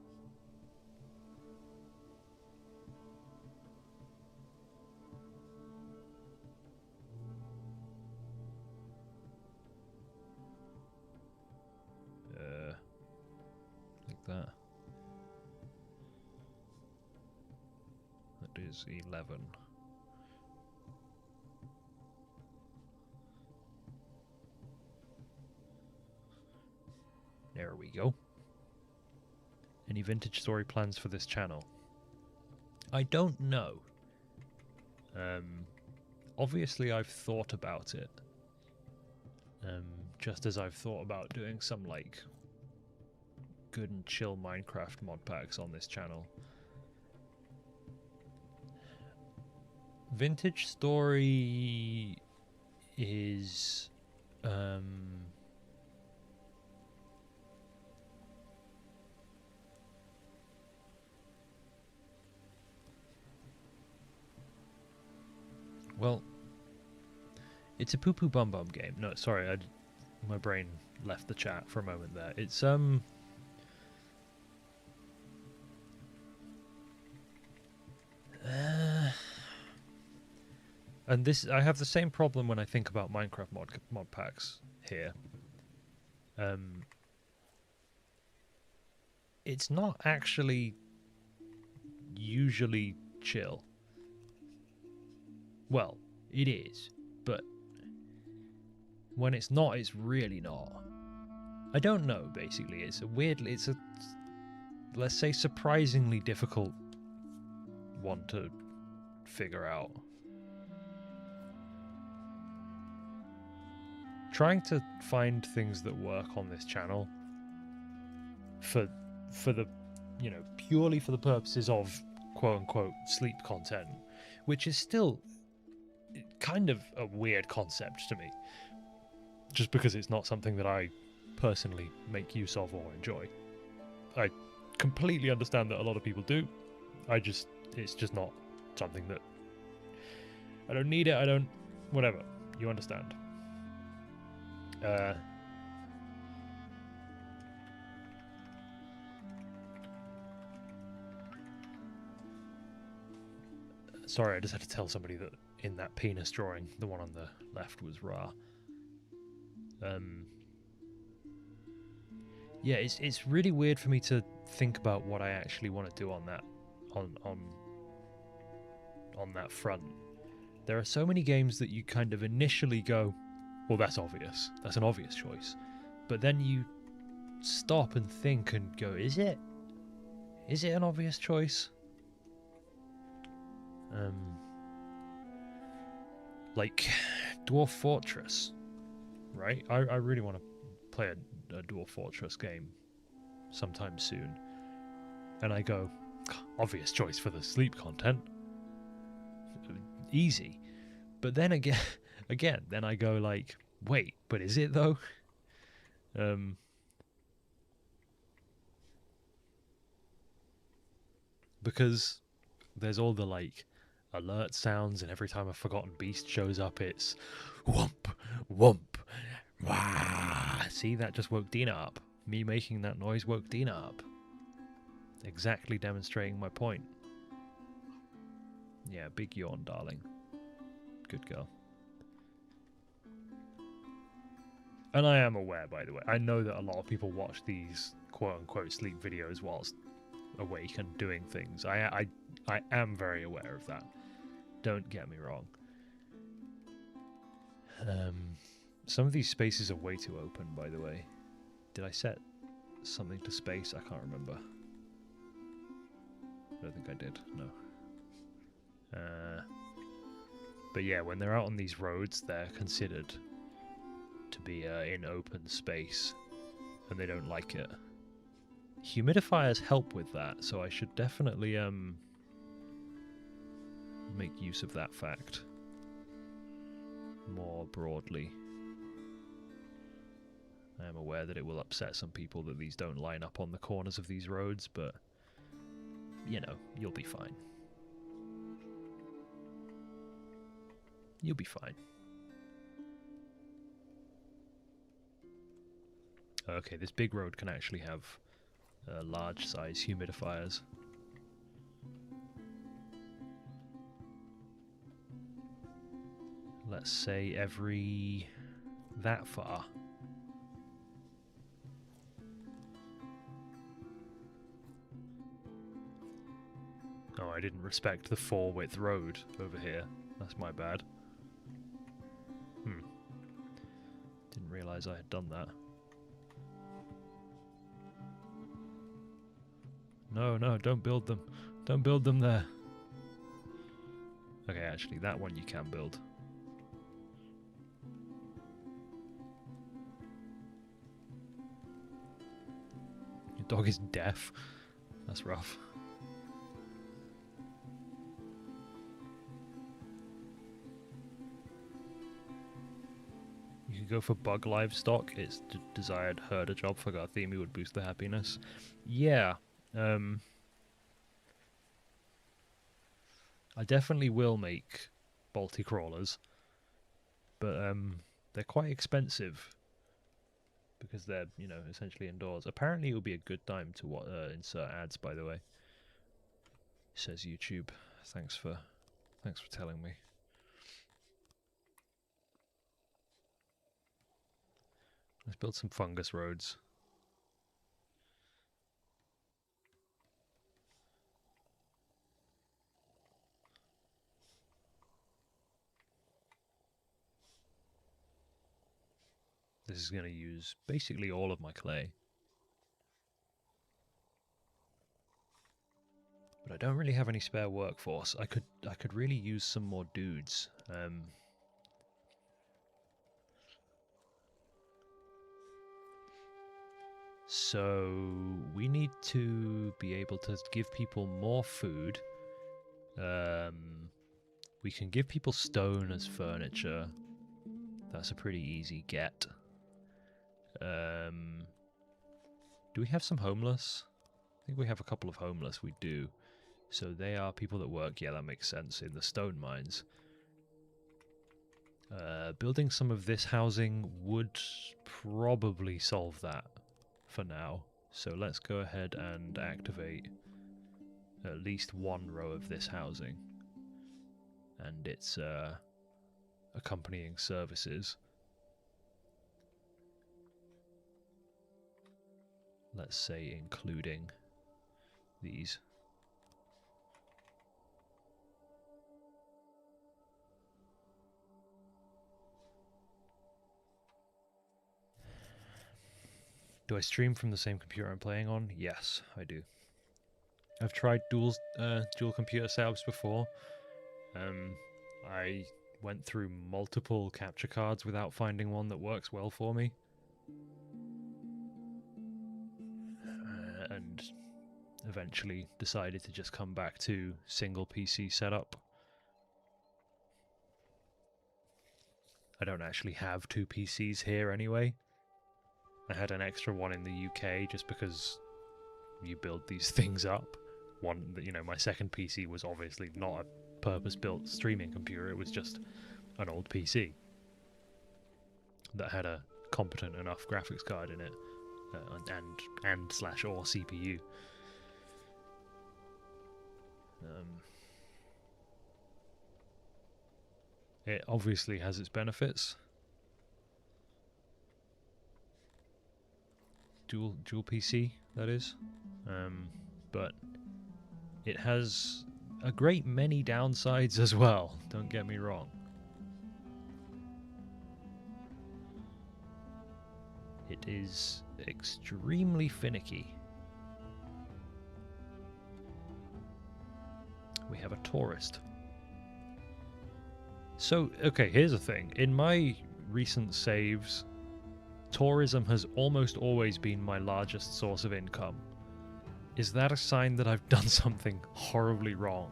Like that. That is 11. There we go. Any vintage story plans for this channel? I don't know. Obviously I've thought about it. Just as I've thought about doing some, like, good and chill Minecraft mod packs on this channel. Vintage story is... well, it's a poo-poo bum-bum game. No, sorry, my brain left the chat for a moment there. It's, and this, I have the same problem when I think about Minecraft mod packs here. It's not actually usually chill. Well, it is, but when it's not, it's really not. I don't know, basically. It's a, let's say, surprisingly difficult one to figure out. Trying to find things that work on this channel for the, you know, purely for the purposes of quote-unquote sleep content, which is still kind of a weird concept to me, just because it's not something that I personally make use of or enjoy. I completely understand that a lot of people do. It's just not something that I don't need it. I don't, whatever, you understand. Sorry, I just had to tell somebody that in that penis drawing, the one on the left was Ra. Yeah, it's really weird for me to think about what I actually want to do on that on that front. There are so many games that you kind of initially go, well, that's obvious. That's an obvious choice. But then you stop and think and go, is it? Is it an obvious choice? Like Dwarf Fortress, right? I really want to play a Dwarf Fortress game sometime soon. And I go, obvious choice for the sleep content. Easy. But then again, then I go like, wait, but is it though? Because there's all the like alert sounds, and every time a forgotten beast shows up, it's whomp, whomp, wah. See, that just woke Dina up. Me making that noise woke Dina up. Exactly demonstrating my point. Yeah, big yawn, darling. Good girl. And I am aware, by the way, I know that a lot of people watch these quote-unquote sleep videos whilst awake and doing things. I am very aware of that. Don't get me wrong. Some of these spaces are way too open, by the way. Did I set something to space? I can't remember. I don't think I did, no. But yeah, when they're out on these roads, they're considered to be in open space, and they don't like it. Humidifiers help with that, so I should definitely make use of that fact more broadly. I am aware that it will upset some people that these don't line up on the corners of these roads, but you know, you'll be fine. You'll be fine. Okay, this big road can actually have large size humidifiers. Let's say every that far. Oh, I didn't respect the 4-width road over here. That's my bad. Didn't realise I had done that. No, don't build them. Don't build them there. Okay, actually, that one you can build. Your dog is deaf. That's rough. You could go for bug livestock. Its desired herder job for Garthimi would boost the happiness. Yeah. I definitely will make Balti crawlers, but they're quite expensive because they're, you know, essentially indoors. Apparently, it would be a good time to insert ads. By the way, says YouTube. Thanks for telling me. Let's build some fungus roads. This is going to use basically all of my clay. But I don't really have any spare workforce. I could really use some more dudes. So we need to be able to give people more food. We can give people stone as furniture. That's a pretty easy get. Do we have some homeless? I think we have a couple of homeless, we do. So they are people that work, yeah, that makes sense, in the stone mines. Building some of this housing would probably solve that for now. So let's go ahead and activate at least one row of this housing. And its accompanying services. Let's say including these. Do I stream from the same computer I'm playing on? Yes, I do. I've tried dual computer setups before. I went through multiple capture cards without finding one that works well for me. And eventually decided to just come back to single PC setup. I don't actually have two PCs here anyway. I had an extra one in the UK just because you build these things up. One, you know, my second PC was obviously not a purpose-built streaming computer. It was just an old PC that had a competent enough graphics card in it, and/or CPU. It obviously has its benefits. Dual PC, that is. But it has a great many downsides as well, don't get me wrong. It is extremely finicky. We have a tourist. So, okay, here's the thing. In my recent saves, tourism has almost always been my largest source of income. Is that a sign that I've done something horribly wrong?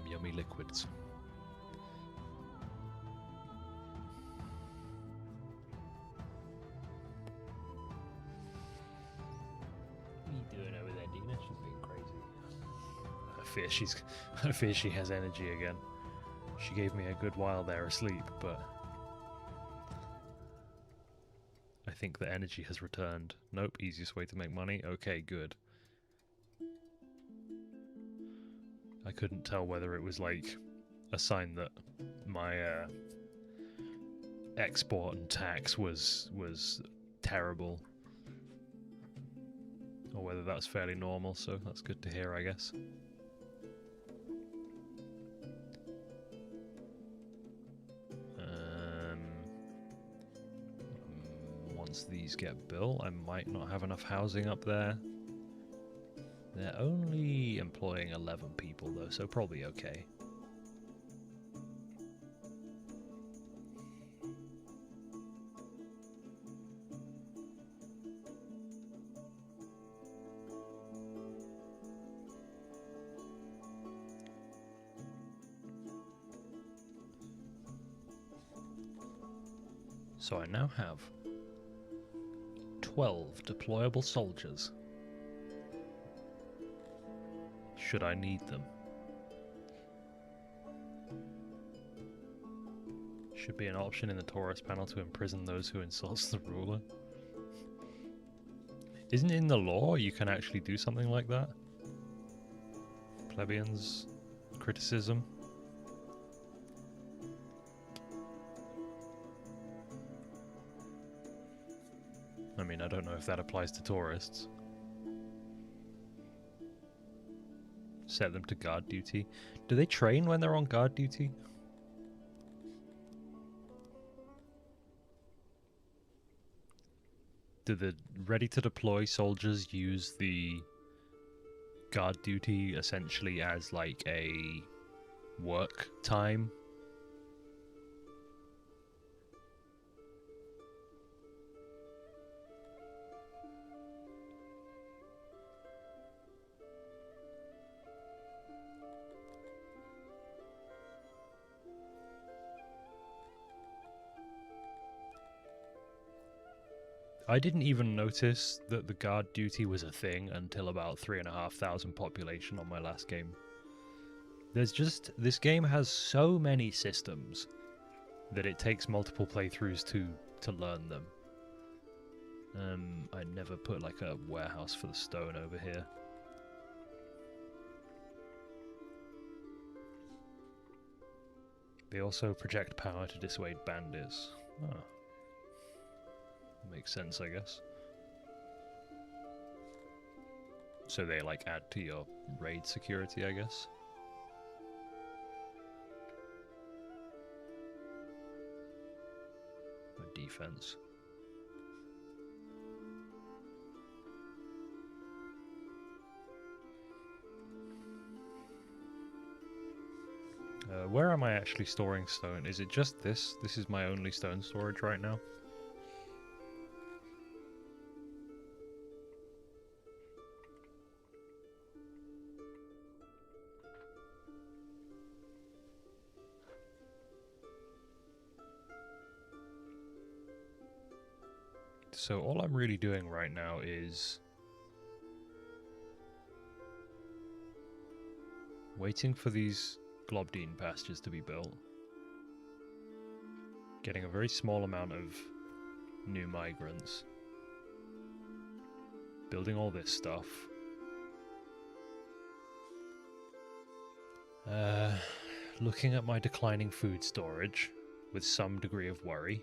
Yummy liquids. What are you doing over there, Dina? She's being crazy. I fear she has energy again. She gave me a good while there asleep, but I think the energy has returned. Nope, easiest way to make money. Okay, good. I couldn't tell whether it was like a sign that my export and tax was terrible, or whether that's fairly normal, so that's good to hear, I guess. Once these get built, I might not have enough housing up there. They're only employing 11 people though, so probably okay. So I now have 12 deployable soldiers. Should I need them? Should be an option in the tourist panel to imprison those who insults the ruler. Isn't it in the law you can actually do something like that? Plebeians, criticism. I mean, I don't know if that applies to tourists. Set them to guard duty. Do they train when they're on guard duty? Do the ready-to-deploy soldiers use the guard duty essentially as like a work time? I didn't even notice that the guard duty was a thing until about 3,500 population on my last game. This game has so many systems that it takes multiple playthroughs to learn them. I never put like a warehouse for the stone over here. They also project power to dissuade bandits. Oh. Makes sense, I guess. So they like add to your raid security, I guess. Or defense. Where am I actually storing stone? Is it just this? This is my only stone storage right now? So all I'm really doing right now is waiting for these Globdine pastures to be built. Getting a very small amount of new migrants. Building all this stuff. Looking at my declining food storage with some degree of worry.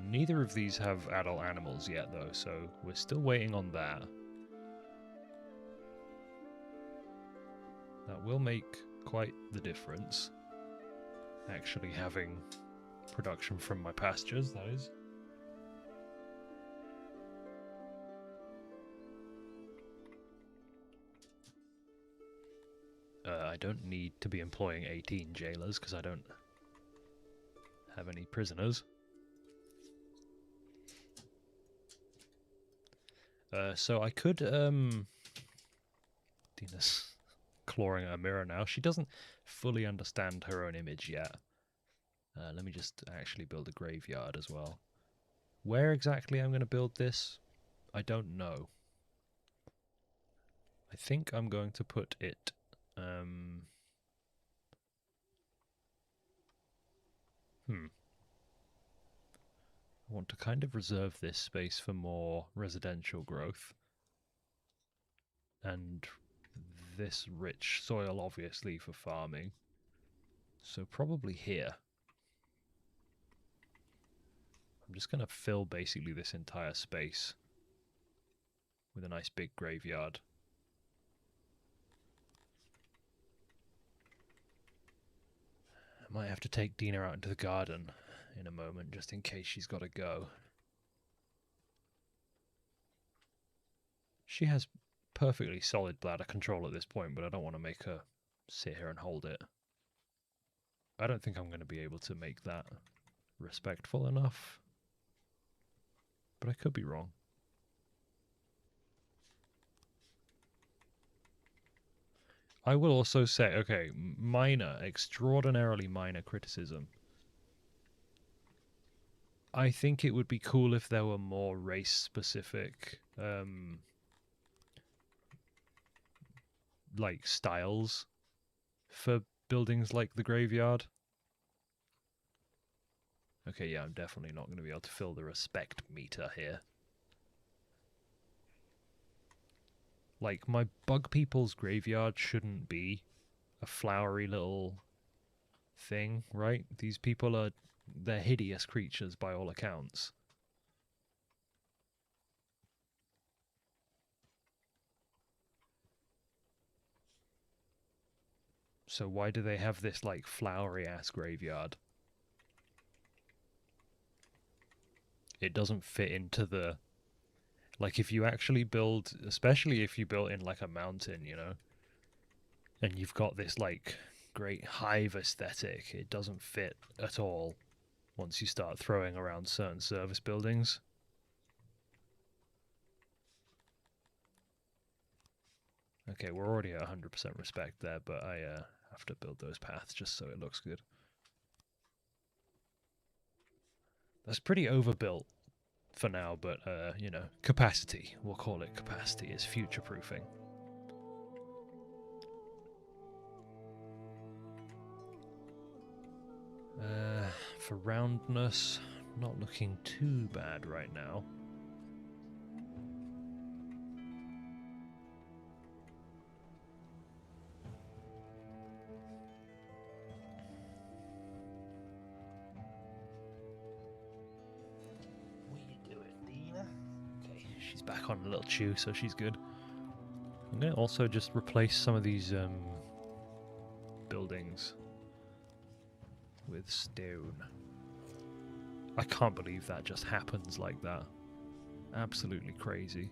Neither of these have adult animals yet though, so we're still waiting on that. That will make quite the difference. Actually having production from my pastures, that is. I don't need to be employing 18 jailers because I don't have any prisoners. So I could, Dina's clawing at a mirror now. She doesn't fully understand her own image yet. Let me just actually build a graveyard as well. Where exactly I'm going to build this, I don't know. I think I'm going to put it, I want to kind of reserve this space for more residential growth. And this rich soil, obviously, for farming. So probably here. I'm just going to fill basically this entire space with a nice big graveyard. I might have to take Dina out into the garden in a moment, just in case she's got to go. She has perfectly solid bladder control at this point, but I don't want to make her sit here and hold it. I don't think I'm going to be able to make that respectful enough. But I could be wrong. I will also say, okay, minor, extraordinarily minor criticism. I think it would be cool if there were more race-specific, like, styles for buildings like the graveyard. Okay, yeah, I'm definitely not going to be able to fill the respect meter here. Like, my bug people's graveyard shouldn't be a flowery little thing, right? These people are, they're hideous creatures by all accounts. So why do they have this, like, flowery-ass graveyard? It doesn't fit into the... Like, if you actually build, especially if you build in, like, a mountain, you know, and you've got this, like, great hive aesthetic, it doesn't fit at all once you start throwing around certain service buildings. Okay, we're already at 100% respect there, but I have to build those paths just so it looks good. That's pretty overbuilt for now, but, you know, capacity. We'll call it capacity. Is future-proofing. For roundness, not looking too bad right now. She's back on a little chew, so she's good. I'm going to also just replace some of these buildings with stone. I can't believe that just happens like that. Absolutely crazy.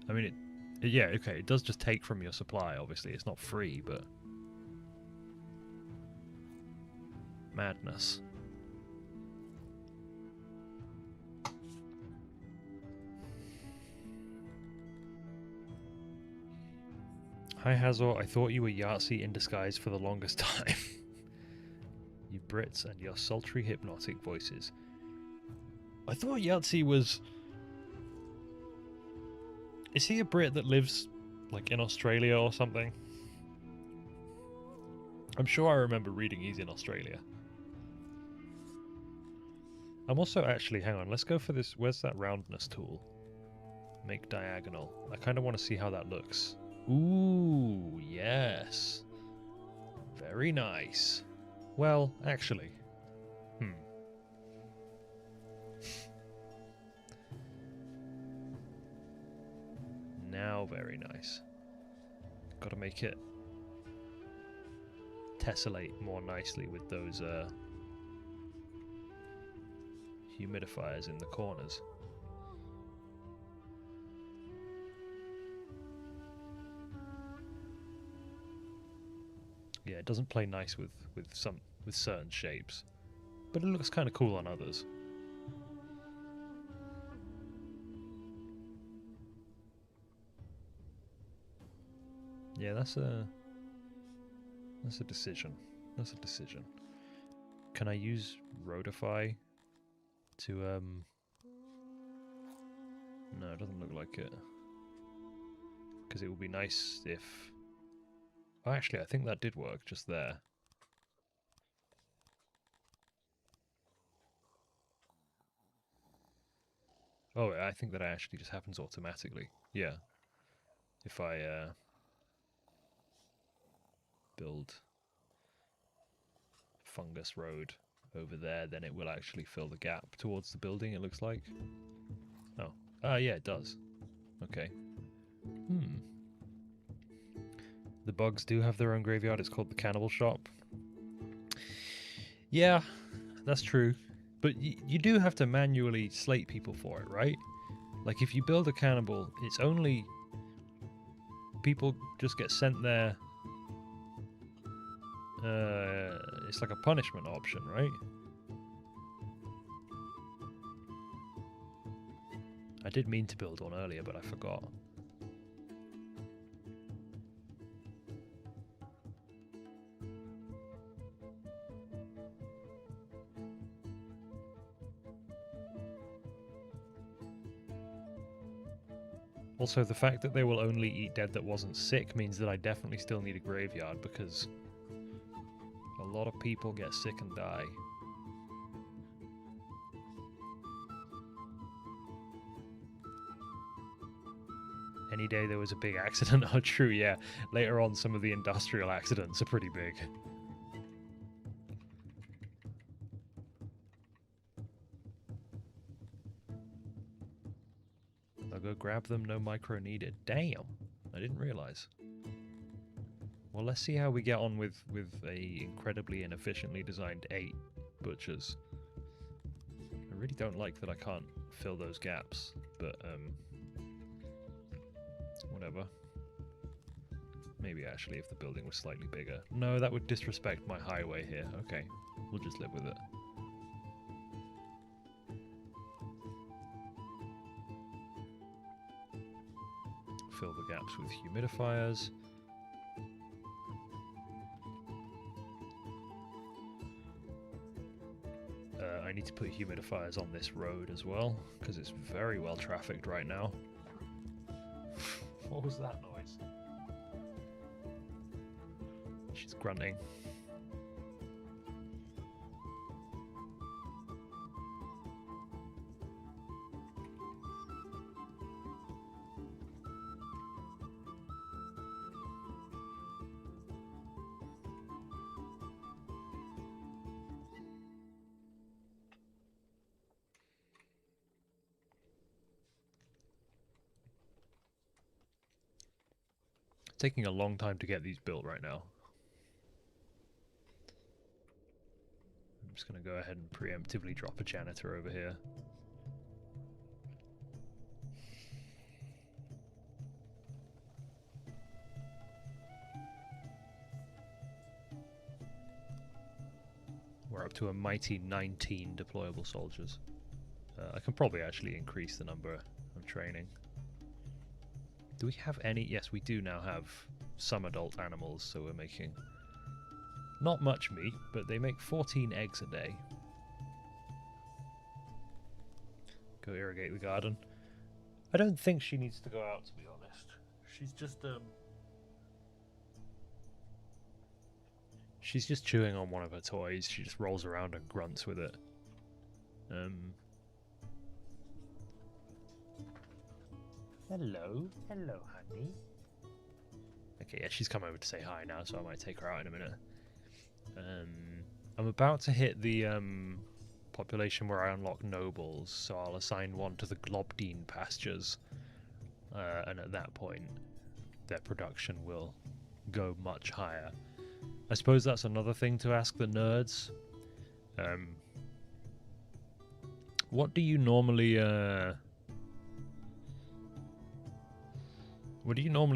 I mean, yeah, okay, it does just take from your supply, obviously. It's not free, but... madness. Hi Hazzor, I thought you were Yahtzee in disguise for the longest time. You Brits and your sultry hypnotic voices. I thought Yahtzee was... Is he a Brit that lives, like, in Australia or something? I'm sure I remember reading he's in Australia. I'm also actually... hang on, let's go for this... Where's that roundness tool? Make diagonal. I kind of want to see how that looks. Ooh, yes. Very nice. Well, actually. Now very nice. Gotta make it tessellate more nicely with those humidifiers in the corners. Yeah, it doesn't play nice with certain shapes, but it looks kind of cool on others. Yeah, that's a decision. That's a decision. Can I use Roadify to No, it doesn't look like it. Because it would be nice if... Oh, actually, I think that did work just there. Oh, I think that actually just happens automatically. Yeah. If I build fungus road over there, then it will actually fill the gap towards the building, it looks like. Oh. Yeah, it does. Okay. The bugs do have their own graveyard. It's called the Cannibal Shop. Yeah, that's true. But you do have to manually slate people for it, right? Like, if you build a cannibal, it's only... people just get sent there... it's like a punishment option, right? I did mean to build one earlier, but I forgot. Also, the fact that they will only eat dead that wasn't sick means that I definitely still need a graveyard, because a lot of people get sick and die. Any day there was a big accident. Oh, true, yeah. Later on, some of the industrial accidents are pretty big. I'll go grab them, no micro needed. Damn, I didn't realize. Well, let's see how we get on with a incredibly inefficiently designed 8 butchers. I really don't like that I can't fill those gaps, but whatever. Maybe actually if the building was slightly bigger. No, that would disrespect my highway here. Okay, we'll just live with it. Fill the gaps with humidifiers. I need to put humidifiers on this road as well, because it's very well trafficked right now. What was that noise? She's grunting. Taking a long time to get these built right now. I'm just going to go ahead and preemptively drop a janitor over here. We're up to a mighty 19 deployable soldiers. I can probably actually increase the number I'm training. Do we have any? Yes, we do now have some adult animals, so we're making not much meat, but they make 14 eggs a day. Go irrigate the garden. I don't think she needs to go out, to be honest. She's just chewing on one of her toys. She just rolls around and grunts with it. Hello, honey. Okay, yeah, she's come over to say hi now, so I might take her out in a minute. I'm about to hit the population where I unlock nobles, so I'll assign one to the Globdine pastures, and at that point, their production will go much higher. I suppose that's another thing to ask the nerds. What do you normally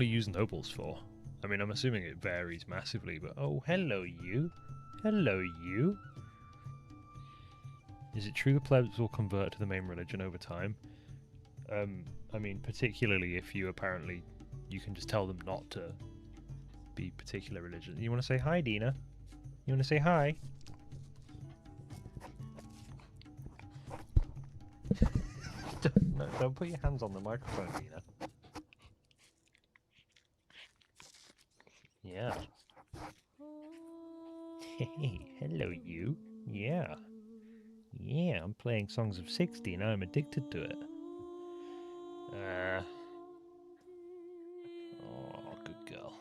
use nobles for? I mean, I'm assuming it varies massively, but oh, hello you. Hello you. Is it true the plebs will convert to the main religion over time? I mean, particularly if you can just tell them not to be particular religion. You want to say hi, Dina? You want to say hi? Don't put your hands on the microphone, Dina. Yeah. Hey, hello you. Yeah. Yeah, I'm playing Songs of 60 and I'm addicted to it. Oh, good girl.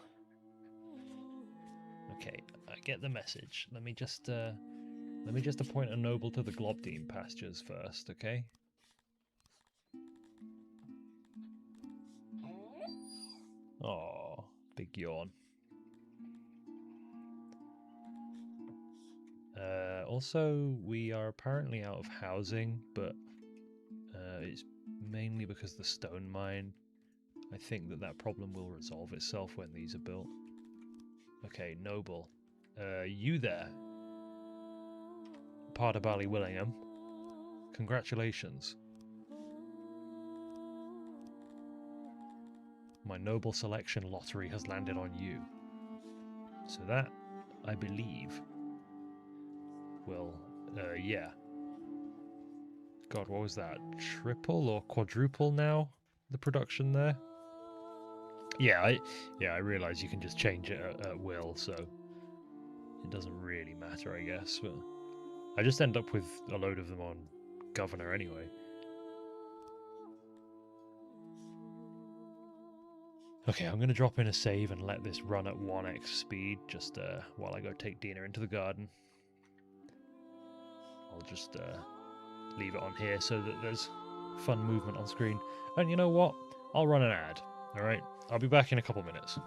Okay, I get the message. Let me just appoint a noble to the Globdine pastures first, okay? Oh, big yawn. Also, we are apparently out of housing, but it's mainly because the stone mine. I think that problem will resolve itself when these are built. Okay, noble. You there? Part of Barley Willingham. Congratulations. My noble selection lottery has landed on you. So that, I believe, will, yeah. God, what was that? Triple or quadruple now? The production there? Yeah, I realize you can just change it at will, so it doesn't really matter, I guess. But I just end up with a load of them on governor anyway. Okay, I'm going to drop in a save and let this run at 1x speed just while I go take Dina into the garden. I'll just leave it on here so that there's fun movement on screen. And you know what? I'll run an ad. Alright, I'll be back in a couple minutes.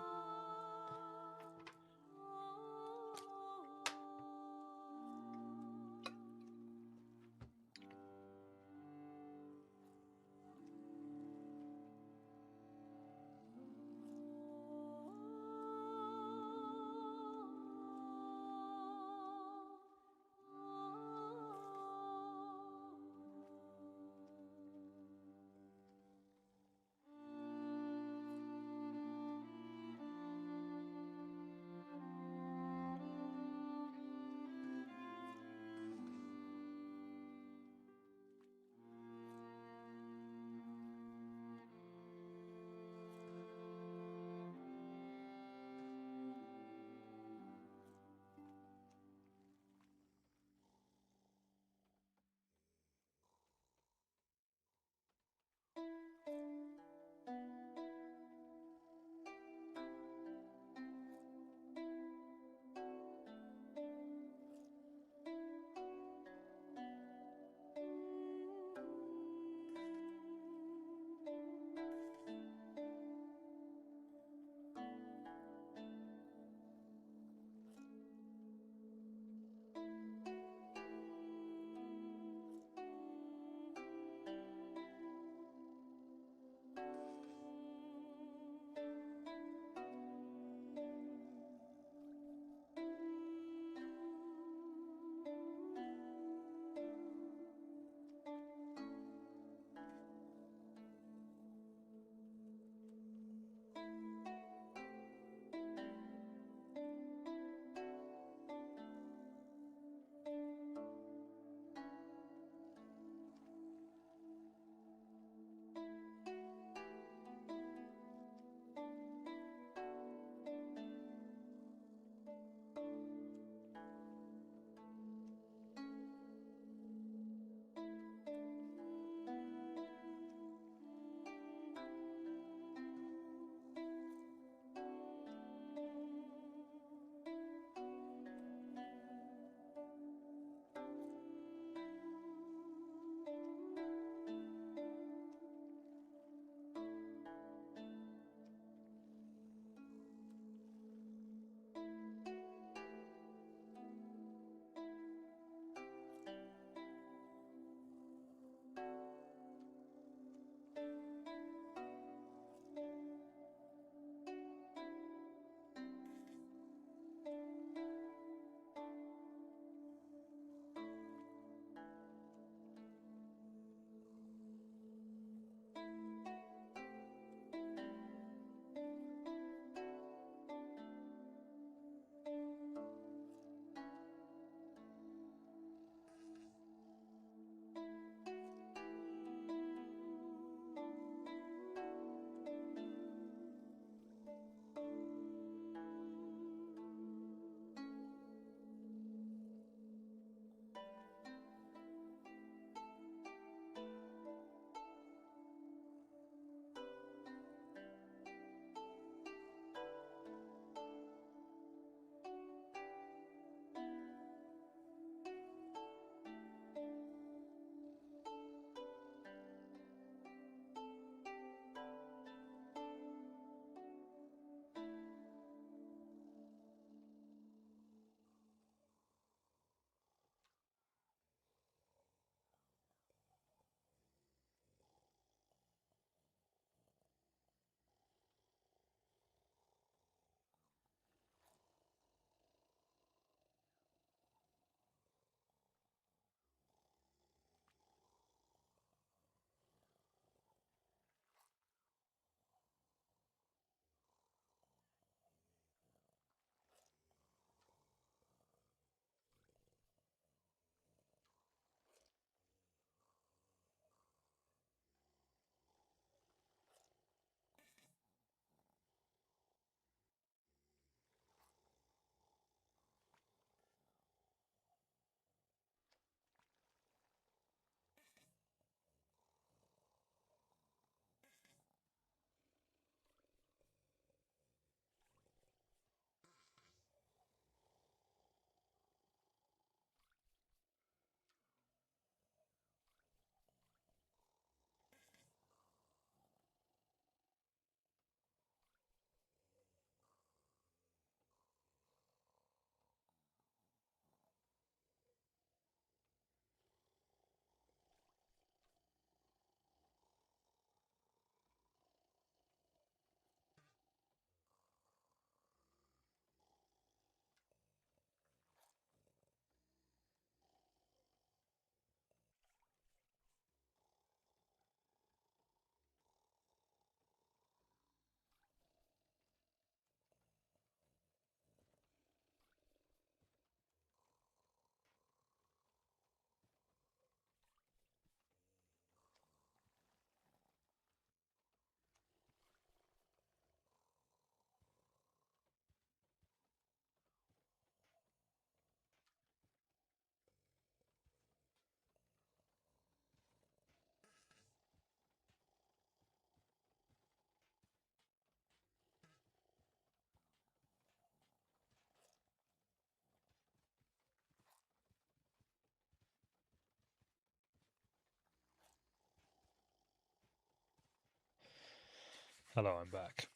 Hello, I'm back.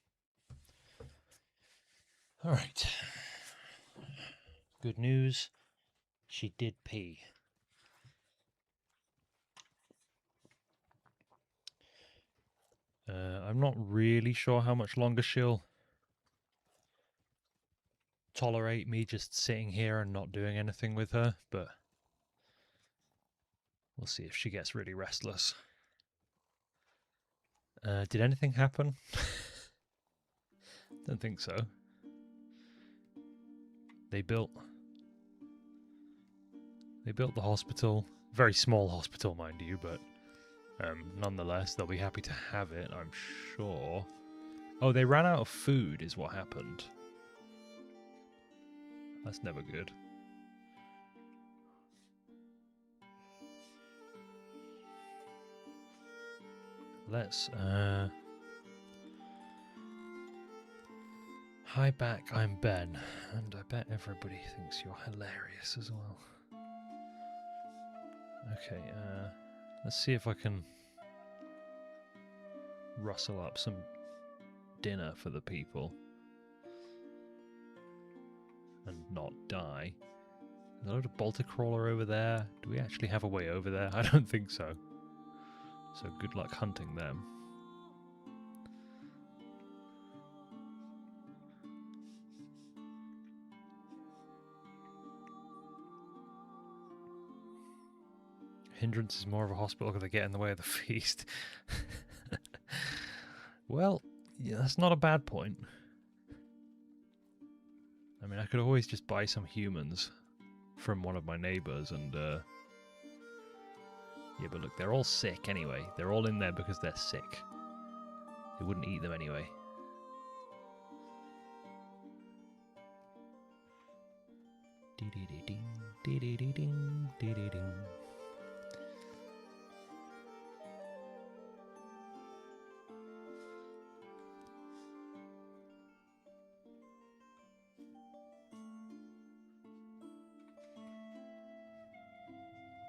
Alright. Good news. She did pee. I'm not really sure how much longer she'll tolerate me just sitting here and not doing anything with her, but we'll see if she gets really restless. Did anything happen? Don't think so. They built the hospital. Very small hospital, mind you, but nonetheless, they'll be happy to have it, I'm sure. Oh, they ran out of food is what happened. That's never good. Let's, Hi back, I'm Ben, and I bet everybody thinks you're hilarious as well. Okay, let's see if I can rustle up some dinner for the people and not die. There's a load of bolter crawler over there. Do we actually have a way over there? I don't think so. So good luck hunting them. Hindrance is more of a hospital because they get in the way of the feast. Well, yeah, that's not a bad point. I mean, I could always just buy some humans from one of my neighbors and, yeah, but look, they're all sick anyway. They're all in there because they're sick. They wouldn't eat them anyway. Dee-dee-dee-ding, dee-dee-dee-ding, dee-dee-ding.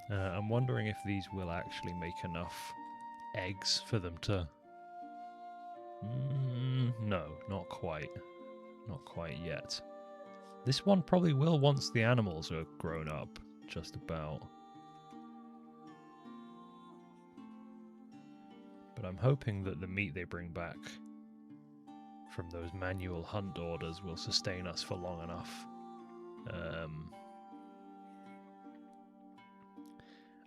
I'm wondering if these will actually make enough eggs for them to... no, not quite. Not quite yet. This one probably will once the animals are grown up, just about. But I'm hoping that the meat they bring back from those manual hunt orders will sustain us for long enough.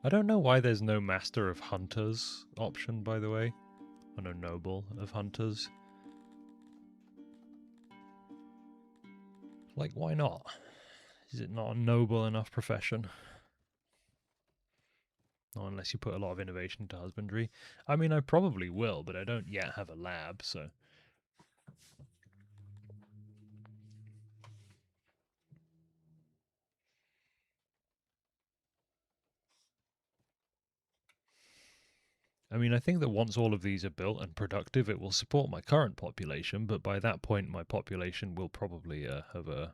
I don't know why there's no Master of Hunters option, by the way. Or no Noble of Hunters. Like, why not? Is it not a noble enough profession? Not unless you put a lot of innovation into husbandry. I mean, I probably will, but I don't yet have a lab, so... I mean, I think that once all of these are built and productive, it will support my current population, but by that point, my population will probably have a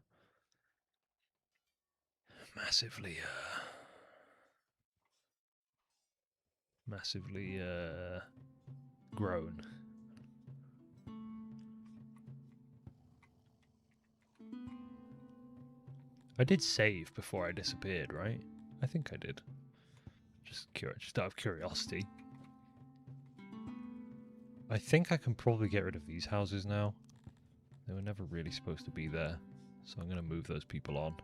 massively grown. I did save before I disappeared, right? I think I did. Just out of curiosity. I think I can probably get rid of these houses now. They were never really supposed to be there, so I'm going to move those people on.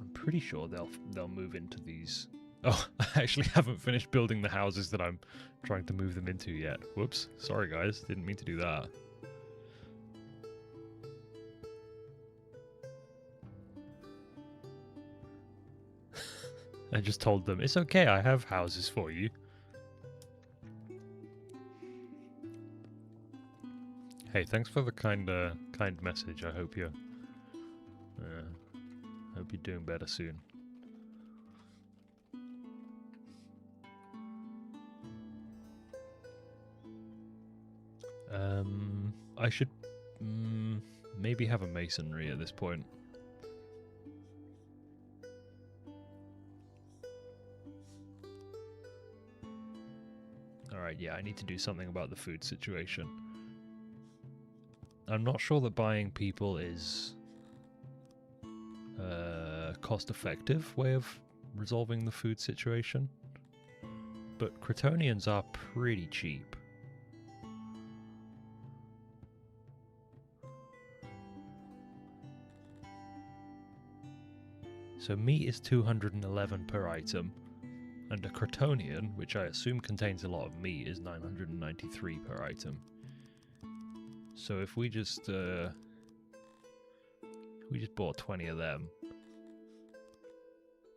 I'm pretty sure they'll move into these. Oh, I actually haven't finished building the houses that I'm trying to move them into yet. Whoops. Sorry, guys. Didn't mean to do that. I just told them, it's okay, I have houses for you. Hey, thanks for the kind message. I hope you're doing better soon. I should Maybe have a masonry at this point. Alright, yeah, I need to do something about the food situation. I'm not sure that buying people is a cost-effective way of resolving the food situation, but Cretonians are pretty cheap. So meat is 211 per item, and a Cretonian, which I assume contains a lot of meat, is 993 per item. So if we just bought 20 of them,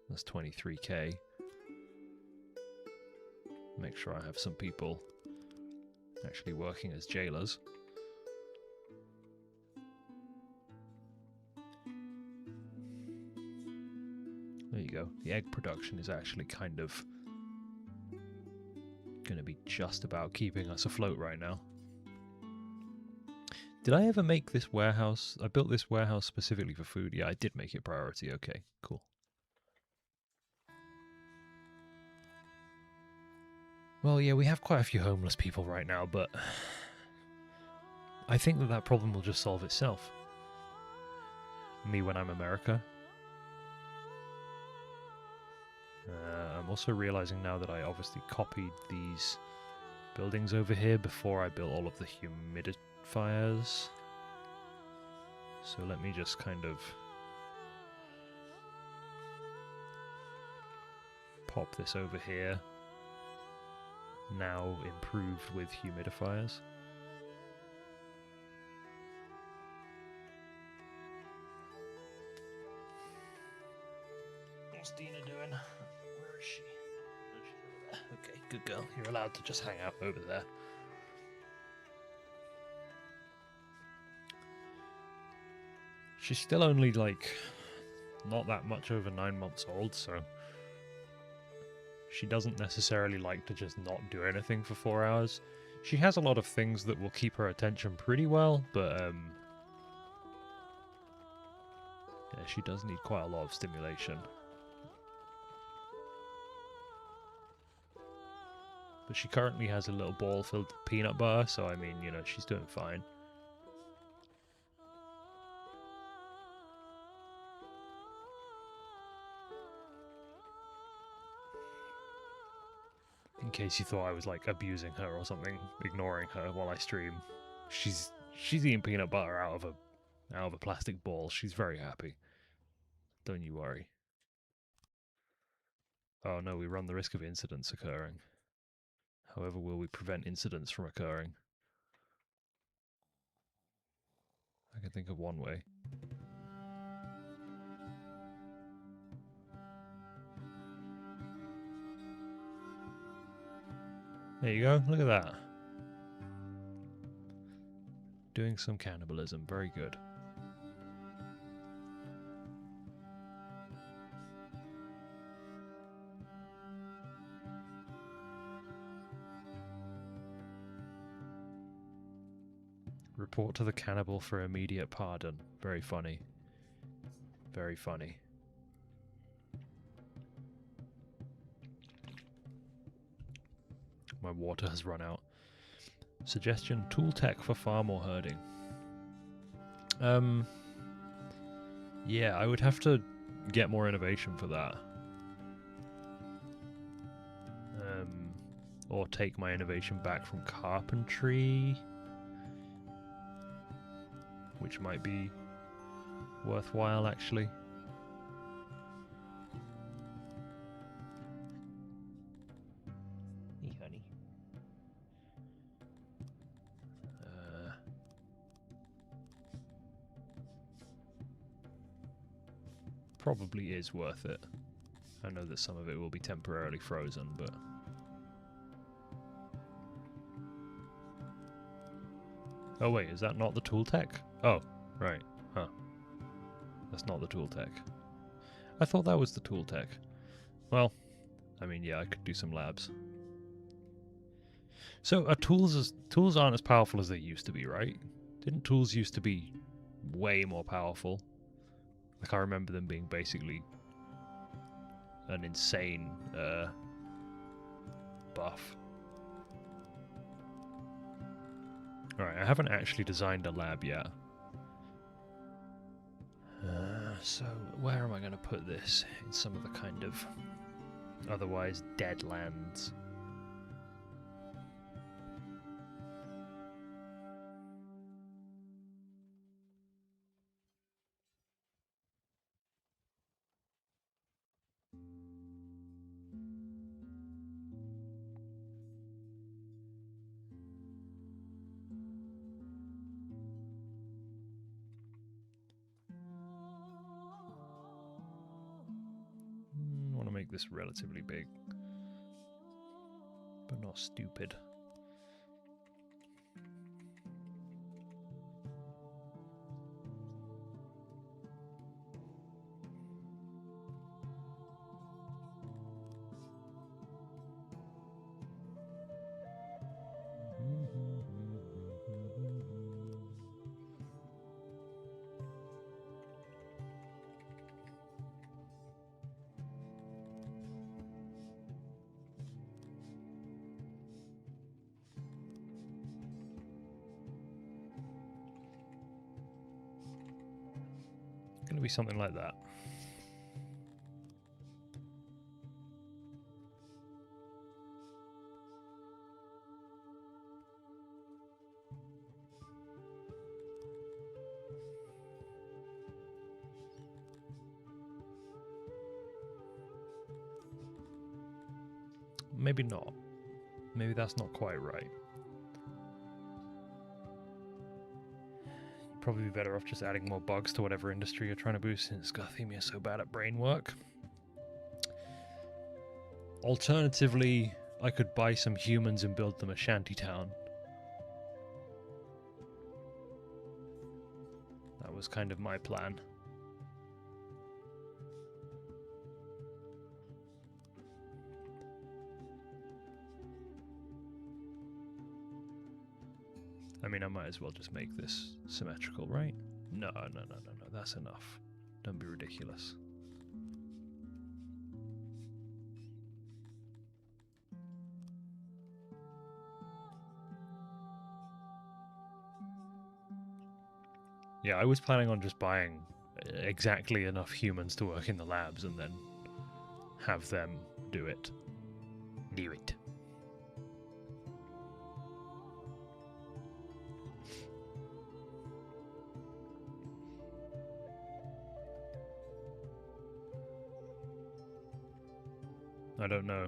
that's 23k. Make sure I have some people actually working as jailers. There you go. The egg production is actually kind of going to be just about keeping us afloat right now. Did I ever make this warehouse? I built this warehouse specifically for food. Yeah, I did make it priority. Okay, cool. Well, yeah, we have quite a few homeless people right now, but I think that problem will just solve itself. Me when I'm America. I'm also realizing now that I obviously copied these buildings over here before I built all of the humidifiers. So let me just kind of pop this over here. Now improved with humidifiers. What's Dina doing? Where is she? Oh, she's over there. Okay, good girl. You're allowed to just hang out over there. She's still only, like, not that much over 9 months old, so she doesn't necessarily like to just not do anything for 4 hours. She has a lot of things that will keep her attention pretty well, but yeah, she does need quite a lot of stimulation. But she currently has a little ball filled with peanut butter, so I mean, you know, she's doing fine. In case you thought I was like abusing her or something, ignoring her while I stream, she's eating peanut butter out of a plastic ball. She's very happy. Don't you worry. Oh no, we run the risk of incidents occurring. However, will we prevent incidents from occurring? I can think of one way. There you go, look at that. Doing some cannibalism, very good. Report to the cannibal for immediate pardon. Very funny. Very funny. My water has run out. Suggestion, tool tech for farm or herding. Yeah, I would have to get more innovation for that. Or take my innovation back from carpentry, which might be worthwhile actually. Hey, honey. Probably is worth it. I know that some of it will be temporarily frozen, but... Oh wait, is that not the tool tech? Oh, right. Huh. That's not the tool tech. I thought that was the tool tech. Well, I mean, yeah, I could do some labs. So tools aren't as powerful as they used to be, right? Didn't tools used to be way more powerful. Like, I remember them being basically an insane buff. Alright, I haven't actually designed a lab yet. So, where am I going to put this? In some of the kind of otherwise dead lands. I want to make this relatively big, but not stupid. Going to be something like that. Maybe not. Maybe that's not quite right. You'd probably be better off just adding more bugs to whatever industry you're trying to boost, since garthimi is so bad at brain work. Alternatively, I could buy some humans and build them a shantytown. That was kind of my plan. I mean, I might as well just make this symmetrical, right? No, that's enough. Don't be ridiculous. Yeah, I was planning on just buying exactly enough humans to work in the labs and then have them do it. Do it. I don't know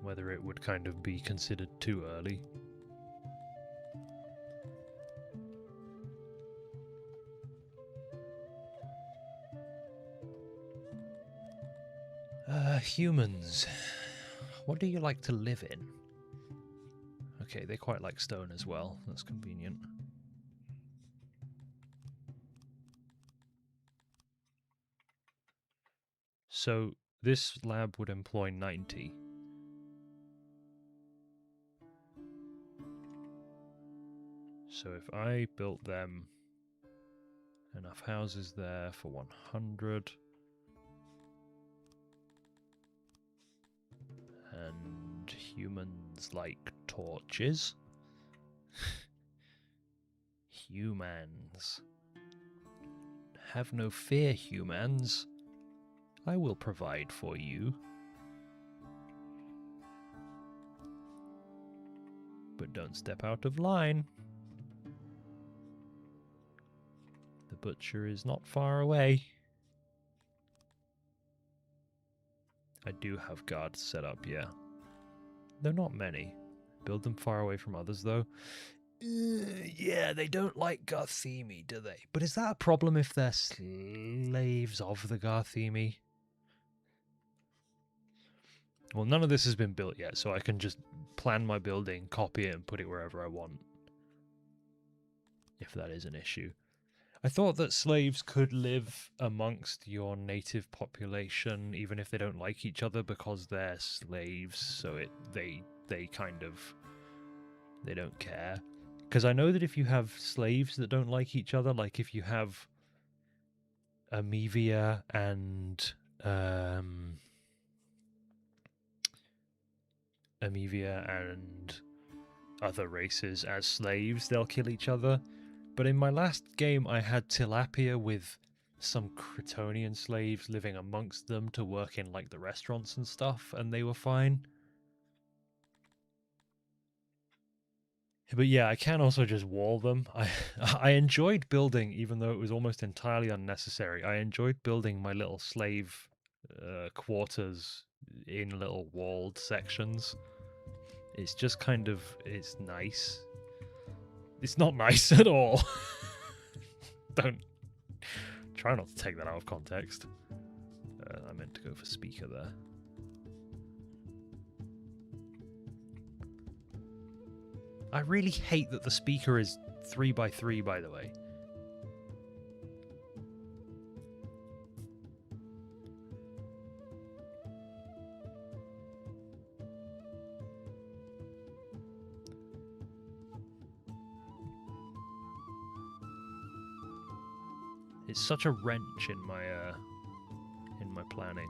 whether it would kind of be considered too early. Humans. What do you like to live in? Okay, they quite like stone as well. That's convenient. So this lab would employ 90. So if I built them enough houses there for 100, and humans like torches. Humans. Have no fear, humans. I will provide for you. But don't step out of line. The butcher is not far away. I do have guards set up, yeah. They're not many. Build them far away from others, though. Yeah, they don't like garthimi, do they? But is that a problem if they're slaves of the garthimi? Well, none of this has been built yet, so I can just plan my building, copy it, and put it wherever I want. If that is an issue. I thought that slaves could live amongst your native population, even if they don't like each other, because they're slaves, so they kind of... they don't care. Because I know that if you have slaves that don't like each other, like if you have Amevia and other races as slaves, they'll kill each other. But in my last game, I had Tilapia with some Kryptonian slaves living amongst them to work in like the restaurants and stuff, and they were fine. But yeah, I can also just wall them. I enjoyed building, even though it was almost entirely unnecessary. I enjoyed building my little slave quarters in little walled sections. It's just kind of, it's nice. It's not nice at all. Don't try not to take that out of context. I meant to go for speaker there. I really hate that the speaker is 3x3, by the way. It's such a wrench in my planning.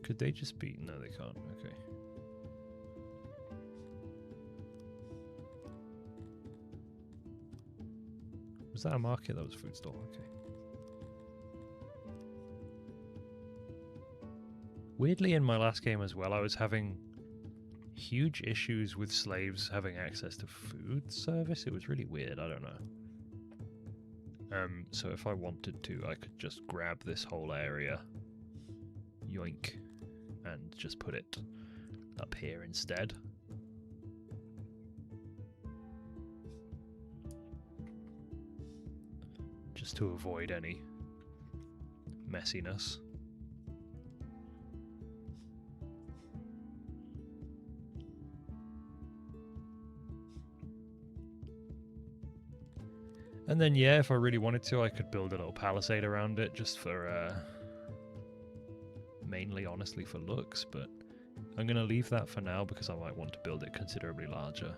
Could they just be? No, they can't. Okay. Was that a market? That was a food store. Okay. Weirdly, in my last game as well, I was having huge issues with slaves having access to food service. It was really weird. I don't know. So if I wanted to, I could just grab this whole area, yoink, and just put it up here instead. Just to avoid any messiness. And then, yeah, if I really wanted to, I could build a little palisade around it just for, mainly, honestly, for looks, but I'm going to leave that for now because I might want to build it considerably larger.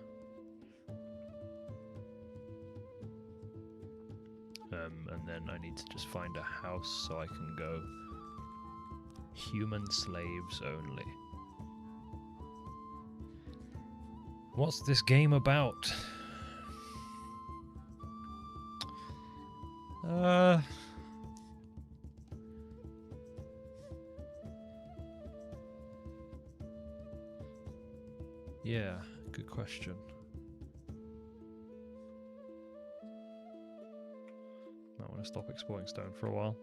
And then I need to just find a house so I can go human slaves only. What's this game about? Yeah, good question. I want to stop exporting stone for a while.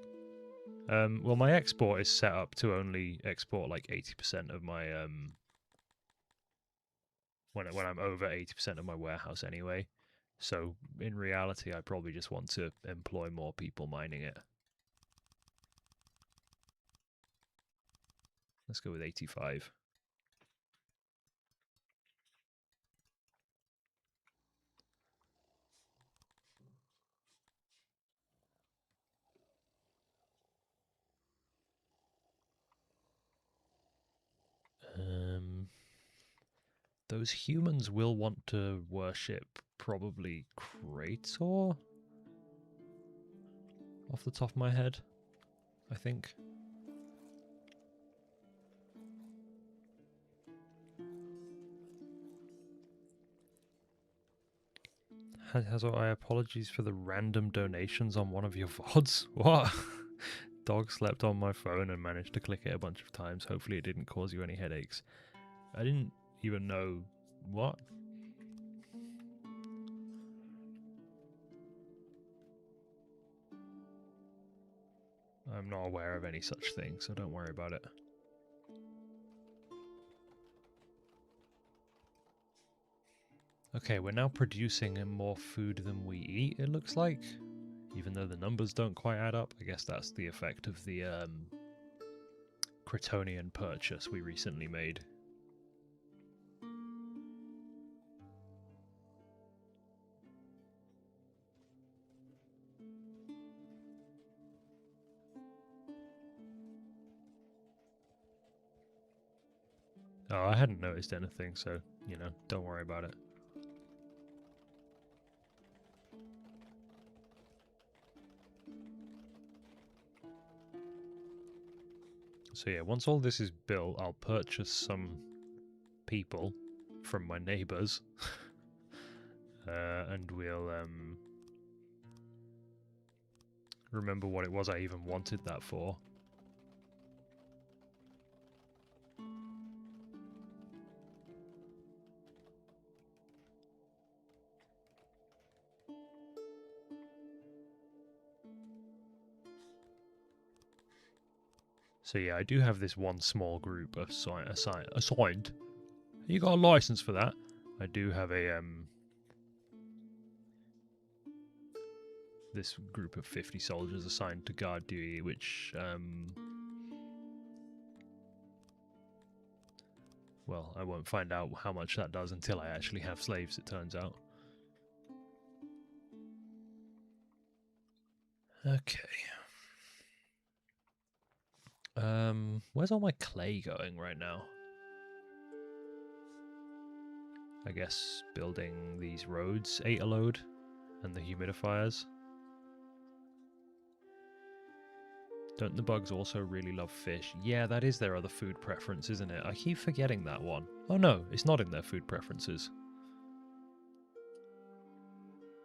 Well, my export is set up to only export like 80% of my when I'm over 80% of my warehouse anyway. So in reality, I probably just want to employ more people mining it. Let's go with 85. Those humans will want to worship probably Krator? Off the top of my head, I think. Hazzor, I apologies for the random donations on one of your VODs. What? Dog slept on my phone and managed to click it a bunch of times. Hopefully it didn't cause you any headaches. I didn't even know... What? I'm not aware of any such thing, so don't worry about it. Okay, we're now producing more food than we eat, it looks like. even though the numbers don't quite add up. I guess that's the effect of the Cretonian purchase we recently made. Oh, I hadn't noticed anything, so, you know, don't worry about it. So yeah, once all this is built, I'll purchase some people from my neighbours. And we'll remember what it was I even wanted that for. So yeah, I do have this one small group assigned. You got a license for that? I do have a this group of 50 soldiers assigned to guard duty, which well, I won't find out how much that does until I actually have slaves, it turns out. Okay. Where's all my clay going right now? I guess building these roads, 8 a load, and the humidifiers. Don't the bugs also really love fish? Yeah, that is their other food preference, isn't it? I keep forgetting that one. Oh no, it's not in their food preferences.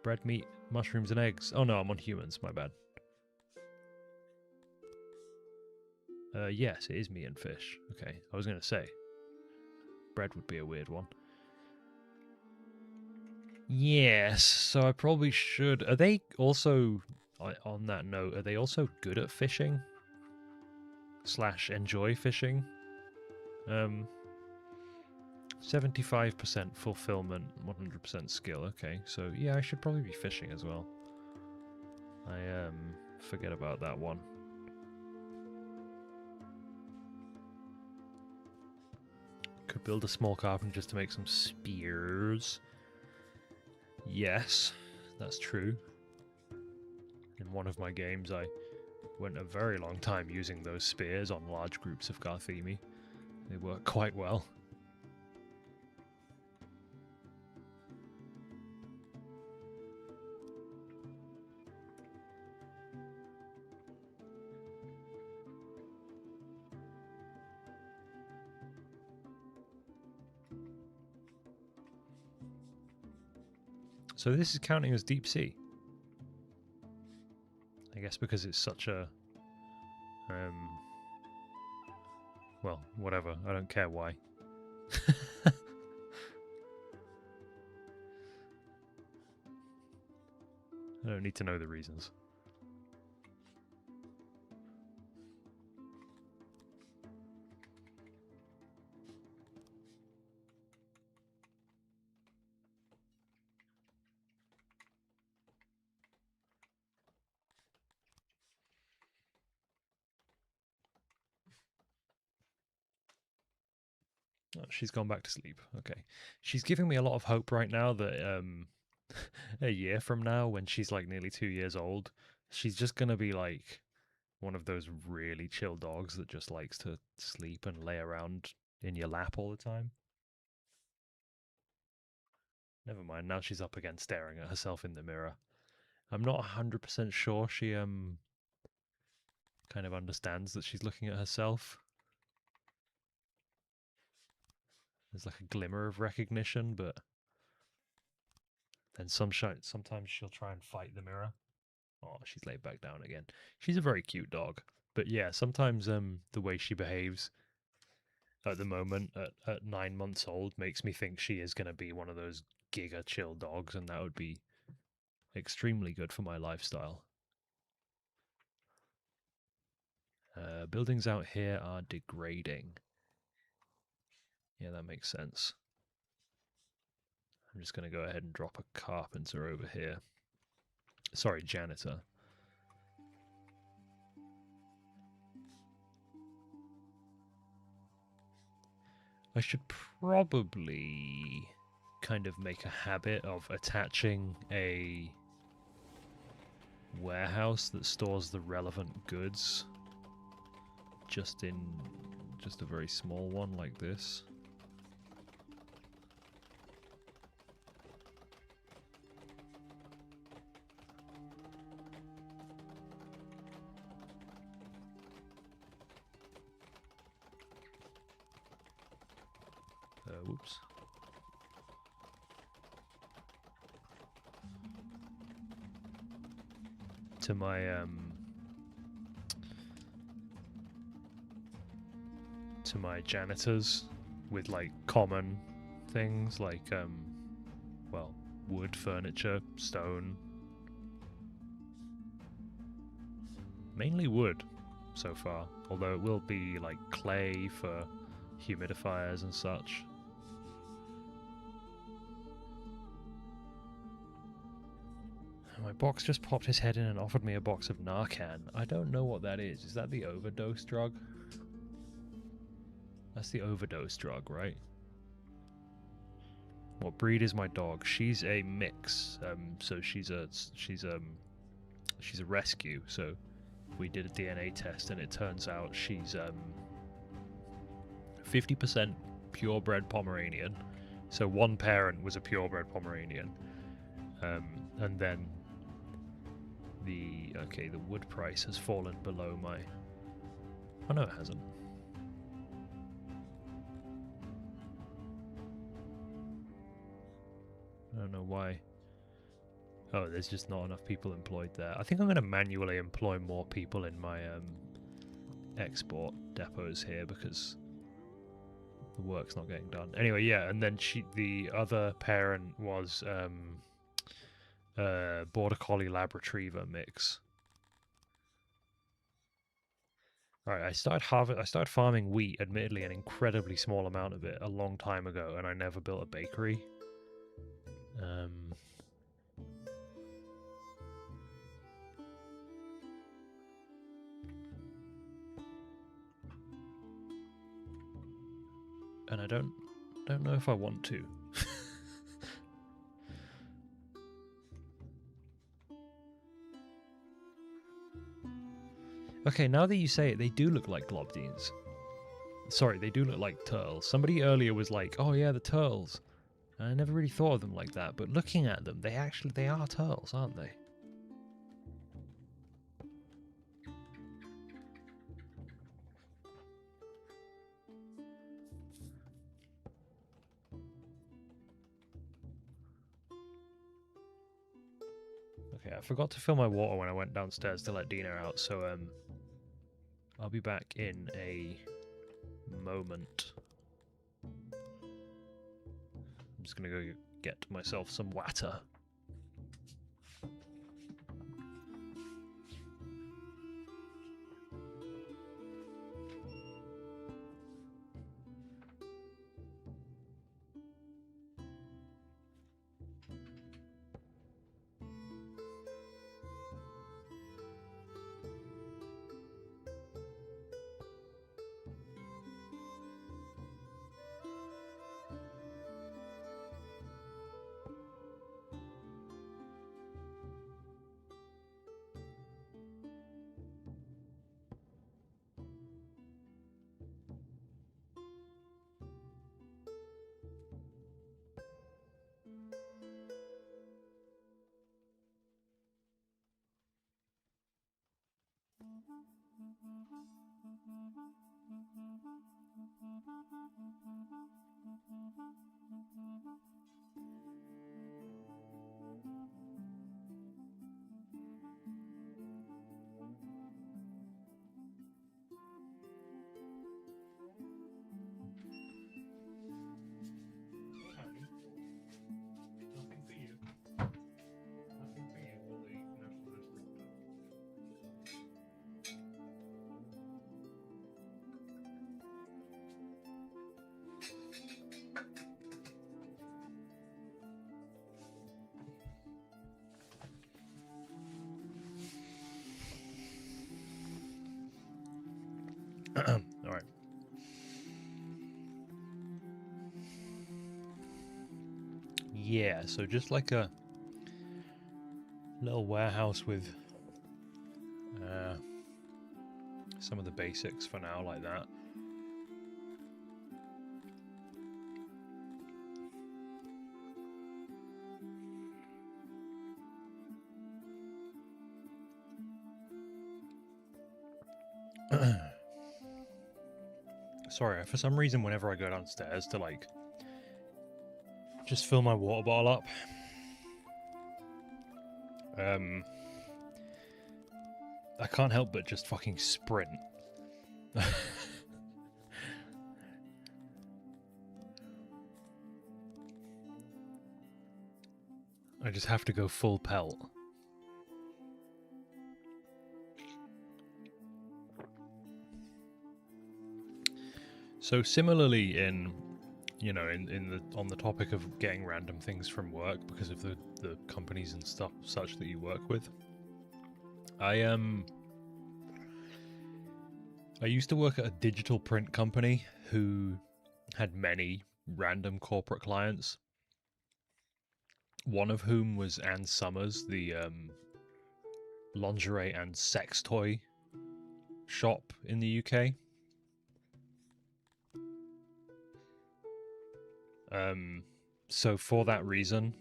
Bread, meat, mushrooms, and eggs. Oh no, I'm on humans, my bad. Yes, it is meat and fish. Okay, I was going to say. Bread would be a weird one. Yes, so I probably should. Are they also, on that note, are they also good at fishing? / enjoy fishing? 75% fulfillment, 100% skill. Okay, so yeah, I should probably be fishing as well. I forget about that one. Could build a small carpenter just to make some spears. Yes, that's true. In one of my games, I went a very long time using those spears on large groups of garthimi. They work quite well. So this is counting as deep sea. I guess because it's such a... well, whatever. I don't care why. I don't need to know the reasons. Oh, she's gone back to sleep. Okay. She's giving me a lot of hope right now that a year from now, when she's like nearly 2 years old, she's just going to be like one of those really chill dogs that just likes to sleep and lay around in your lap all the time. Never mind, now she's up again staring at herself in the mirror. I'm not 100% sure she kind of understands that she's looking at herself. There's like a glimmer of recognition, but then sometimes she'll try and fight the mirror. Oh, she's laid back down again. She's a very cute dog. But yeah, sometimes the way she behaves at the moment at 9 months old makes me think she is going to be one of those giga chill dogs, and that would be extremely good for my lifestyle. Buildings out here are degrading. Yeah, that makes sense. I'm just going to go ahead and drop a carpenter over here. Sorry, janitor. I should probably kind of make a habit of attaching a warehouse that stores the relevant goods just a very small one like this. Whoops. To my janitors with like common things like well, wood, furniture, stone. Mainly wood so far, although it will be like clay for humidifiers and such. My box just popped his head in and offered me a box of Narcan. I don't know what that is. Is that the overdose drug? That's the overdose drug, right? What breed is my dog? She's a mix. So she's a rescue. So we did a DNA test, and it turns out she's 50% purebred Pomeranian. So one parent was a purebred Pomeranian, and then the wood price has fallen below my. Oh no, it hasn't. I don't know why. Oh, there's just not enough people employed there. I think I'm going to manually employ more people in my export depots here because the work's not getting done. Anyway, yeah, and then the other parent was Border Collie Lab Retriever mix. Alright, I started farming wheat, admittedly an incredibly small amount of it, a long time ago, and I never built a bakery. And I don't know if I want to. Okay, now that you say it, they do look like globdines. Sorry, they do look like turtles. Somebody earlier was like, oh yeah, the turtles. And I never really thought of them like that, but looking at them, they are turtles, aren't they? Okay, I forgot to fill my water when I went downstairs to let Dina out, so I'll be back in a moment. I'm just gonna go get myself some water. All right. Yeah, so just like a little warehouse with some of the basics for now, like that. Sorry, for some reason whenever I go downstairs to like just fill my water bottle up, I can't help but just fucking sprint. I just have to go full pelt. So similarly on the topic of getting random things from work because of the companies and stuff such that you work with, I used to work at a digital print company who had many random corporate clients, one of whom was Ann Summers, the lingerie and sex toy shop in the UK. So for that reason,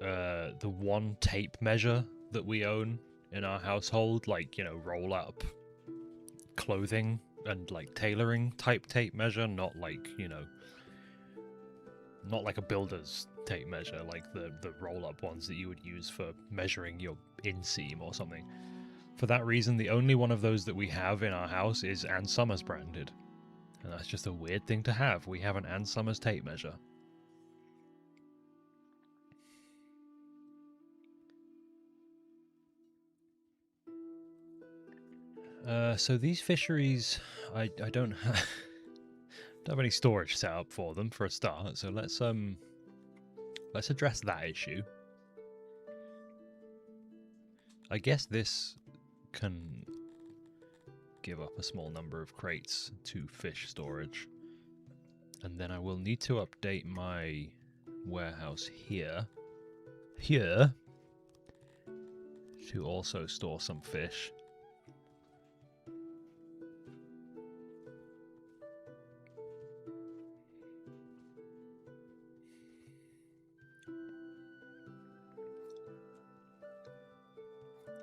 the one tape measure that we own in our household, like, roll up clothing and like tailoring type tape measure, not like, not like a builder's tape measure, like the roll up ones that you would use for measuring your inseam or something. For that reason, the only one of those that we have in our house is Ann Summers branded. And that's just a weird thing to have. We have an Ann Summers tape measure. So these fisheries, I don't have any storage set up for them for a start. So let's address that issue. I guess this can give up a small number of crates to fish storage. And then I will need to update my warehouse here to also store some fish.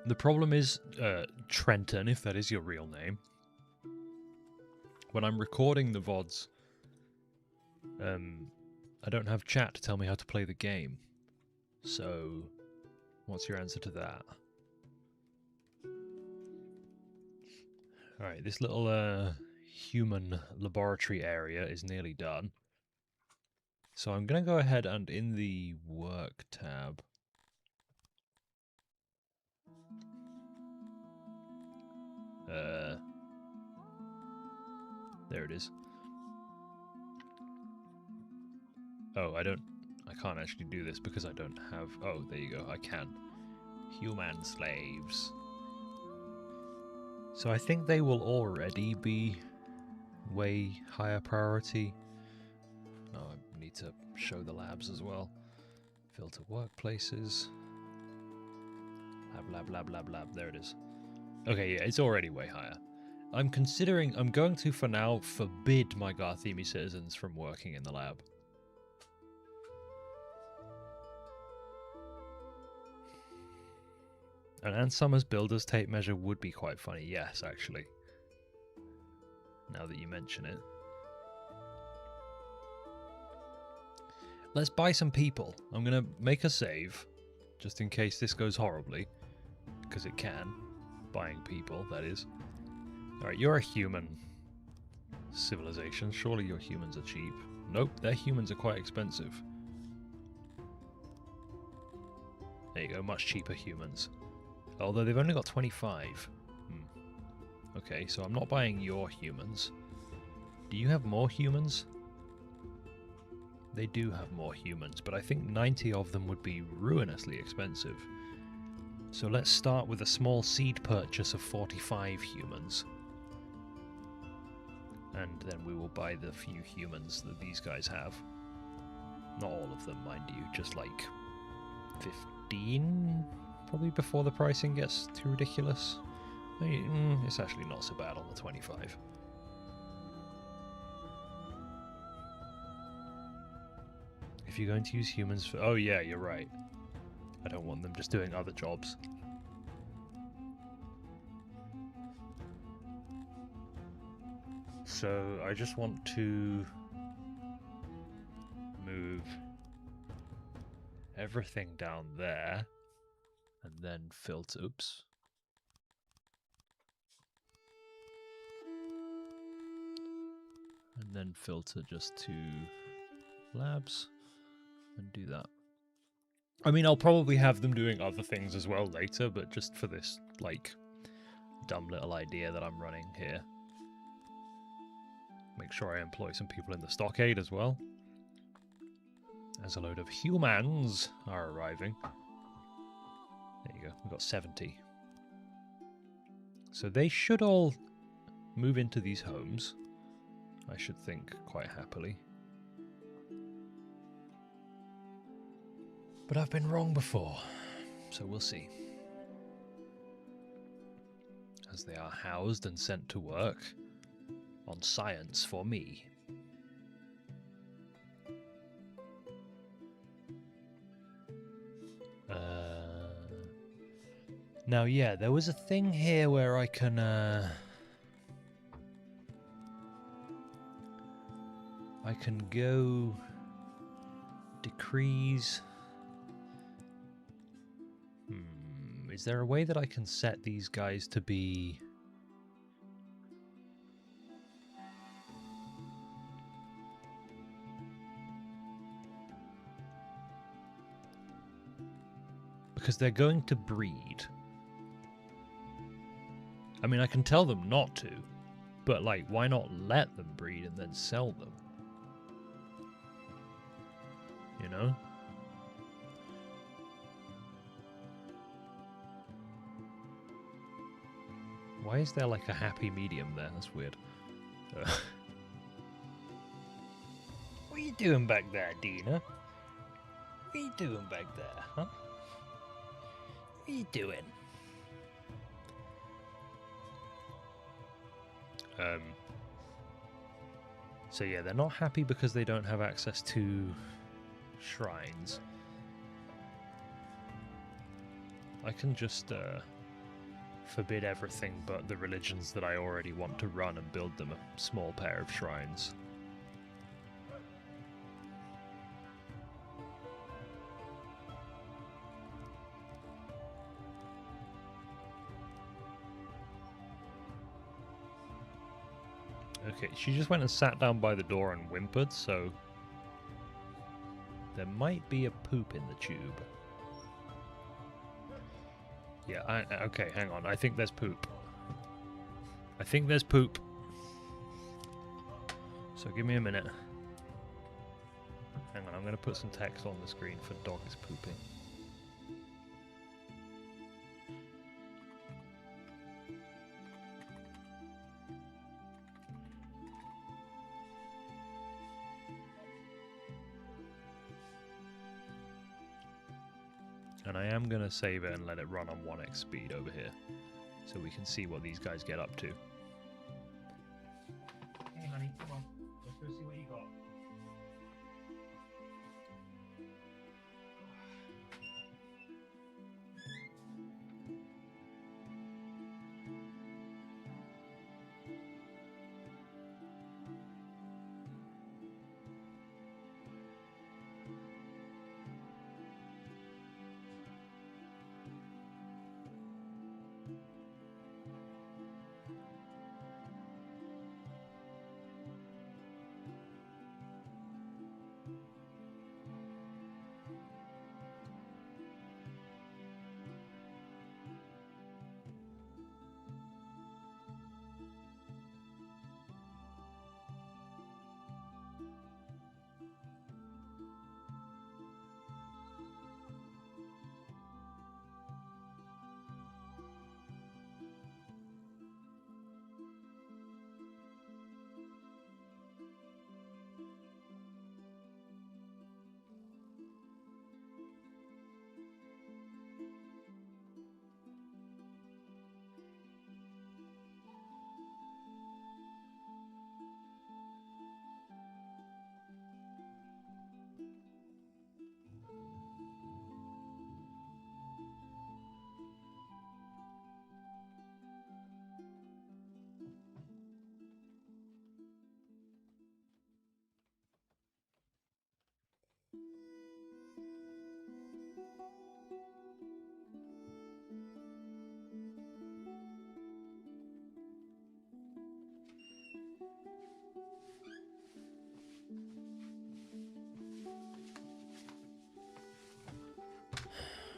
The problem is, Trenton, if that is your real name, when I'm recording the VODs, I don't have chat to tell me how to play the game. So, what's your answer to that? Alright, this little human laboratory area is nearly done. So I'm going to go ahead and in the work tab, there it is. Oh, I can't actually do this because I don't have, oh, there you go, I can. Human slaves. So I think they will already be way higher priority. No, I need to show the labs as well. Filter workplaces. Lab, there it is. Okay, yeah, it's already way higher. I'm going to, for now, forbid my Garthimi citizens from working in the lab. An Ann Summers builder's tape measure would be quite funny, yes, actually. Now that you mention it. Let's buy some people. I'm going to make a save, just in case this goes horribly. Because it can. Buying people, that is. Alright, you're a human civilization. Surely your humans are cheap. Nope, their humans are quite expensive. There you go, much cheaper humans. Although they've only got 25. Okay, so I'm not buying your humans. Do you have more humans? They do have more humans, but I think 90 of them would be ruinously expensive. So let's start with a small seed purchase of 45 humans. And then we will buy the few humans that these guys have. Not all of them, mind you, just like 15, probably before the pricing gets too ridiculous. It's actually not so bad on the 25. If you're going to use humans for... Oh yeah, you're right. I don't want them just doing other jobs. So I just want to move everything down there and then filter... Oops. And then filter just to labs and do that. I mean, I'll probably have them doing other things as well later, but just for this, like, dumb little idea that I'm running here. Make sure I employ some people in the stockade as well, as a load of humans are arriving. There you go, we've got 70. So they should all move into these homes, I should think, quite happily. But I've been wrong before, so we'll see. As they are housed and sent to work on science for me. Now, yeah, there was a thing here where I can, go decrease. Is there a way that I can set these guys to be... Because they're going to breed. I mean, I can tell them not to, but, like, why not let them breed and then sell them? You know? Why is there, like, a happy medium there? That's weird. What are you doing back there, Dina? What are you doing back there, huh? What are you doing? So yeah, they're not happy because they don't have access to shrines. I can just forbid everything but the religions that I already want to run and build them a small pair of shrines. Okay, she just went and sat down by the door and whimpered, so there might be a poop in the tube. Yeah, okay, hang on. I think there's poop. I think there's poop. So give me a minute. Hang on, I'm going to put some text on the screen for dog is pooping. And I am going to save it and let it run on 1x speed over here, so we can see what these guys get up to. Hey honey, come on. Let's go see what you got.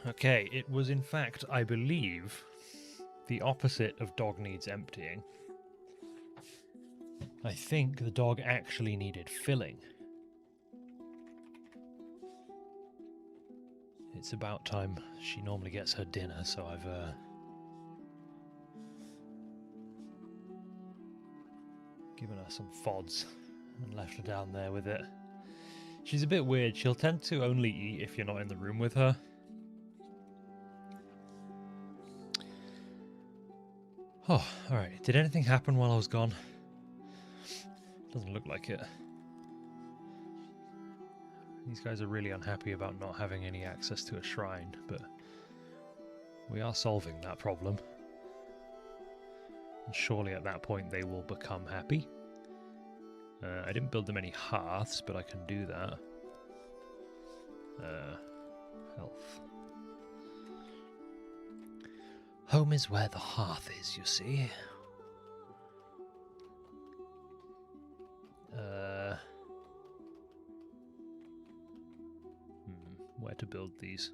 Okay, it was in fact, I believe, the opposite of dog needs emptying. I think the dog actually needed filling. It's about time. She normally gets her dinner, so I've given her some fods and left her down there with it. She's a bit weird. She'll tend to only eat if you're not in the room with her. Oh, alright. Did anything happen while I was gone? Doesn't look like it. These guys are really unhappy about not having any access to a shrine, but we are solving that problem. And surely at that point they will become happy. I didn't build them any hearths, but I can do that. Health. Home is where the hearth is, you see. Where to build these?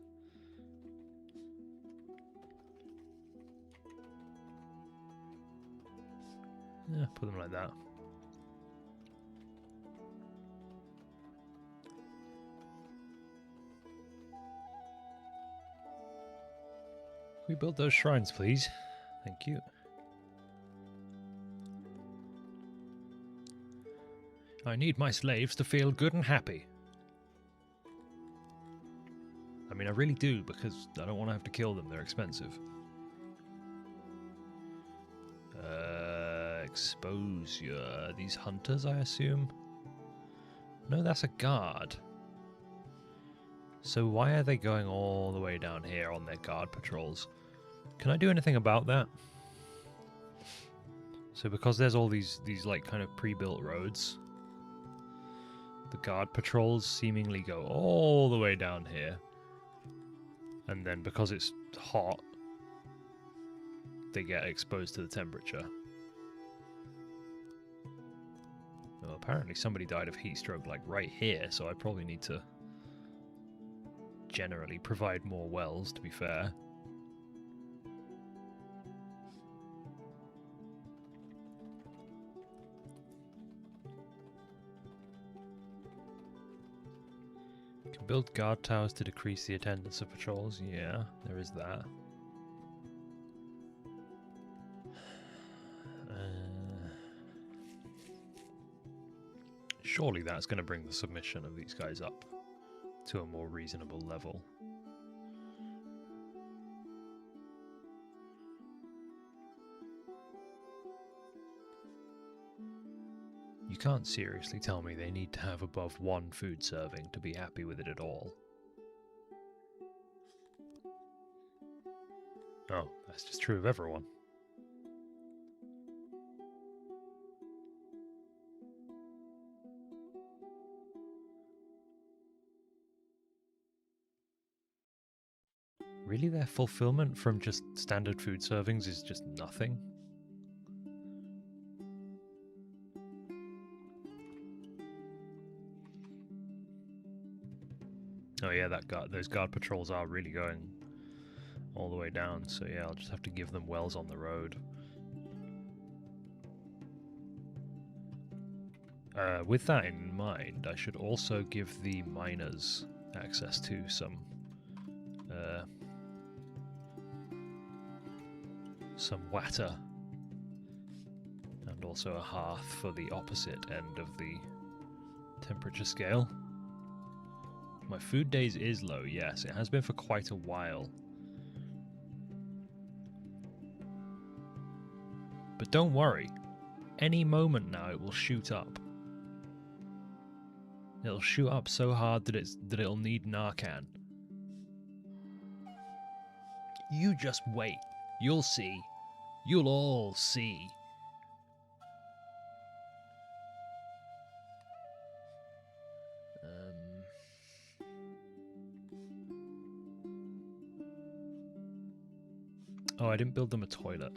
Yeah, put them like that. Can we build those shrines, please? Thank you. I need my slaves to feel good and happy. I mean, I really do, because I don't want to have to kill them. They're expensive. Exposure. These hunters, I assume? No, that's a guard. So why are they going all the way down here on their guard patrols? Can I do anything about that? So because there's all these like kind of pre-built roads, the guard patrols seemingly go all the way down here. And then because it's hot, they get exposed to the temperature. Well, apparently somebody died of heat stroke like right here, so I probably need to generally provide more wells, to be fair. Can build guard towers to decrease the attendance of patrols. Yeah, there is that. Surely that's going to bring the submission of these guys up to a more reasonable level. You can't seriously tell me they need to have above 1 food serving to be happy with it at all. Oh, that's just true of everyone. Really, their fulfillment from just standard food servings is just nothing? Oh yeah, those guard patrols are really going all the way down, so yeah, I'll just have to give them wells on the road. With that in mind, I should also give the miners access to some water, and also a hearth for the opposite end of the temperature scale. My food days is low, yes, it has been for quite a while. But don't worry, any moment now it will shoot up. It'll shoot up so hard that it'll need Narcan. You just wait. You'll see. You'll all see. Oh, I didn't build them a toilet.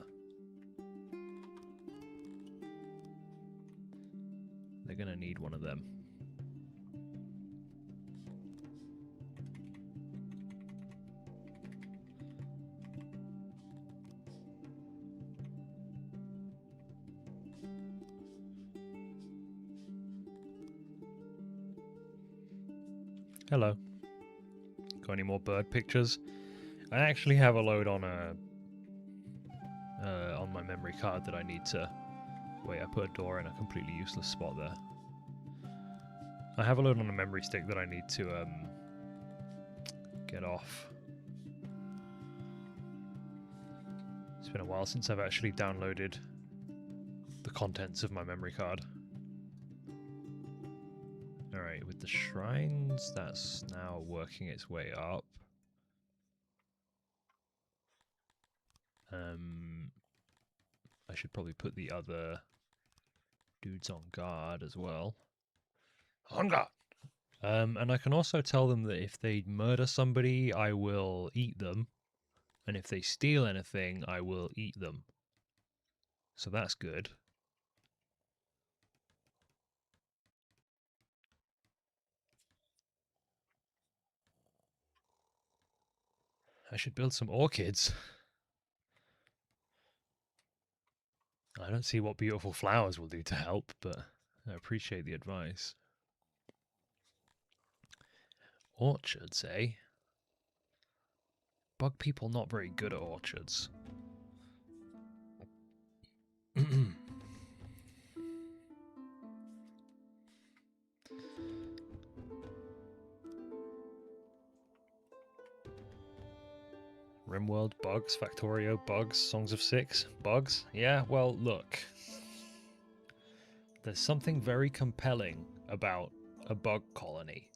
They're gonna need one of them. Hello. Got any more bird pictures? I actually have a load on my memory card that I need to... Wait, I put a door in a completely useless spot there. I have a load on a memory stick that I need to get off. It's been a while since I've actually downloaded the contents of my memory card. Alright, with the shrines, that's now working its way up. I should probably put the other dudes on guard as well. On guard! And I can also tell them that if they murder somebody, I will eat them. And if they steal anything, I will eat them. So that's good. I should build some orchids. I don't see what beautiful flowers will do to help, but I appreciate the advice. Orchards, eh? Bug people not very good at orchards. Rimworld, bugs, Factorio, bugs, Songs of Six, bugs. Yeah, well, look. There's something very compelling about a bug colony.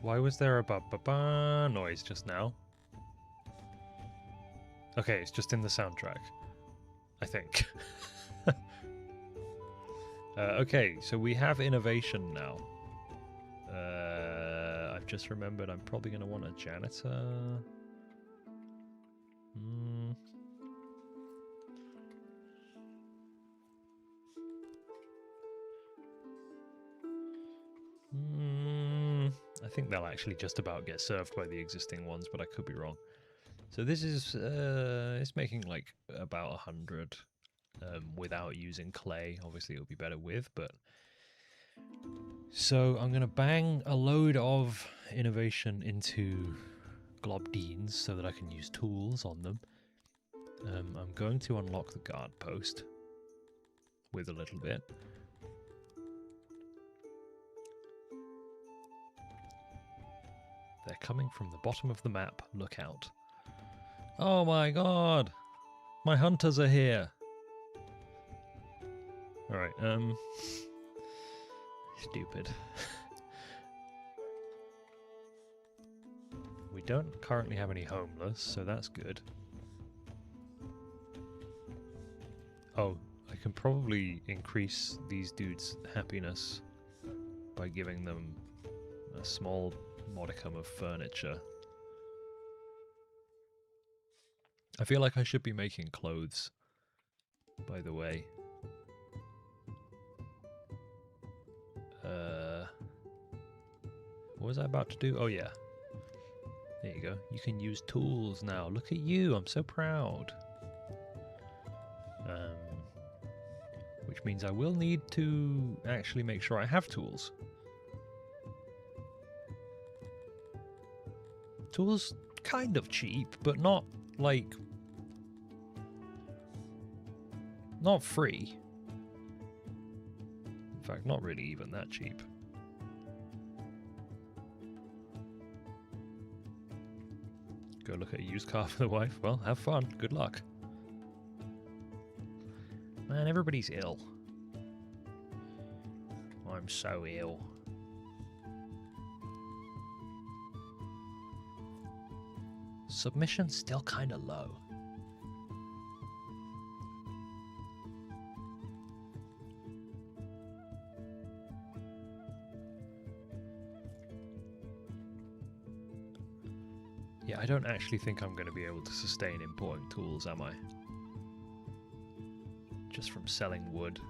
Why was there a ba-ba-ba noise just now? Okay, it's just in the soundtrack. I think. Okay, so we have innovation now. I've just remembered I'm probably going to want a janitor. I think they'll actually just about get served by the existing ones, but I could be wrong. So this is it's making like about 100 without using clay. Obviously it would be better with, but so I'm going to bang a load of innovation into globdines so that I can use tools on them. I'm going to unlock the guard post with a little bit. They're coming from the bottom of the map. Look out. Oh my god! My hunters are here! Alright, stupid. We don't currently have any homeless, so that's good. Oh, I can probably increase these dudes' happiness by giving them a small modicum of furniture. I feel like I should be making clothes, by the way. What was I about to do? Oh yeah. There you go. You can use tools now. Look at you. I'm so proud. Which means I will need to actually make sure I have tools. Tools kind of cheap, but not like... not free. In fact, not really even that cheap. Go look at a used car for the wife. Well, have fun. Good luck. Man, everybody's ill. I'm so ill. Submission's still kind of low. Yeah, I don't actually think I'm going to be able to sustain importing tools, am I? Just from selling wood.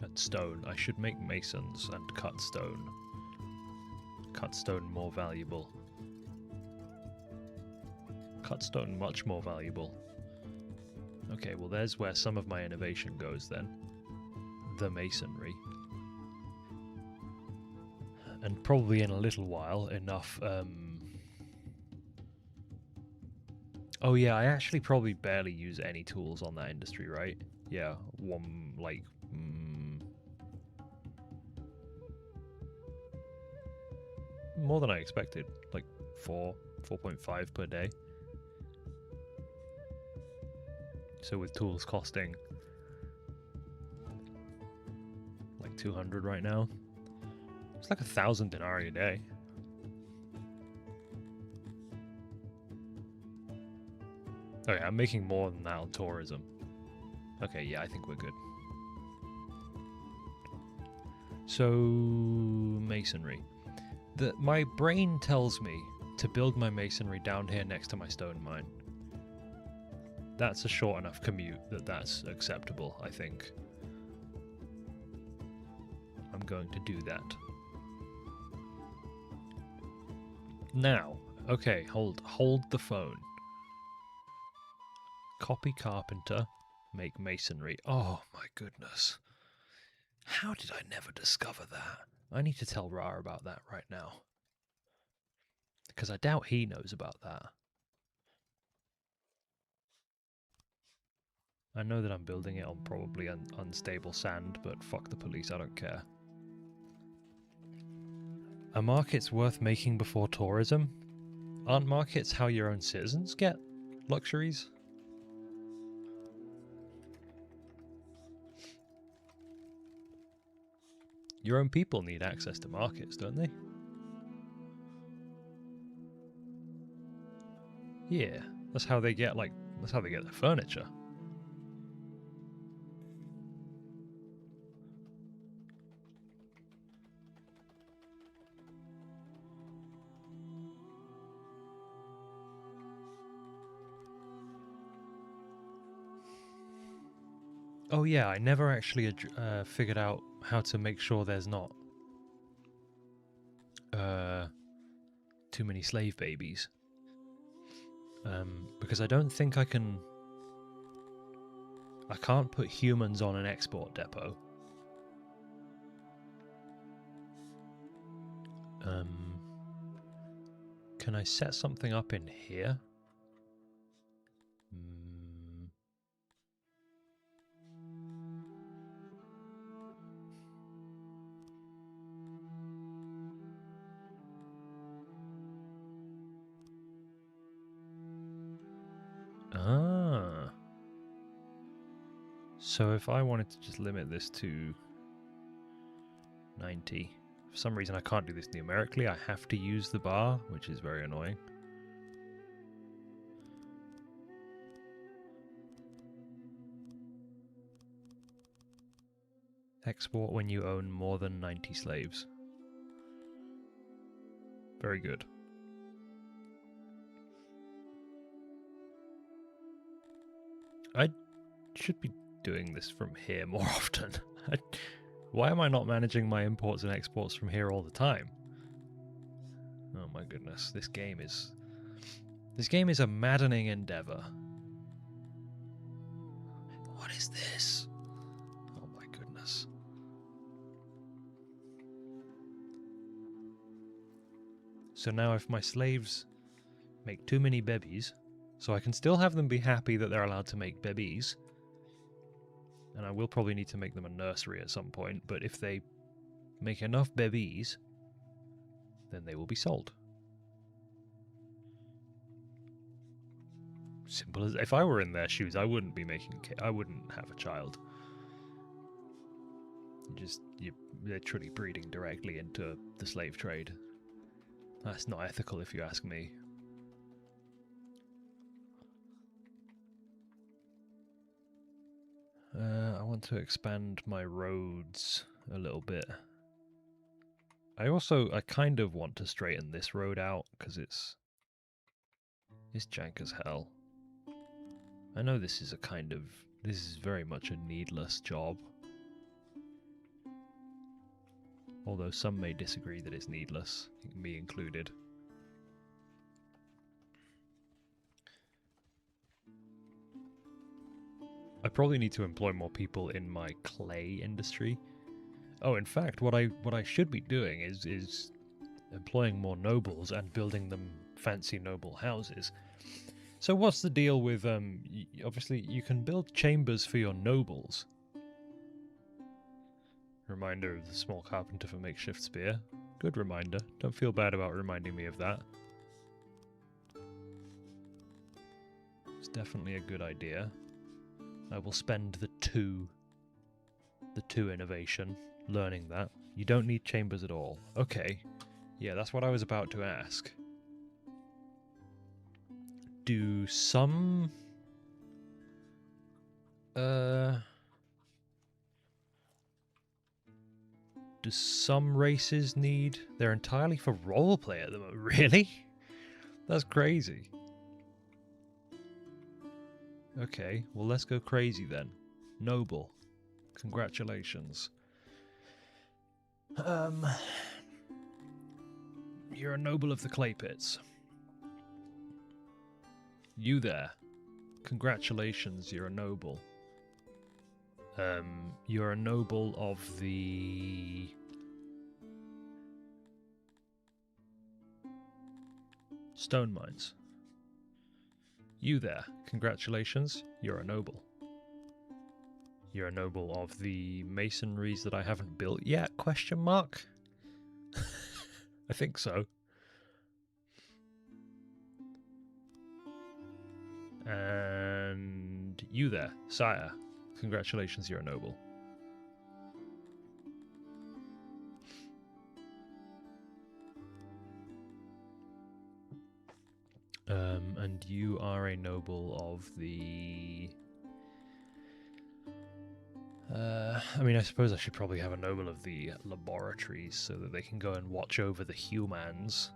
And stone. I should make masons and cut stone. Cut stone more valuable. Cut stone much more valuable. Okay, well there's where some of my innovation goes then. The masonry. And probably in a little while enough, oh yeah, I actually probably barely use any tools on that industry, right? Yeah, one, like, more than I expected. Like 4.5 per day. So with tools costing like 200 right now, it's like 1,000 denarii a day. Okay, I'm making more than that on tourism. Okay, yeah, I think we're good. So, masonry. My brain tells me to build my masonry down here next to my stone mine. That's a short enough commute that that's acceptable, I think. I'm going to do that. Now, okay, hold the phone. Copy carpenter, make masonry. Oh my goodness. How did I never discover that? I need to tell Ra about that right now. Because I doubt he knows about that. I know that I'm building it on probably unstable sand, but fuck the police, I don't care. Are markets worth making before tourism? Aren't markets how your own citizens get luxuries? Your own people need access to markets, don't they? Yeah, that's how they get their furniture. Oh yeah, I never actually figured out how to make sure there's not too many slave babies. Because I don't think I can't put humans on an export depot. Can I set something up in here? Ah. So if I wanted to just limit this to 90, for some reason I can't do this numerically, I have to use the bar, which is very annoying. Export when you own more than 90 slaves. Very good. I should be doing this from here more often. Why am I not managing my imports and exports from here all the time? Oh my goodness, this game is a maddening endeavor. What is this? Oh my goodness. So now if my slaves make too many babies, so I can still have them be happy that they're allowed to make babies, and I will probably need to make them a nursery at some point, but if they make enough babies, then they will be sold. Simple as, if I were in their shoes, I wouldn't be I wouldn't have a child. You're literally breeding directly into the slave trade. That's not ethical if you ask me. I want to expand my roads a little bit. I kind of want to straighten this road out because it's jank as hell. I know this is very much a needless job. Although some may disagree that it's needless, me included. I probably need to employ more people in my clay industry. Oh, in fact, what I should be doing is employing more nobles and building them fancy noble houses. So what's the deal with obviously you can build chambers for your nobles. Reminder of the small carpenter for makeshift spear. Good reminder. Don't feel bad about reminding me of that. It's definitely a good idea. I will spend the two innovation learning that. You don't need chambers at all. Okay. Yeah, that's what I was about to ask. Do some do some races need... They're entirely for roleplay at the moment. Really? That's crazy. Okay, well let's go crazy then. Noble. Congratulations. You're a noble of the clay pits. You there. Congratulations, you're a noble. You're a noble of the... stone mines. You there. Congratulations, you're a noble. You're a noble of the masonries that I haven't built yet? Question mark? I think so. And you there, sire. Congratulations, you're a noble. And you are a noble of the... I mean, I suppose I should probably have a noble of the laboratories so that they can go and watch over the humans.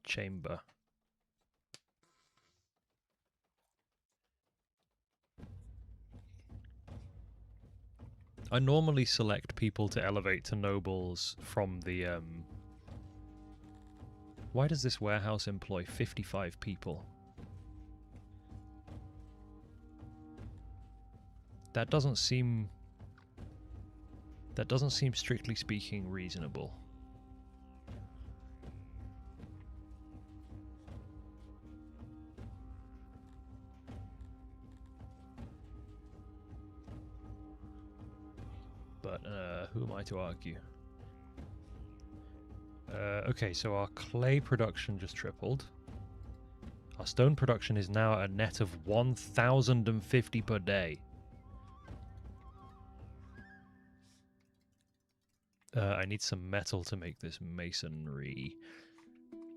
Chamber. I normally select people to elevate to nobles from the, Why does this warehouse employ 55 people? That doesn't seem strictly speaking reasonable. But who am I to argue? Okay, so our clay production just tripled. Our stone production is now a net of 1,050 per day. I need some metal to make this masonry.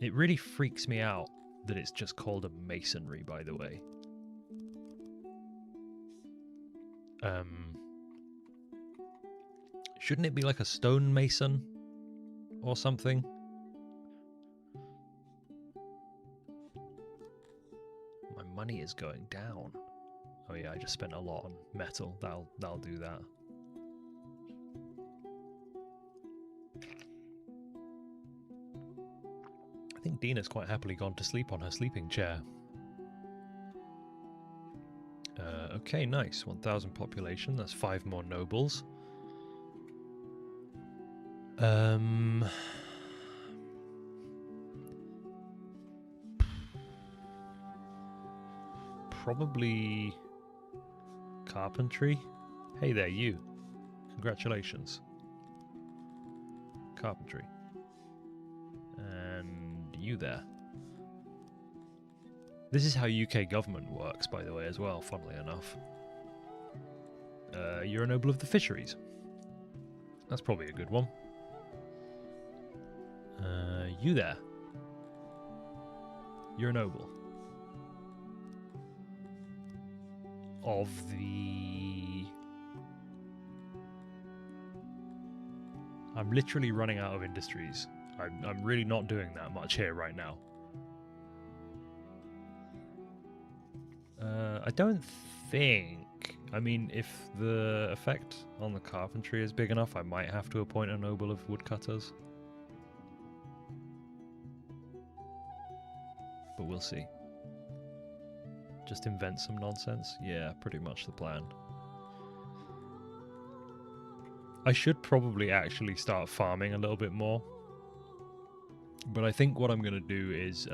It really freaks me out that it's just called a masonry, by the way. Shouldn't it be like a stonemason or something? My money is going down. Oh yeah, I just spent a lot on metal. That'll do that. I think Dina's quite happily gone to sleep on her sleeping chair. Okay, nice. 1,000 population. That's 5 more nobles. Probably carpentry. Hey there, you. Congratulations. Carpentry. And you there. This is how UK government works, by the way, as well, funnily enough. You're a noble of the fisheries. That's probably a good one. You there. You're a noble. Of the... I'm literally running out of industries. I'm really not doing that much here right now. I don't think I mean, if the effect on the carpentry is big enough, I might have to appoint a noble of woodcutters. But we'll see. Just invent some nonsense? Yeah, pretty much the plan. I should probably actually start farming a little bit more. But I think what I'm going to do is...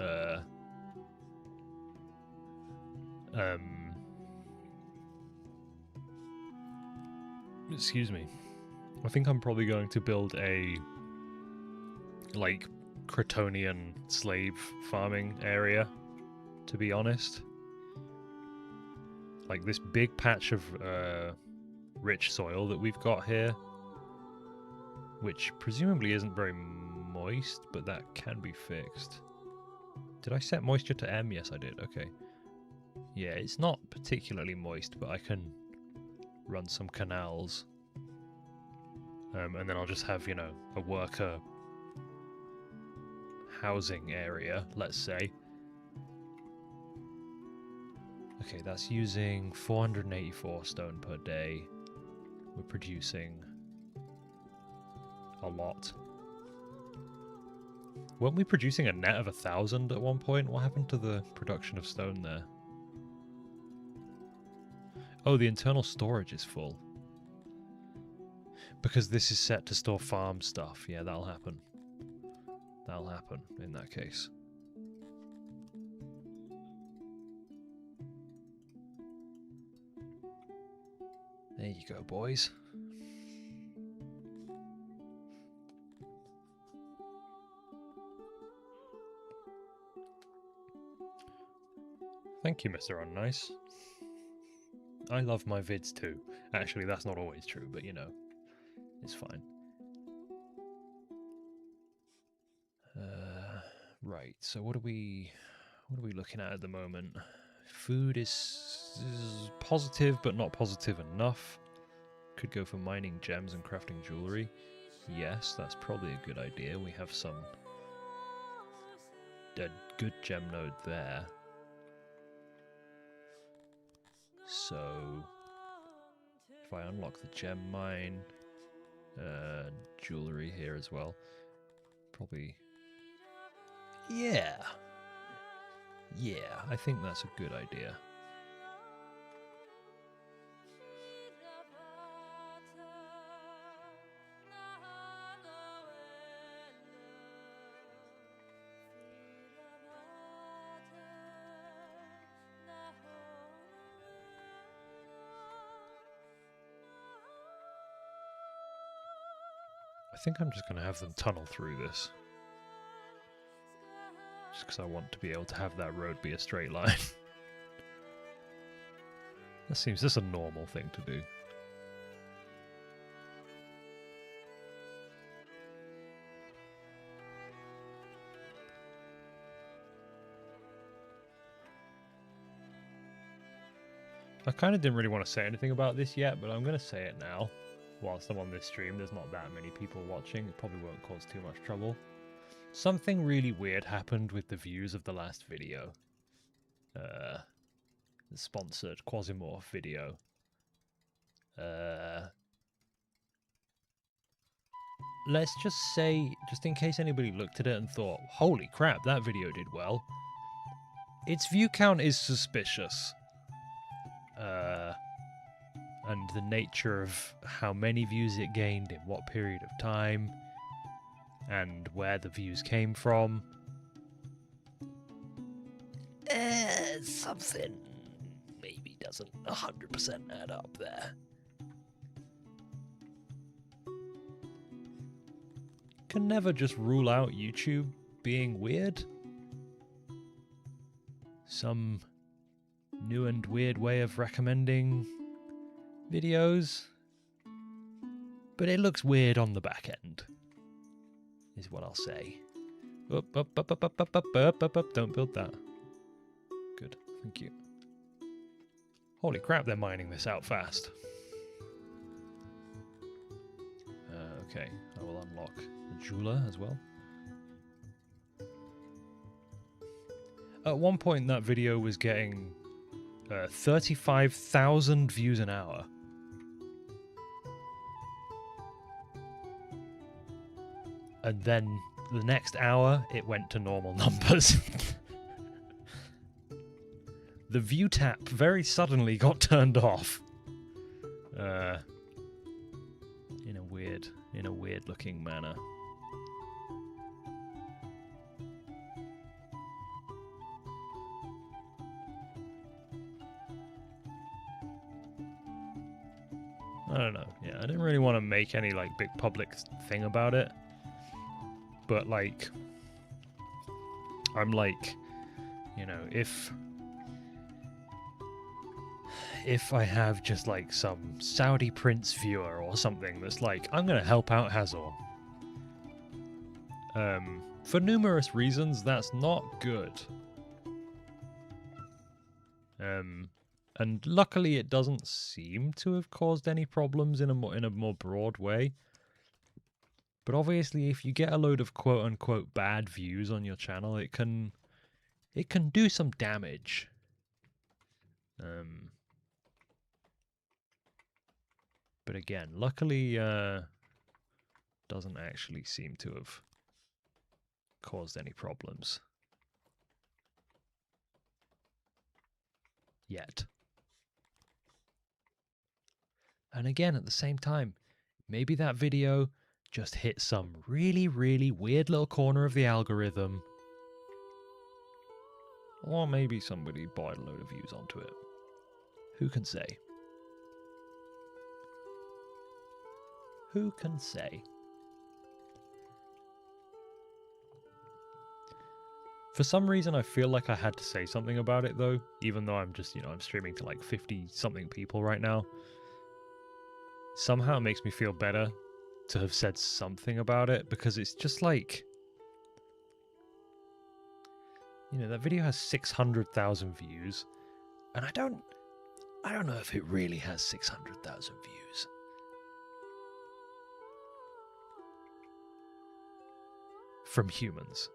excuse me. I think I'm probably going to build a... like, Cretonian slave farming area, to be honest. Like, this big patch of rich soil that we've got here, which presumably isn't very moist, but that can be fixed. Did I set moisture to M? Yes, I did. Okay. Yeah, it's not particularly moist, but I can run some canals. And then I'll just have, you know, a worker housing area, let's say. Okay, that's using 484 stone per day. We're producing a lot. Weren't we producing a net of 1,000 at one point? What happened to the production of stone there? Oh, the internal storage is full. Because this is set to store farm stuff. Yeah, that'll happen. That'll happen in that case. There you go, boys. Thank you, Mr. Unnice. I love my vids too. Actually, that's not always true, but you know, it's fine. Right, so what are we looking at the moment? Food is positive, but not positive enough. Could go for mining gems and crafting jewelry. Yes, that's probably a good idea. We have a good gem node there. So, if I unlock the gem mine, jewelry here as well, probably... Yeah, I think that's a good idea. I think I'm just going to have them tunnel through this. Just because I want to be able to have that road be a straight line. That seems just a normal thing to do. I kind of didn't really want to say anything about this yet, but I'm going to say it now. Whilst I'm on this stream, there's not that many people watching. It probably won't cause too much trouble. Something really weird happened with the views of the last video. The sponsored Quasimorph video. Let's just say, just in case anybody looked at it and thought, holy crap, that video did well. Its view count is suspicious. And the nature of how many views it gained in what period of time, and where the views came from. Something maybe doesn't 100% add up there. Can never just rule out YouTube being weird. Some new and weird way of recommending videos, but it looks weird on the back end, is what I'll say. Up, don't build that. Good, thank you. Holy crap, they're mining this out fast. Okay, I will unlock the jeweler as well. At one point that video was getting 35,000 views an hour. And then the next hour, it went to normal numbers. The view tap very suddenly got turned off. In a weird looking manner. I don't know. Yeah, I didn't really want to make any like big public thing about it. But like I'm like, you know, if I have just like some Saudi prince viewer or something that's like, I'm gonna help out Hazzor. For numerous reasons, that's not good. And luckily it doesn't seem to have caused any problems in a more broad way. But obviously if you get a load of quote-unquote bad views on your channel, it can do some damage. But again, luckily doesn't actually seem to have caused any problems. Yet. And again, at the same time, maybe that video just hit some really, really weird little corner of the algorithm. Or maybe somebody bought a load of views onto it. Who can say? Who can say? For some reason, I feel like I had to say something about it, though, even though I'm just, I'm streaming to like 50-something people right now. Somehow it makes me feel better to have said something about it, because it's just like, that video has 600,000 views, and I don't know if it really has 600,000 views. From humans.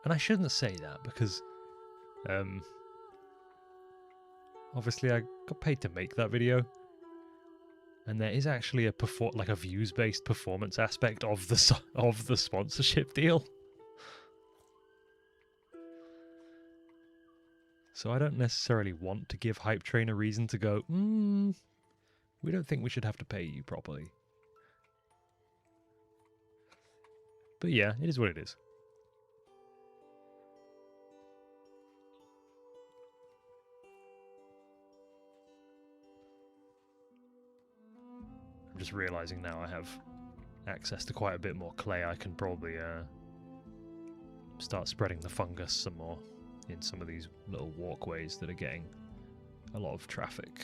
And I shouldn't say that because, obviously I got paid to make that video, and there is actually a views-based performance aspect of the sponsorship deal. So I don't necessarily want to give Hype Train a reason to go, we don't think we should have to pay you properly. But yeah, it is what it is. I'm just realizing now I have access to quite a bit more clay. I can probably start spreading the fungus some more in some of these little walkways that are getting a lot of traffic.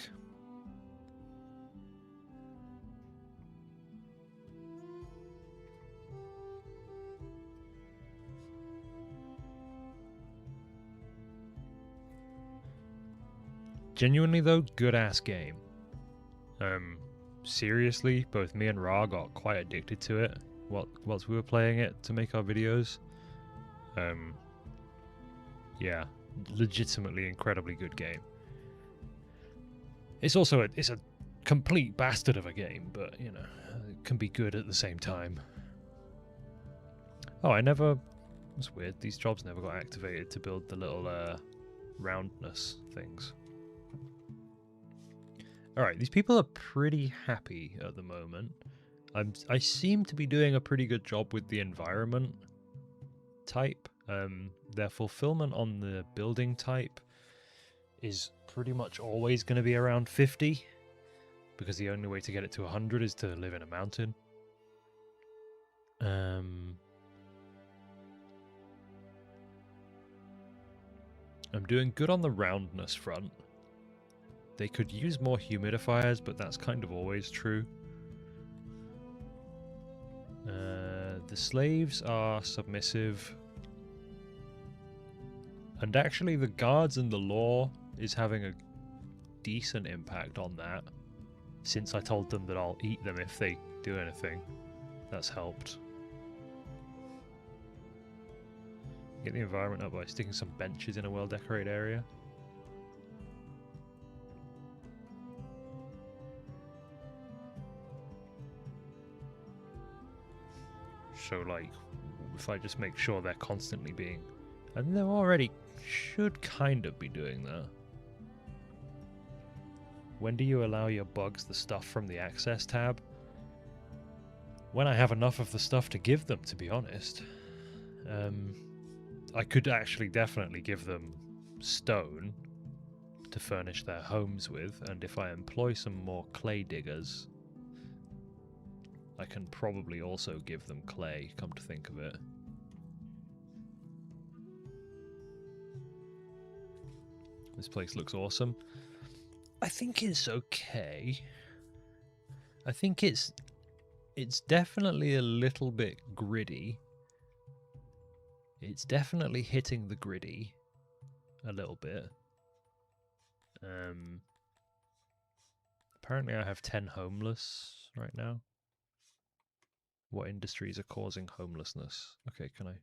Genuinely though, good ass game. Seriously, both me and Ra got quite addicted to it whilst we were playing it to make our videos. Yeah, legitimately incredibly good game. It's also it's a complete bastard of a game, but it can be good at the same time. Oh, that's weird. These jobs never got activated to build the little roundness things. Alright, these people are pretty happy at the moment. I seem to be doing a pretty good job with the environment type. Their fulfillment on the building type is pretty much always going to be around 50, because the only way to get it to 100 is to live in a mountain. I'm doing good on the roundness front. They could use more humidifiers, but that's kind of always true. The slaves are submissive. And actually the guards and the law is having a decent impact on that. Since I told them that I'll eat them if they do anything. That's helped. Get the environment up by sticking some benches in a well-decorated area. So, like, if I just make sure they're constantly being... And they already should kind of be doing that. When do you allow your bugs the stuff from the access tab? When I have enough of the stuff to give them, to be honest. I could actually definitely give them stone to furnish their homes with, and if I employ some more clay diggers, I can probably also give them clay, come to think of it. This place looks awesome. I think it's okay. I think it's definitely a little bit gritty. It's definitely hitting the gritty a little bit. Apparently I have 10 homeless right now. What industries are causing homelessness? Okay, can I...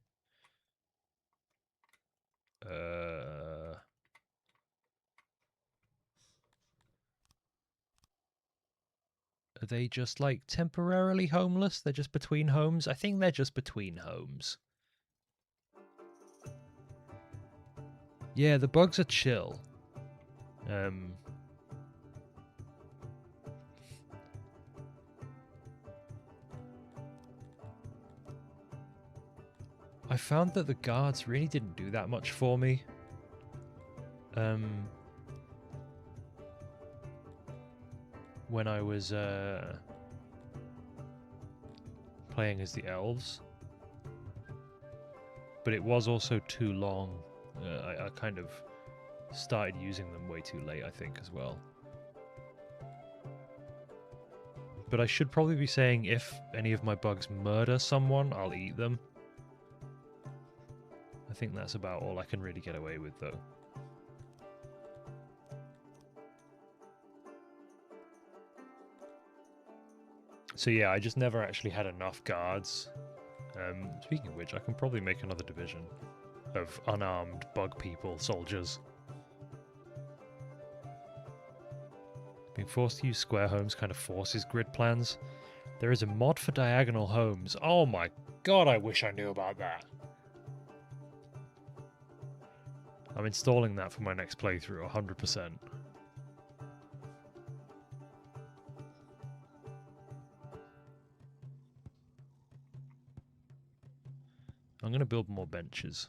Are they just, like, temporarily homeless? They're just between homes? I think they're just between homes. Yeah, the bugs are chill. I found that the guards really didn't do that much for me. When I was playing as the elves. But it was also too long. I kind of started using them way too late, I think, as well. But I should probably be saying if any of my bugs murder someone, I'll eat them. I think that's about all I can really get away with, though. So yeah, I just never actually had enough guards. Speaking of which, I can probably make another division of unarmed bug people, soldiers. Being forced to use square homes kind of forces grid plans. There is a mod for diagonal homes. Oh my god, I wish I knew about that. I'm installing that for my next playthrough, 100%. I'm going to build more benches.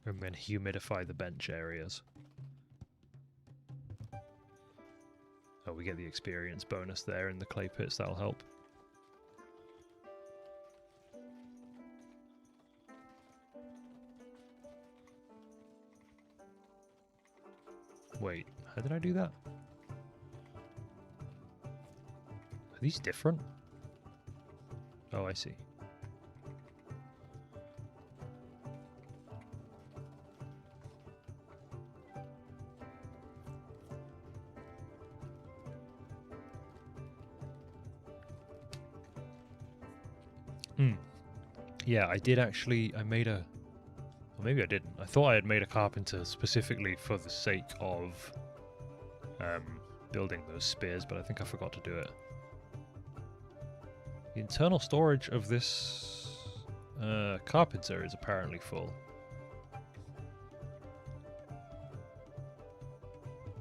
And then humidify the bench areas. Oh, we get the experience bonus there in the clay pits, that'll help. Wait, how did I do that? Are these different? Oh, I see. Yeah, I did actually, I made a... Or maybe I didn't. I thought I had made a carpenter specifically for the sake of building those spears, but I think I forgot to do it. The internal storage of this carpenter is apparently full.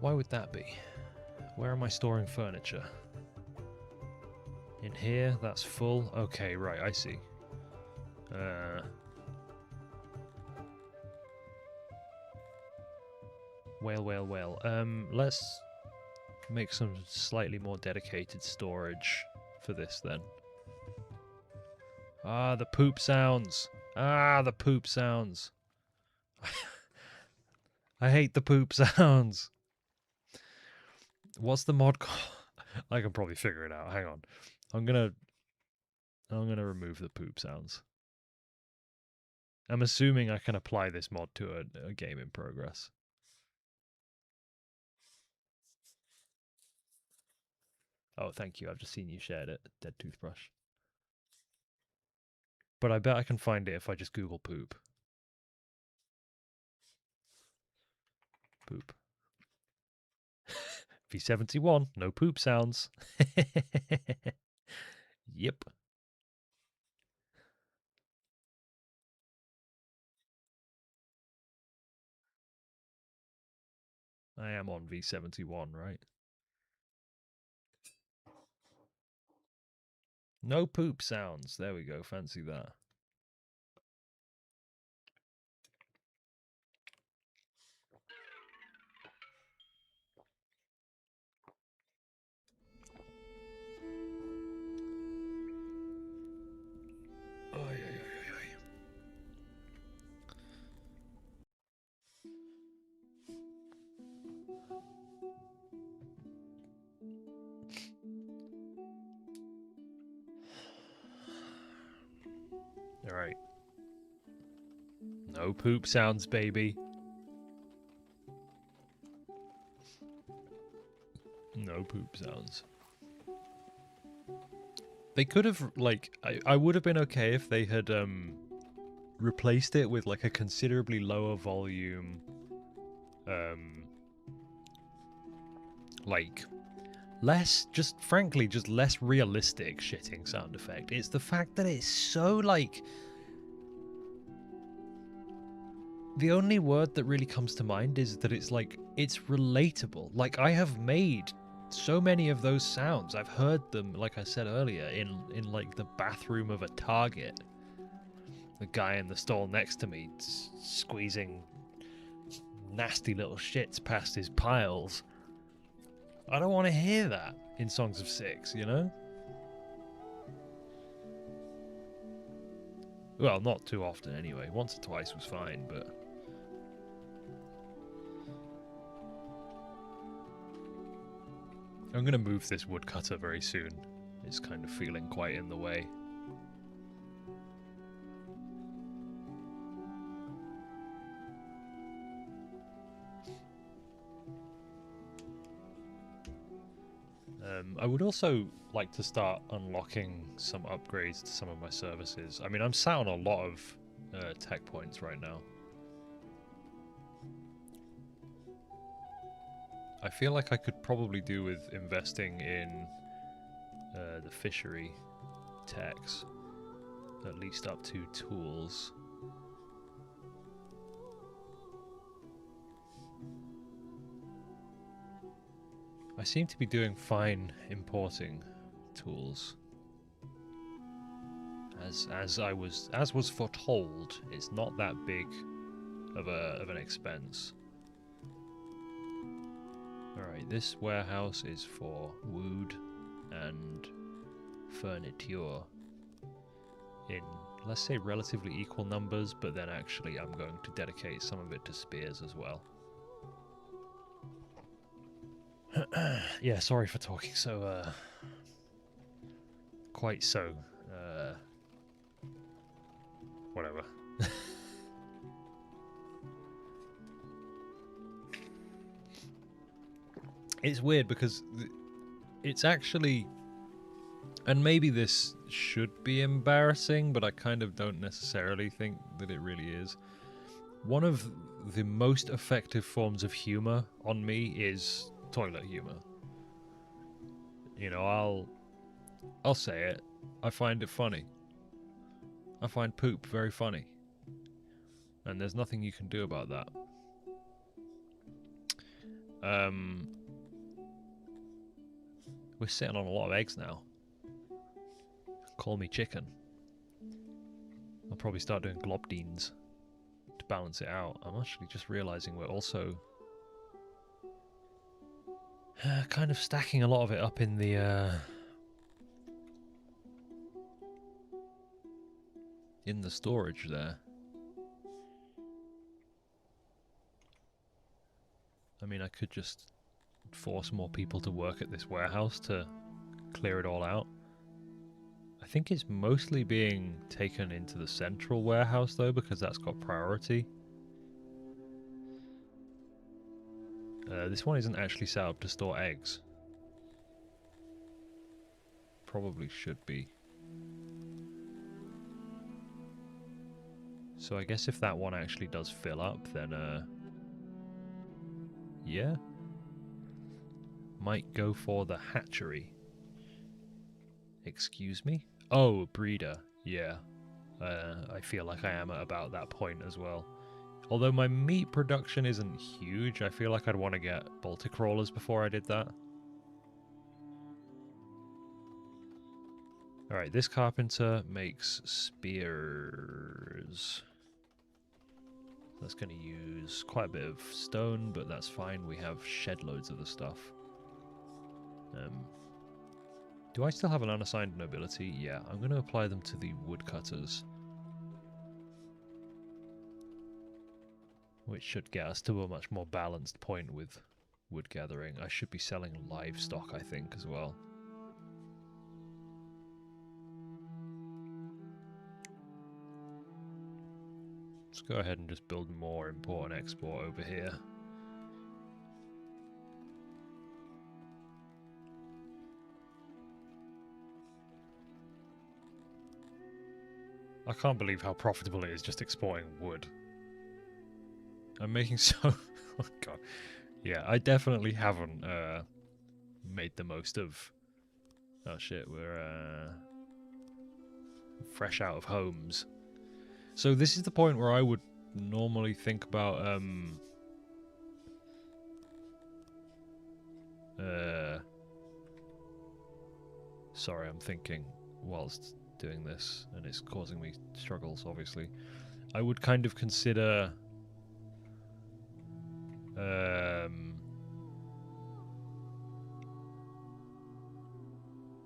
Why would that be? Where am I storing furniture? In here, that's full. Okay, right, I see. Well. Let's make some slightly more dedicated storage for this then. Ah, the poop sounds. Ah, the poop sounds. I hate the poop sounds. What's the mod called? I can probably figure it out. Hang on. I'm gonna remove the poop sounds. I'm assuming I can apply this mod to a game in progress. Oh, thank you. I've just seen you shared it. Dead toothbrush. But I bet I can find it if I just Google poop. Poop. V71, no poop sounds. Yep. I am on V71, right? No poop sounds. There we go. Fancy that. All right. No poop sounds, baby. No poop sounds. They could have, like, I would have been okay if they had replaced it with like a considerably lower volume, like less, just frankly, just less realistic shitting sound effect. It's the fact that it's so like, the only word that really comes to mind is that it's like, it's relatable. Like, I have made so many of those sounds. I've heard them, like I said earlier, in like the bathroom of a Target. The guy in the stall next to me squeezing nasty little shits past his piles. I don't want to hear that in Songs of Six, you know? Well, not too often anyway. Once or twice was fine, but... I'm going to move this woodcutter very soon. It's kind of feeling quite in the way. I would also like to start unlocking some upgrades to some of my services. I mean, I'm sat on a lot of tech points right now. I feel like I could probably do with investing in the fishery techs, at least up to tools. I seem to be doing fine importing tools. As was foretold, it's not that big of an expense. Alright, this warehouse is for wood and furniture in, let's say, relatively equal numbers, but then actually I'm going to dedicate some of it to spears as well. Yeah, sorry for talking so, quite so, whatever. It's weird because it's actually, and maybe this should be embarrassing, but I kind of don't necessarily think that it really is. One of the most effective forms of humor on me is toilet humor. You know, I'll say it. I find it funny. I find poop very funny. And there's nothing you can do about that. We're sitting on a lot of eggs now. Call me chicken. I'll probably start doing globdines to balance it out. I'm actually just realizing we're also kind of stacking a lot of it up in the storage there. I mean, I could just force more people to work at this warehouse to clear it all out. I think it's mostly being taken into the central warehouse though, because that's got priority. This one isn't actually set up to store eggs. Probably should be. So I guess if that one actually does fill up, then Yeah. Might go for the hatchery. Excuse me? Oh, breeder. Yeah. I feel like I am at about that point as well. Although my meat production isn't huge, I feel like I'd want to get Baltic crawlers before I did that. Alright, this carpenter makes spears. That's going to use quite a bit of stone, but that's fine. We have shed loads of the stuff. Do I still have an unassigned nobility? Yeah, I'm going to apply them to the woodcutters. Which should get us to a much more balanced point with wood gathering. I should be selling livestock, I think, as well. Let's go ahead and just build more import and export over here. I can't believe how profitable it is just exporting wood. I'm making so... oh god. Yeah, I definitely haven't made the most of... Oh shit, we're fresh out of homes. So this is the point where I would normally think about sorry, I'm thinking whilst doing this, and it's causing me struggles, obviously. I would kind of consider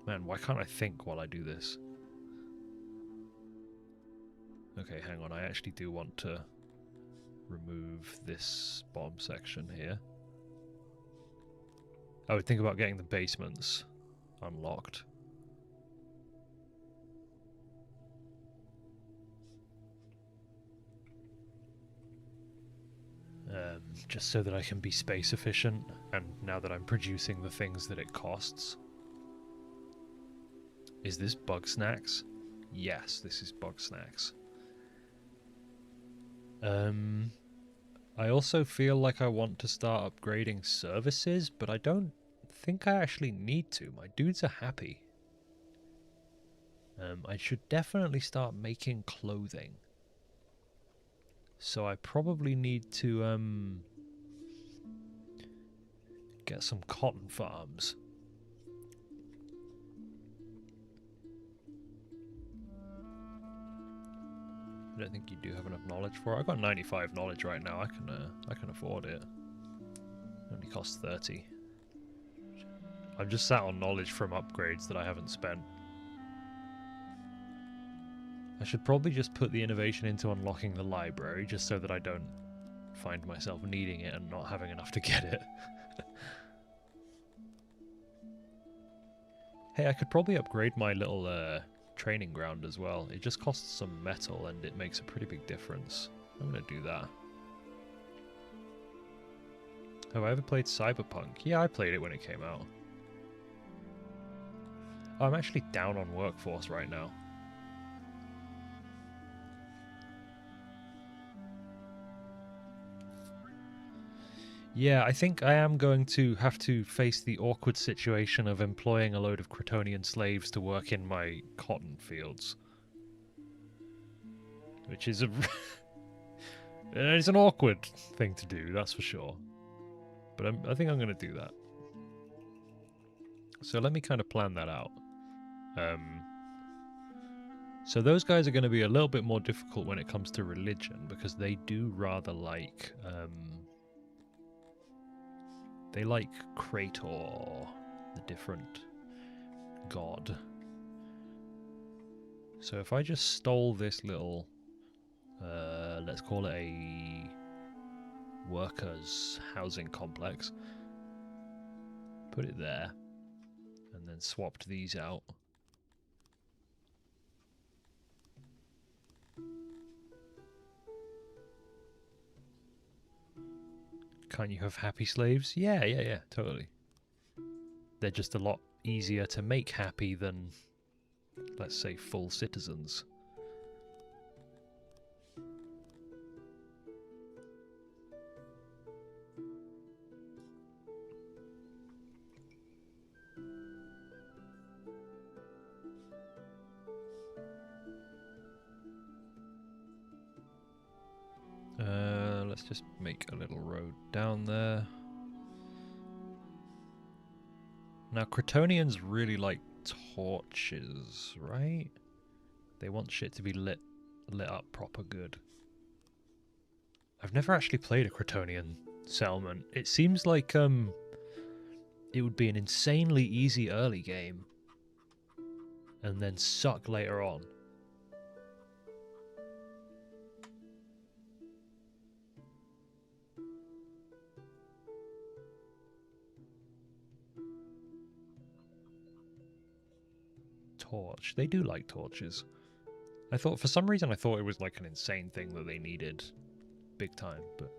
man, why can't I think while I do this? Okay, hang on, I actually do want to remove this bottom section here. I would think about getting the basements unlocked. Just so that I can be space efficient, and now that I'm producing the things that it costs. Is this bug snacks? Yes, this is bug snacks. I also feel like I want to start upgrading services, but I don't think I actually need to. My dudes are happy. I should definitely start making clothing. So I probably need to get some cotton farms. I don't think you do have enough knowledge for it. I've got 95 knowledge right now. I can afford it. It only costs 30. I'm just sat on knowledge from upgrades that I haven't spent. I should probably just put the innovation into unlocking the library, just so that I don't find myself needing it and not having enough to get it. Hey, I could probably upgrade my little training ground as well. It just costs some metal and it makes a pretty big difference. I'm going to do that. Have I ever played Cyberpunk? Yeah, I played it when it came out. Oh, I'm actually down on workforce right now. Yeah, I think I am going to have to face the awkward situation of employing a load of Cretonian slaves to work in my cotton fields. Which is it's an awkward thing to do, that's for sure. But I think I'm going to do that. So let me kind of plan that out. So those guys are going to be a little bit more difficult when it comes to religion, because they do rather like... they like Krator, the different god. So if I just stole this little, let's call it a workers' housing complex, put it there, and then swapped these out. Can't you have happy slaves? Yeah, totally. They're just a lot easier to make happy than, let's say, full citizens. just make a little road down there. Now, Kryptonians really like torches, right? They want shit to be lit up proper good. I've never actually played a Kryptonian settlement. It seems like it would be an insanely easy early game and then suck later on. Torch. They do like torches. For some reason I thought it was like an insane thing that they needed big time, but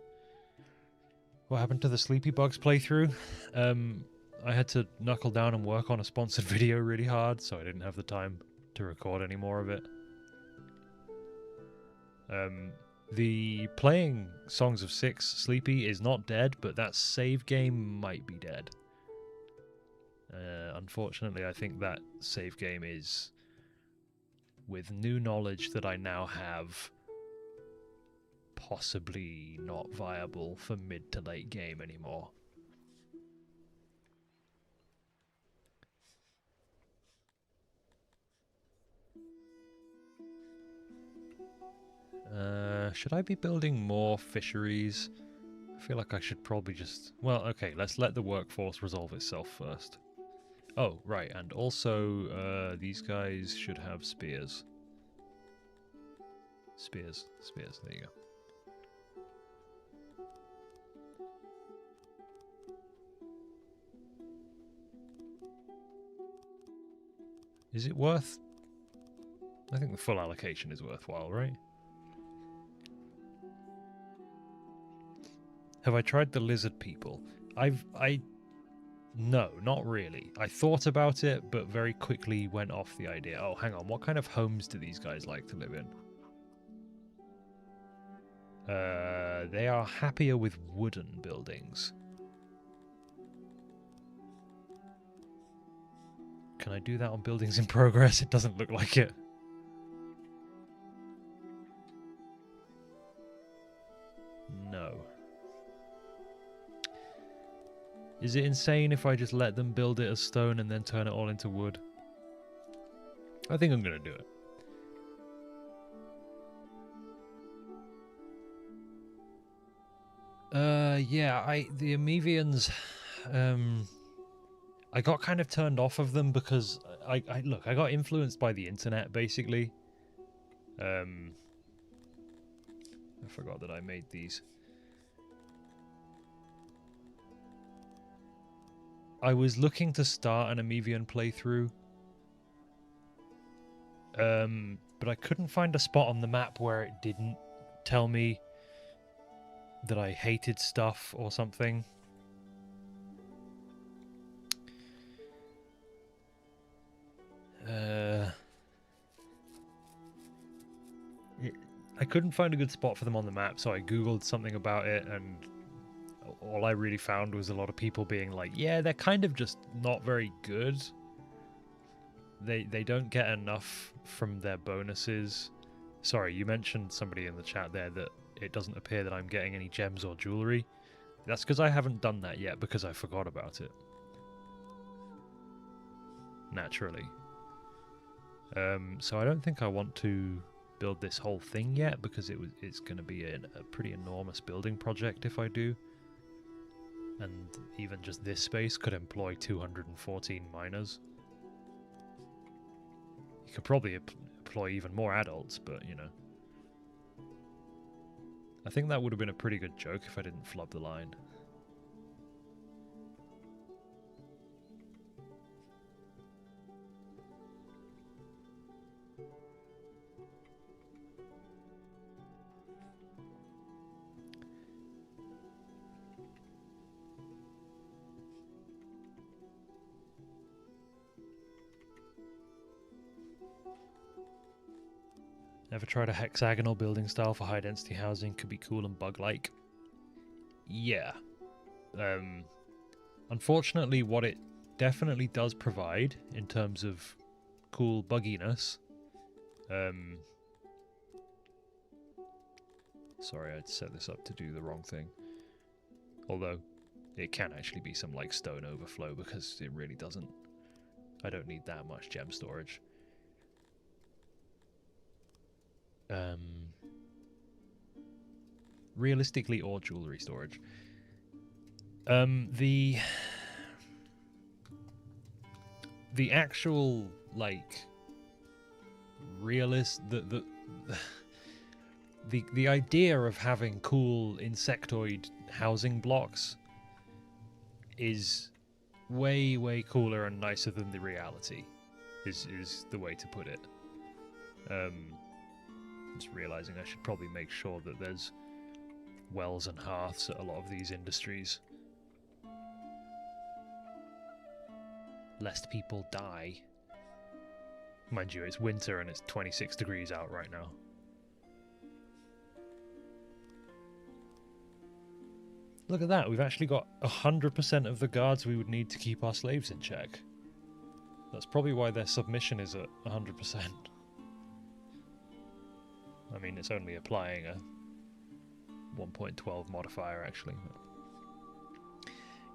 what happened to the Sleepy Bugs playthrough? I had to knuckle down and work on a sponsored video really hard, so I didn't have the time to record any more of it. The playing Songs of Six Sleepy is not dead, but that save game might be dead. Unfortunately, I think that save game is, with new knowledge that I now have, possibly not viable for mid to late game anymore. Should I be building more fisheries? I feel like I should probably just... Well, okay, let's let the workforce resolve itself first. Oh, right, and also, these guys should have spears. Spears, there you go. Is it worth... I think the full allocation is worthwhile, right? Have I tried the lizard people? No, not really. I thought about it, but very quickly went off the idea. Oh, hang on, what kind of homes do these guys like to live in? They are happier with wooden buildings. Can I do that on buildings in progress? It doesn't look like it. No. Is it insane if I just let them build it as stone and then turn it all into wood? I think I'm going to do it. Yeah, the Amevians, I got kind of turned off of them because I got influenced by the internet, basically. I forgot that I made these. I was looking to start an Amevian playthrough, but I couldn't find a spot on the map where it didn't tell me that I hated stuff or something. I couldn't find a good spot for them on the map, so I googled something about it, and all I really found was a lot of people being like, yeah, they're kind of just not very good. They don't get enough from their bonuses. Sorry, you mentioned somebody in the chat there that it doesn't appear that I'm getting any gems or jewelry. That's because I haven't done that yet, because I forgot about it. Naturally. So I don't think I want to build this whole thing yet, because it's going to be a pretty enormous building project if I do. And even just this space could employ 214 miners. You could probably employ even more adults, but, you know. I think that would have been a pretty good joke if I didn't flub the line. Ever tried a hexagonal building style for high density housing? Could be cool and bug-like. Yeah. Unfortunately, what it definitely does provide in terms of cool bugginess, Sorry, I'd set this up to do the wrong thing. Although, it can actually be some, like, stone overflow, because it really doesn't... I don't need that much gem storage. Realistically, or jewelry storage. The actual, like, the idea of having cool insectoid housing blocks is way cooler and nicer than the reality, is the way to put it. Just realizing I should probably make sure that there's wells and hearths at a lot of these industries, lest people die. Mind you, it's winter and it's 26 degrees out right now. Look at that, we've actually got 100% of the guards we would need to keep our slaves in check. That's probably why their submission is at 100%. I mean, it's only applying a 1.12 modifier, actually.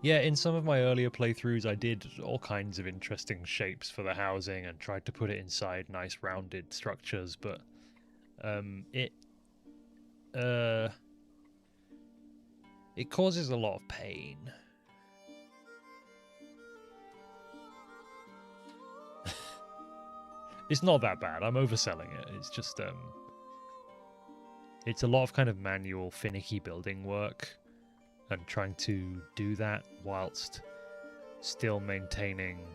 Yeah, in some of my earlier playthroughs, I did all kinds of interesting shapes for the housing and tried to put it inside nice rounded structures, but it causes a lot of pain. It's not that bad. I'm overselling it. It's just it's a lot of kind of manual, finicky building work, and trying to do that whilst still maintaining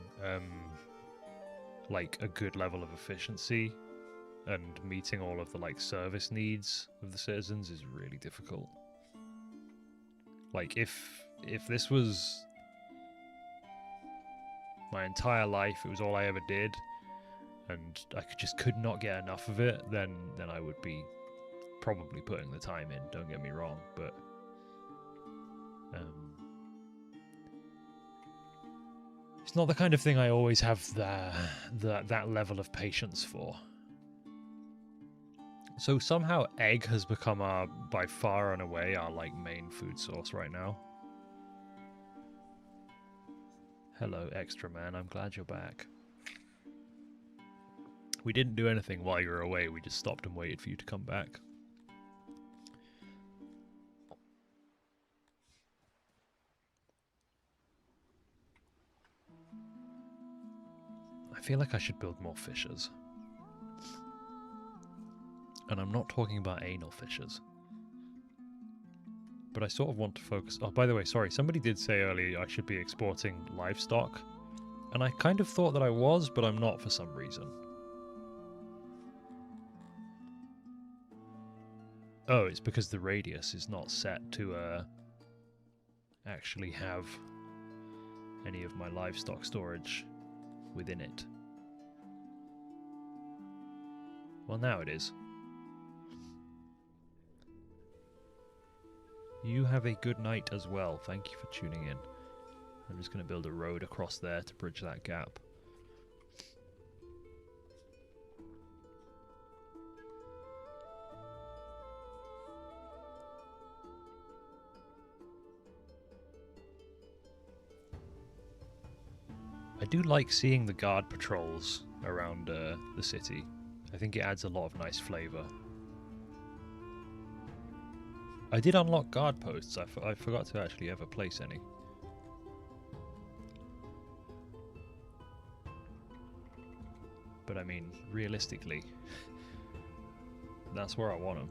like a good level of efficiency and meeting all of the like service needs of the citizens is really difficult. Like if this was my entire life, it was all I ever did, and I could not get enough of it, then I would be probably putting the time in, don't get me wrong, but it's not the kind of thing I always have that level of patience for. So somehow egg has become by far and away our like main food source right now. Hello, Extra Man, I'm glad you're back. We didn't do anything while you were away, we just stopped and waited for you to come back. I feel like I should build more fissures. And I'm not talking about anal fissures. But I sort of want to focus... Oh, by the way, sorry, somebody did say earlier I should be exporting livestock. And I kind of thought that I was, but I'm not for some reason. Oh, it's because the radius is not set to actually have any of my livestock storage within it. Well, now it is. You have a good night as well. Thank you for tuning in. I'm just going to build a road across there to bridge that gap. I do like seeing the guard patrols around the city. I think it adds a lot of nice flavour. I did unlock guard posts. I forgot to actually ever place any. But I mean, realistically, that's where I want them.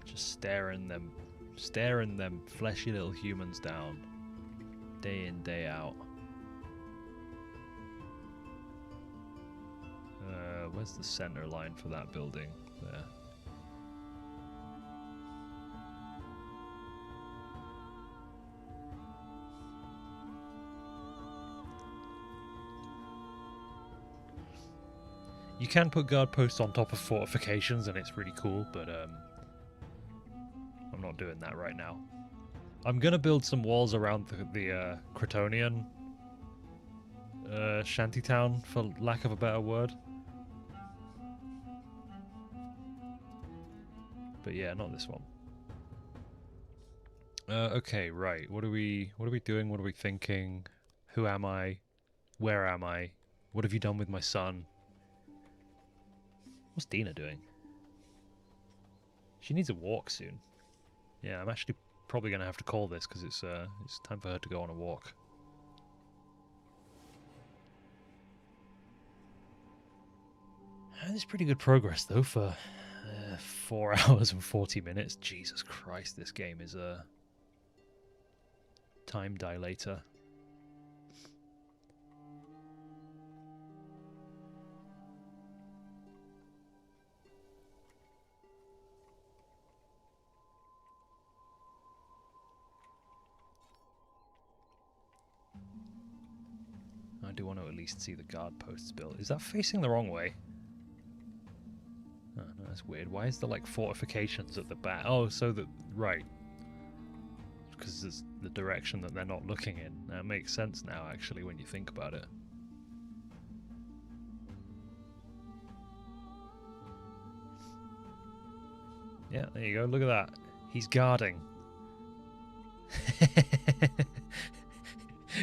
Just staring them fleshy little humans down, day in, day out. Where's the center line for that building? There. You can put guard posts on top of fortifications and it's really cool, but I'm not doing that right now. I'm going to build some walls around the Cretonian shantytown, for lack of a better word. But yeah, not this one. Okay, right. What are we doing? What are we thinking? Who am I? Where am I? What have you done with my son? What's Dina doing? She needs a walk soon. Yeah, I'm actually probably going to have to call this because it's time for her to go on a walk. It's pretty good progress though for 4 hours and 40 minutes. Jesus Christ, this game is a time dilator. I do want to at least see the guard posts built. Is that facing the wrong way? Oh, no, that's weird. Why is there like fortifications at the back? Oh, so that... right. Because it's the direction that they're not looking in. That makes sense now, actually, when you think about it. Yeah, there you go. Look at that. He's guarding.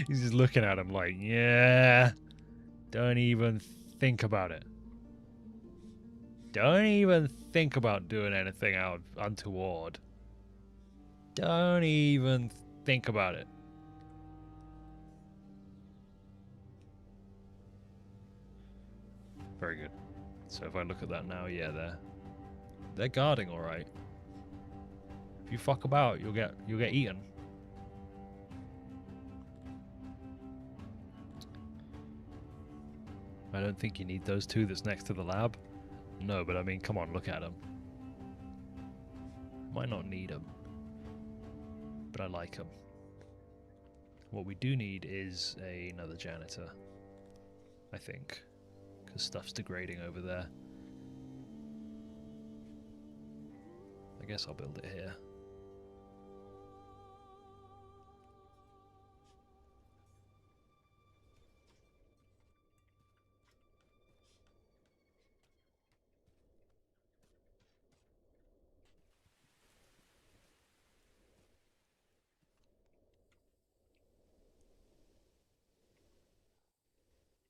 He's just looking at him like, yeah, don't even think about it. Don't even think about doing anything out untoward. Don't even think about it. Very good. So if I look at that now, yeah, they're guarding all right. If you fuck about, you'll get eaten. I don't think you need those two that's next to the lab. No, but I mean, come on, look at them. Might not need them, but I like them. What we do need is another janitor, I think, because stuff's degrading over there. I guess I'll build it here.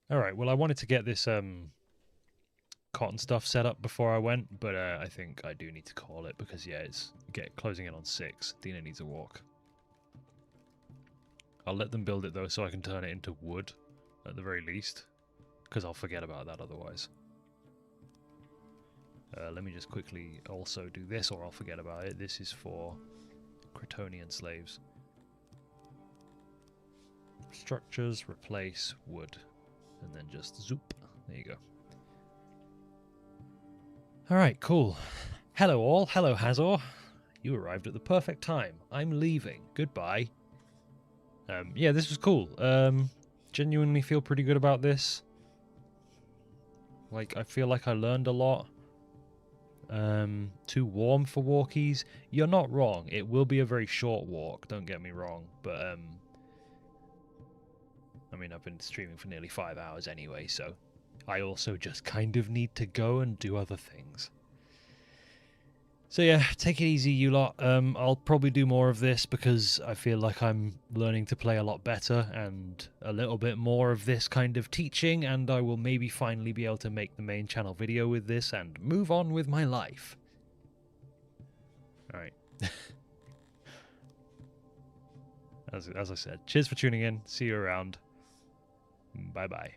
Alright, well I wanted to get this cotton stuff set up before I went, but I think I do need to call it because yeah, it's closing in on 6. Dina needs a walk. I'll let them build it though so I can turn it into wood at the very least, because I'll forget about that otherwise. Let me just quickly also do this or I'll forget about it. This is for Cretonian slaves. Structures, replace, wood. And then just zoop. There you go. Alright, cool. Hello all. Hello Hazzor. You arrived at the perfect time. I'm leaving. Goodbye. Yeah, this was cool. Genuinely feel pretty good about this. Like, I feel like I learned a lot. Too warm for walkies. You're not wrong. It will be a very short walk, don't get me wrong. But, I mean, I've been streaming for nearly 5 hours anyway, so I also just kind of need to go and do other things. So yeah, take it easy, you lot. I'll probably do more of this because I feel like I'm learning to play a lot better and a little bit more of this kind of teaching, and I will maybe finally be able to make the main channel video with this and move on with my life. Alright. As I said, cheers for tuning in. See you around. Bye-bye.